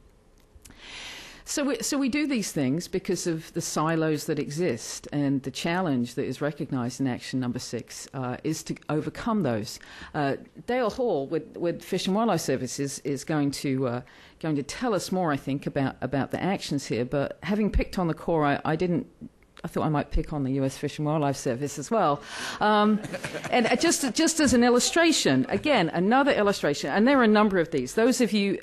So we do these things because of the silos that exist, and the challenge that is recognized in Action Number 6 is to overcome those. Dale Hall with Fish and Wildlife Services is going to tell us more, I think, about the actions here. But having picked on the Corps, I didn't I thought I might pick on the U.S. Fish and Wildlife Service as well. And just as an illustration, again, another illustration, and there are a number of these. Those of you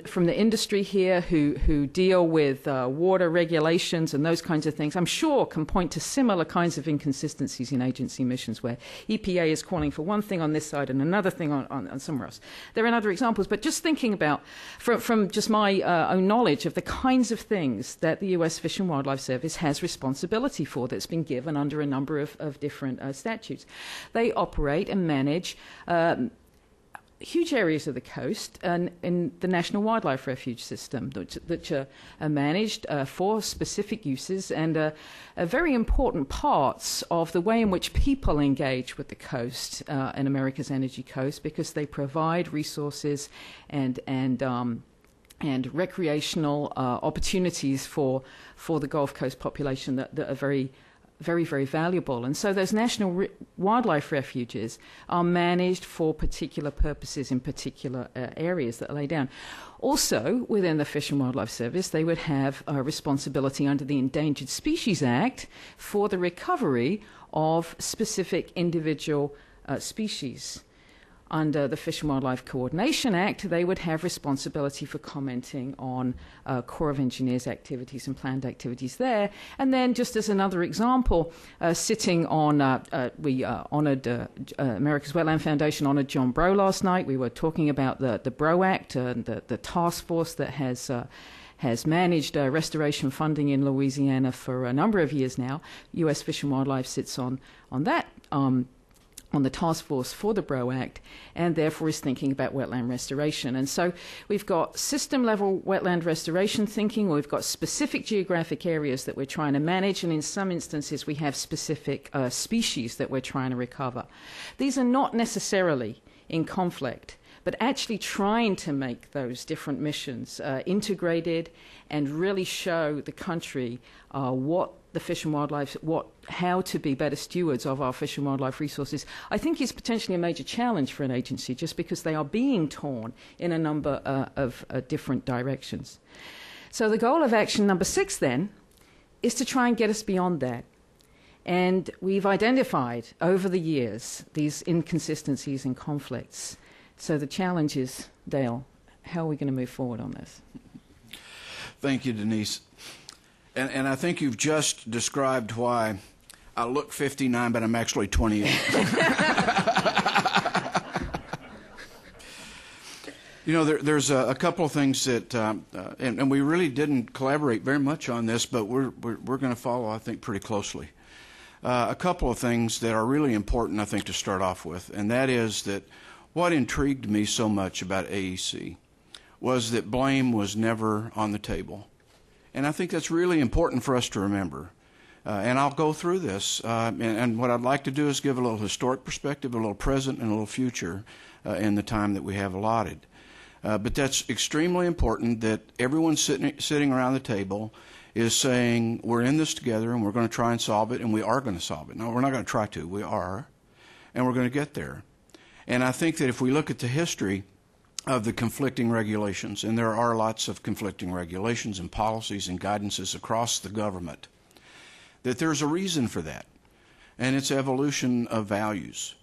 from the industry here who deal with water regulations and those kinds of things, I'm sure can point to similar kinds of inconsistencies in agency missions where EPA is calling for one thing on this side and another thing on somewhere else. There are other examples, but just thinking about, from just my own knowledge of the kinds of things that the U.S. Fish and Wildlife Service has responsibility for that's been given under a number of different statutes. They operate and manage huge areas of the coast and in the National Wildlife Refuge System that are managed for specific uses and are very important parts of the way in which people engage with the coast and America's energy coast, because they provide resources and recreational opportunities for the Gulf Coast population that are very, very, very valuable. And so those national wildlife refuges are managed for particular purposes in particular areas that are laid down. Also, within the Fish and Wildlife Service, they would have a responsibility under the Endangered Species Act for the recovery of specific individual species. Under the Fish and Wildlife Coordination Act, they would have responsibility for commenting on Corps of Engineers activities and planned activities there. And then, just as another example, sitting on, we honored, America's Wetland Foundation honored John Brough last night. We were talking about the Brough Act and the task force that has managed restoration funding in Louisiana for a number of years now. U.S. Fish and Wildlife sits on that. On the task force for the Brough Act, and therefore is thinking about wetland restoration. And so we've got system-level wetland restoration thinking, we've got specific geographic areas that we're trying to manage, and in some instances we have specific species that we're trying to recover. These are not necessarily in conflict, but actually trying to make those different missions integrated and really show the country what the fish and wildlife, how to be better stewards of our fish and wildlife resources, I think is potentially a major challenge for an agency, just because they are being torn in a number of different directions. So the goal of action number 6 then is to try and get us beyond that. And we've identified over the years these inconsistencies and conflicts. So the challenge is, Dale, how are we going to move forward on this? Thank you, Denise. And I think you've just described why I look 59, but I'm actually 28. You know, there's a couple of things that, and we really didn't collaborate very much on this, but we're going to follow, I think, pretty closely. A couple of things that are really important, I think, to start off with, and that is that what intrigued me so much about AEC was that blame was never on the table. And I think that's really important for us to remember. And I'll go through this. And what I'd like to do is give a little historic perspective, a little present, and a little future in the time that we have allotted. But that's extremely important that everyone sitting around the table is saying, we're in this together, and we're going to try and solve it, and we are going to solve it. No, we're not going to try to. We are. And we're going to get there. And I think that if we look at the history of the conflicting regulations, and there are lots of conflicting regulations and policies and guidances across the government, that there's a reason for that, and it's evolution of values.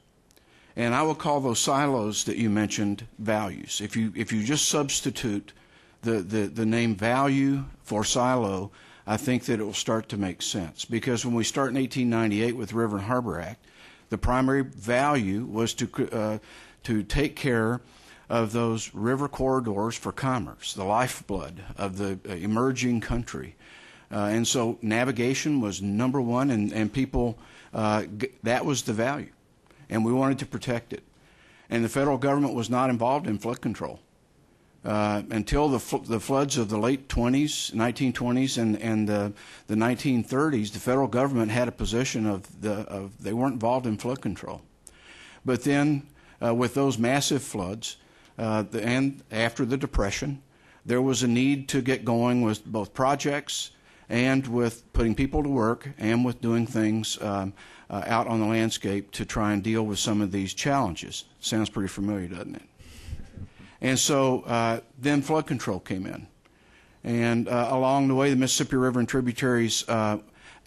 And I will call those silos that you mentioned values. If you just substitute the name value for silo, I think that it will start to make sense. Because when we start in 1898 with the River and Harbor Act, the primary value was to take care of those river corridors for commerce, the lifeblood of the emerging country. And so navigation was number one, and people, that was the value. And we wanted to protect it. And the federal government was not involved in flood control. Until the floods of the late 1920s and the 1930s, the federal government had a position of they weren't involved in flood control. But then with those massive floods, and after the Depression, there was a need to get going with both projects and with putting people to work and with doing things out on the landscape to try and deal with some of these challenges. Sounds pretty familiar, doesn't it? And so then flood control came in. And along the way, the Mississippi River and tributaries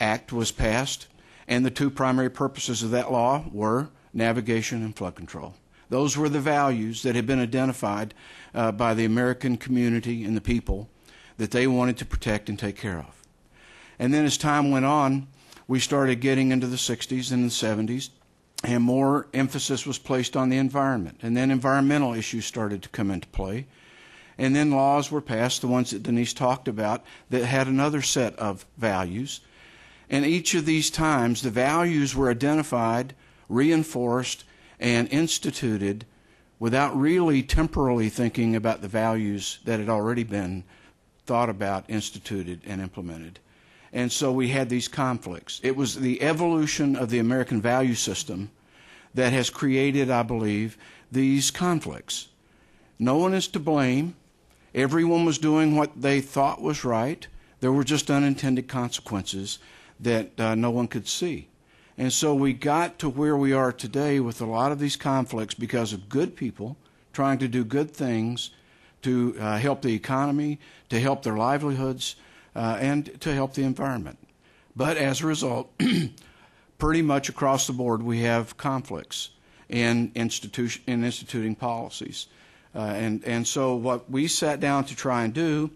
Act was passed, and the two primary purposes of that law were navigation and flood control. Those were the values that had been identified by the American community and the people that they wanted to protect and take care of. And then as time went on, we started getting into the 60s and the 70s, and more emphasis was placed on the environment. And then environmental issues started to come into play. And then laws were passed, the ones that Denise talked about, that had another set of values. And each of these times, the values were identified, reinforced, and instituted without really temporally thinking about the values that had already been thought about, instituted, and implemented. And so we had these conflicts. It was the evolution of the American value system that has created, I believe, these conflicts. No one is to blame. Everyone was doing what they thought was right. There were just unintended consequences that no one could see. And so we got to where we are today with a lot of these conflicts because of good people trying to do good things to help the economy, to help their livelihoods, and to help the environment. But as a result, pretty much across the board, we have conflicts in instituting policies. And so what we sat down to try and do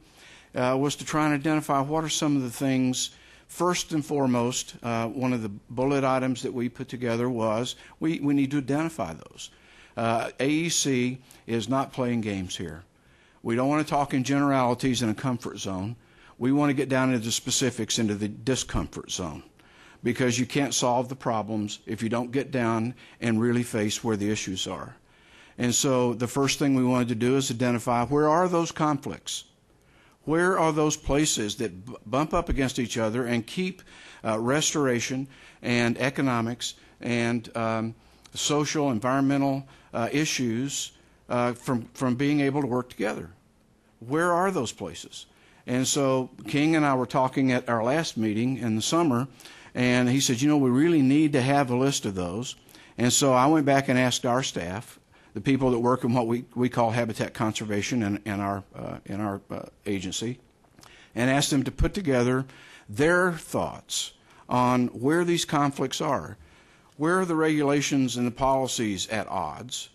was to try and identify what are some of the things. First and foremost, one of the bullet items that we put together was we need to identify those. AEC is not playing games here. We don't want to talk in generalities in a comfort zone. We want to get down into the specifics, into the discomfort zone, because you can't solve the problems if you don't get down and really face where the issues are. And so the first thing we wanted to do is identify where are those conflicts? Where are those places that bump up against each other and keep restoration and economics and social, environmental issues from being able to work together? Where are those places? And so King and I were talking at our last meeting in the summer, and he said, you know, we really need to have a list of those. And so I went back and asked our staff, the people that work in what we call habitat conservation in our agency, and asked them to put together their thoughts on where these conflicts are. Where are the regulations and the policies at odds?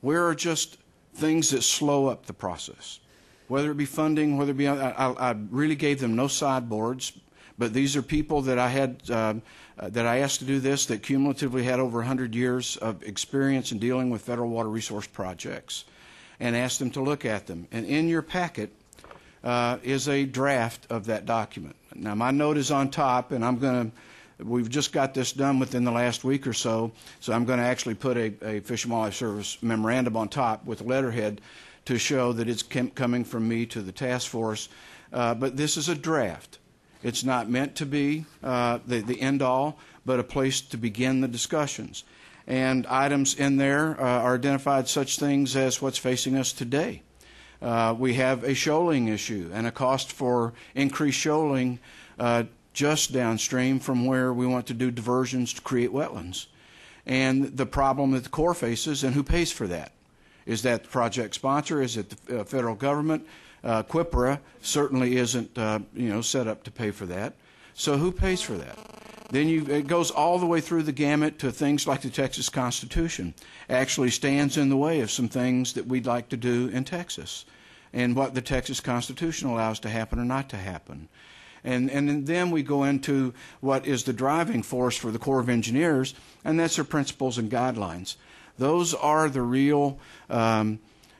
Where are just things that slow up the process? Whether it be funding, whether it be, I really gave them no sideboards, but these are people that I had, that I asked to do this, that cumulatively had over 100 years of experience in dealing with federal water resource projects, and asked them to look at them. And in your packet is a draft of that document. Now, my note is on top, and we've just got this done within the last week or so, so I'm going to actually put a Fish and Wildlife Service memorandum on top with a letterhead to show that it's coming from me to the task force. But this is a draft. It's not meant to be the end-all, but a place to begin the discussions. And items in there are identified such things as what's facing us today. We have a shoaling issue and a cost for increased shoaling just downstream from where we want to do diversions to create wetlands. And the problem that the Corps faces, and who pays for that? Is that the project sponsor? Is it the federal government? QIPRA certainly isn't set up to pay for that. So who pays for that? Then it goes all the way through the gamut to things like the Texas Constitution. Actually stands in the way of some things that we'd like to do in Texas, and what the Texas Constitution allows to happen or not to happen. And then we go into what is the driving force for the Corps of Engineers, and that's their principles and guidelines. Those are the real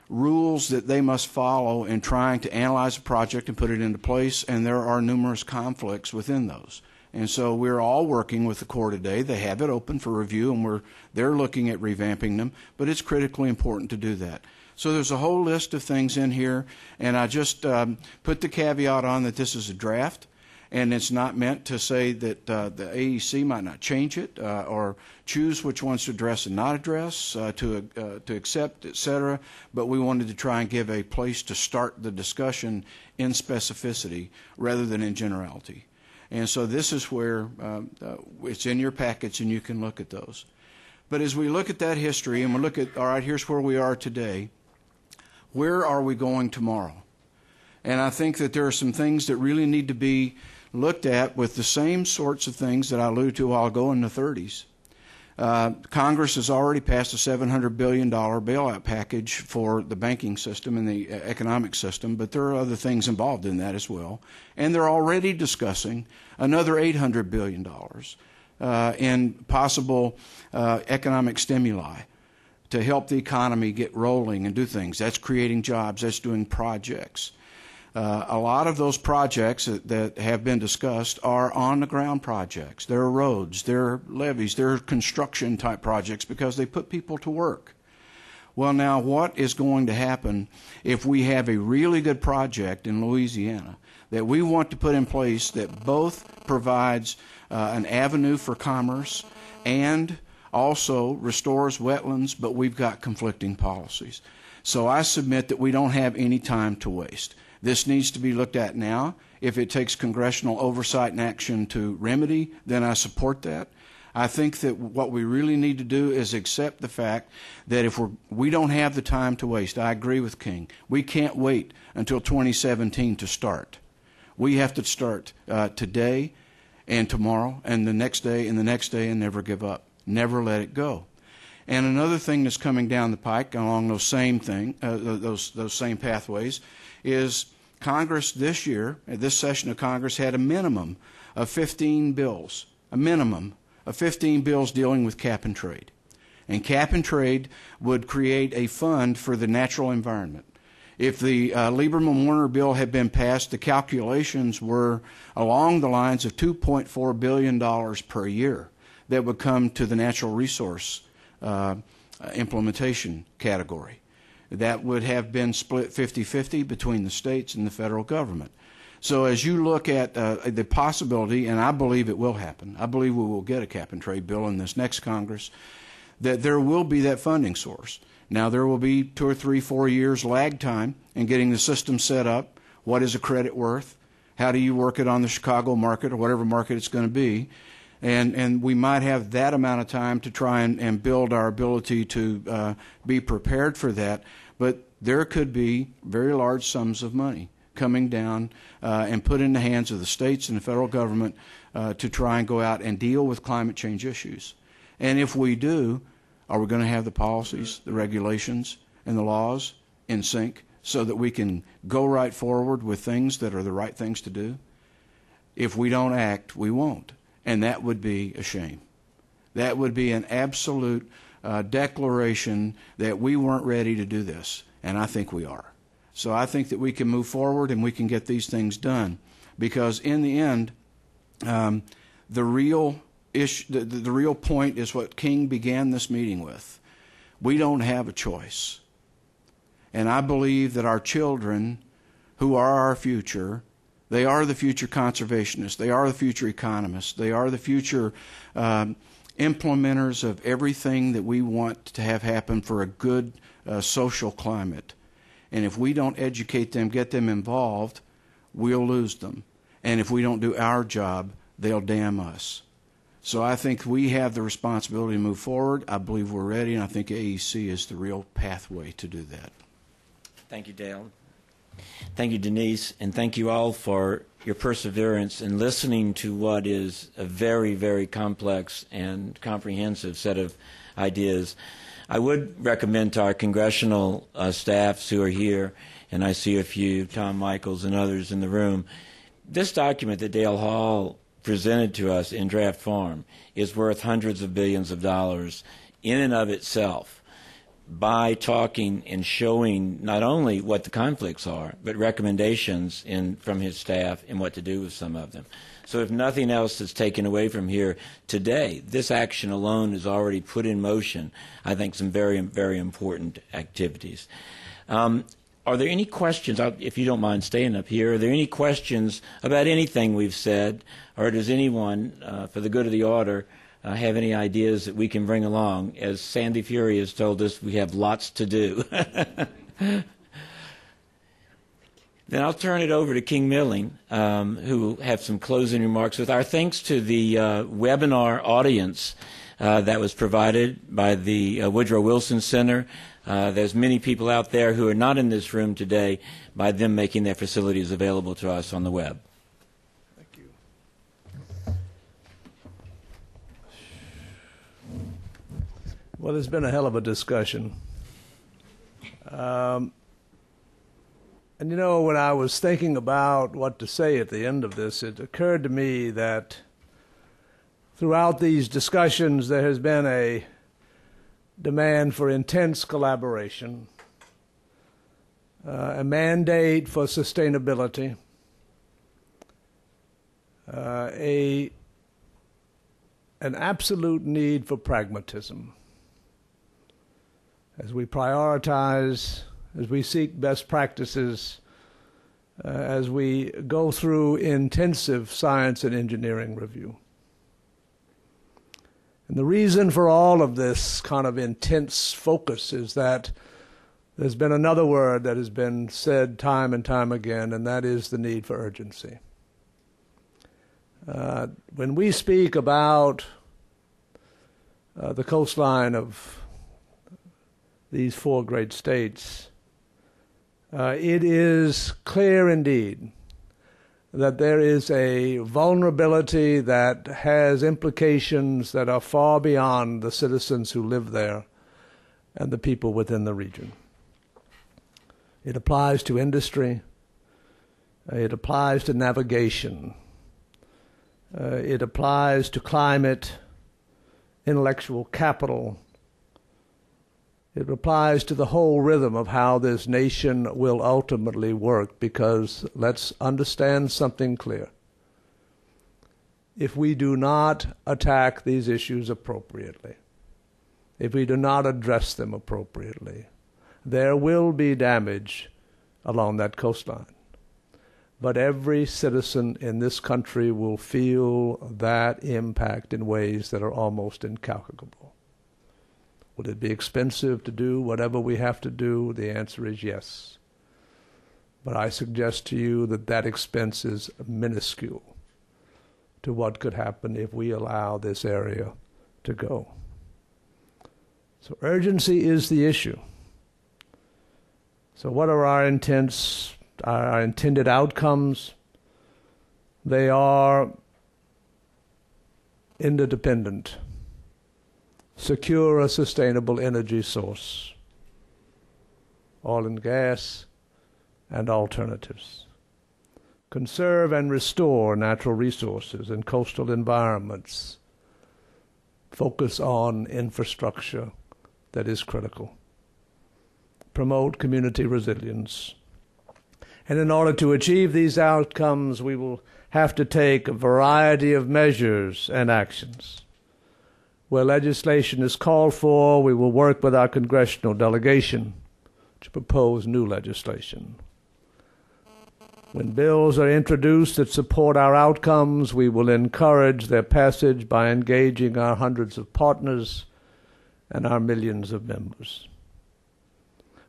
rules that they must follow in trying to analyze a project and put it into place, and there are numerous conflicts within those. And so we're all working with the Corps today. They have it open for review, and they're looking at revamping them, but it's critically important to do that. So there's a whole list of things in here, and I just put the caveat on that this is a draft, and it's not meant to say that the AEC might not change it or choose which ones to address and not address, to accept, et cetera. But we wanted to try and give a place to start the discussion in specificity rather than in generality. And so this is where it's in your packets, and you can look at those. But as we look at that history and we look at, all right, here's where we are today, where are we going tomorrow? And I think that there are some things that really need to be looked at with the same sorts of things that I alluded to a while ago in the 30s. Congress has already passed a $700 billion bailout package for the banking system and the economic system, but there are other things involved in that as well. And they're already discussing another $800 billion in possible economic stimuli to help the economy get rolling and do things. That's creating jobs. That's doing projects. A lot of those projects that have been discussed are on-the-ground projects. They're roads, they're levees, they're construction-type projects because they put people to work. Well, now, what is going to happen if we have a really good project in Louisiana that we want to put in place that both provides an avenue for commerce and also restores wetlands, but we've got conflicting policies? So I submit that we don't have any time to waste. This needs to be looked at now. If it takes congressional oversight and action to remedy, then I support that. I think that what we really need to do is accept the fact that if we don't have the time to waste. I agree with King. We can't wait until 2017 to start. We have to start today and tomorrow and the next day and the next day and never give up. Never let it go. And another thing that's coming down the pike along those same same pathways is Congress this year, this session of Congress, had a minimum of 15 bills, dealing with cap and trade. And cap and trade would create a fund for the natural environment. If the Lieberman-Warner bill had been passed, the calculations were along the lines of $2.4 billion per year that would come to the natural resource implementation category. That would have been split 50-50 between the states and the federal government. So as you look at the possibility, and I believe it will happen, I believe we will get a cap and trade bill in this next Congress, that there will be that funding source. Now there will be 2 or 3, 4 years lag time in getting the system set up. What is a credit worth? How do you work it on the Chicago market or whatever market it's going to be? And we might have that amount of time to try and build our ability to be prepared for that. But there could be very large sums of money coming down and put in the hands of the states and the federal government to try and go out and deal with climate change issues. And if we do, are we going to have the policies, the regulations, and the laws in sync so that we can go right forward with things that are the right things to do? If we don't act, we won't. And that would be a shame. That would be an absolute declaration that we weren't ready to do this, and I think we are. So I think that we can move forward and we can get these things done, because in the end, the real point is what King began this meeting with. We don't have a choice, and I believe that our children, who are our future, they are the future conservationists, they are the future economists, they are the future implementers of everything that we want to have happen for a good social climate. And if we don't educate them, get them involved, we'll lose them. And if we don't do our job, they'll damn us. So I think we have the responsibility to move forward. I believe we're ready, and I think AEC is the real pathway to do that. Thank you, Dale. Thank you, Denise, and thank you all for your perseverance in listening to what is a very, very complex and comprehensive set of ideas. I would recommend to our congressional staffs who are here, and I see a few, Tom Michaels and others in the room, this document that Dale Hall presented to us in draft form is worth hundreds of billions of dollars in and of itself, by talking and showing not only what the conflicts are, but recommendations from his staff and what to do with some of them. So if nothing else is taken away from here today, this action alone has already put in motion, I think, some very, very important activities. Are there any questions, if you don't mind staying up here, are there any questions about anything we've said, or does anyone, for the good of the order, have any ideas that we can bring along? As Sandy Fury has told us, we have lots to do. Then I'll turn it over to King Milling, who will have some closing remarks. With our thanks to the webinar audience that was provided by the Woodrow Wilson Center. There's many people out there who are not in this room today by them making their facilities available to us on the web. Thank you. Well, it's been a hell of a discussion. And you know, when I was thinking about what to say at the end of this, it occurred to me that throughout these discussions there has been a demand for intense collaboration, a mandate for sustainability, an absolute need for pragmatism as we prioritize, as we seek best practices, as we go through intensive science and engineering review. And the reason for all of this kind of intense focus is that there's been another word that has been said time and time again, and that is the need for urgency. When we speak about the coastline of these four great states, it is clear indeed that there is a vulnerability that has implications that are far beyond the citizens who live there and the people within the region. It applies to industry. It applies to navigation. It applies to climate, intellectual capital. It applies to the whole rhythm of how this nation will ultimately work, because let's understand something clear. If we do not attack these issues appropriately, if we do not address them appropriately, there will be damage along that coastline. But every citizen in this country will feel that impact in ways that are almost incalculable. Will it be expensive to do whatever we have to do? The answer is yes. But I suggest to you that that expense is minuscule to what could happen if we allow this area to go. So urgency is the issue. So what are our intended outcomes? They are interdependent. Secure a sustainable energy source, oil and gas, and alternatives. Conserve and restore natural resources and coastal environments. Focus on infrastructure that is critical. Promote community resilience. And in order to achieve these outcomes, we will have to take a variety of measures and actions. Where legislation is called for, we will work with our congressional delegation to propose new legislation. When bills are introduced that support our outcomes, we will encourage their passage by engaging our hundreds of partners and our millions of members.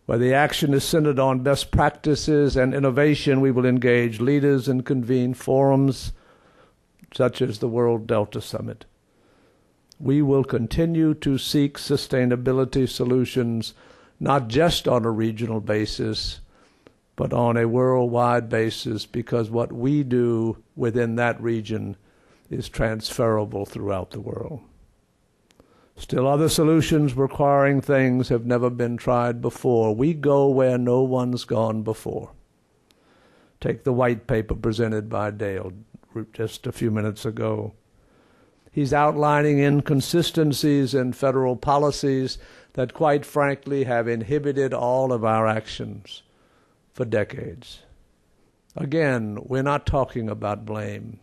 Where the action is centered on best practices and innovation, we will engage leaders and convene forums such as the World Delta Summit. We will continue to seek sustainability solutions not just on a regional basis, but on a worldwide basis, because what we do within that region is transferable throughout the world. Still, other solutions requiring things have never been tried before. We go where no one's gone before. Take the white paper presented by Dale just a few minutes ago. He's outlining inconsistencies in federal policies that, quite frankly, have inhibited all of our actions for decades. Again, we're not talking about blame.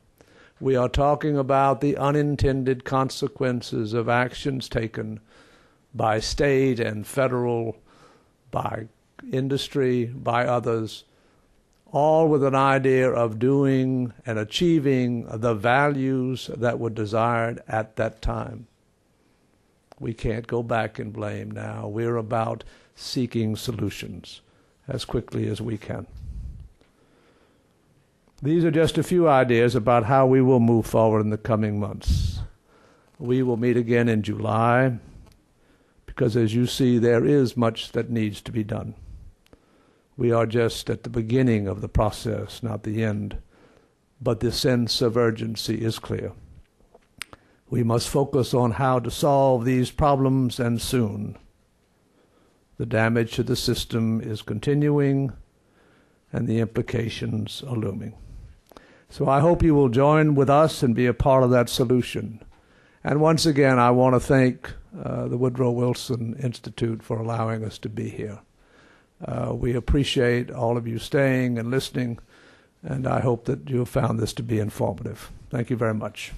We are talking about the unintended consequences of actions taken by state and federal, by industry, by others, all with an idea of doing and achieving the values that were desired at that time. We can't go back and blame now. We're about seeking solutions as quickly as we can. These are just a few ideas about how we will move forward in the coming months. We will meet again in July because, as you see, there is much that needs to be done. We are just at the beginning of the process, not the end, but the sense of urgency is clear. We must focus on how to solve these problems, and soon. The damage to the system is continuing, and the implications are looming. So I hope you will join with us and be a part of that solution. And once again, I want to thank the Woodrow Wilson Institute for allowing us to be here. We appreciate all of you staying and listening, and I hope that you have found this to be informative. Thank you very much.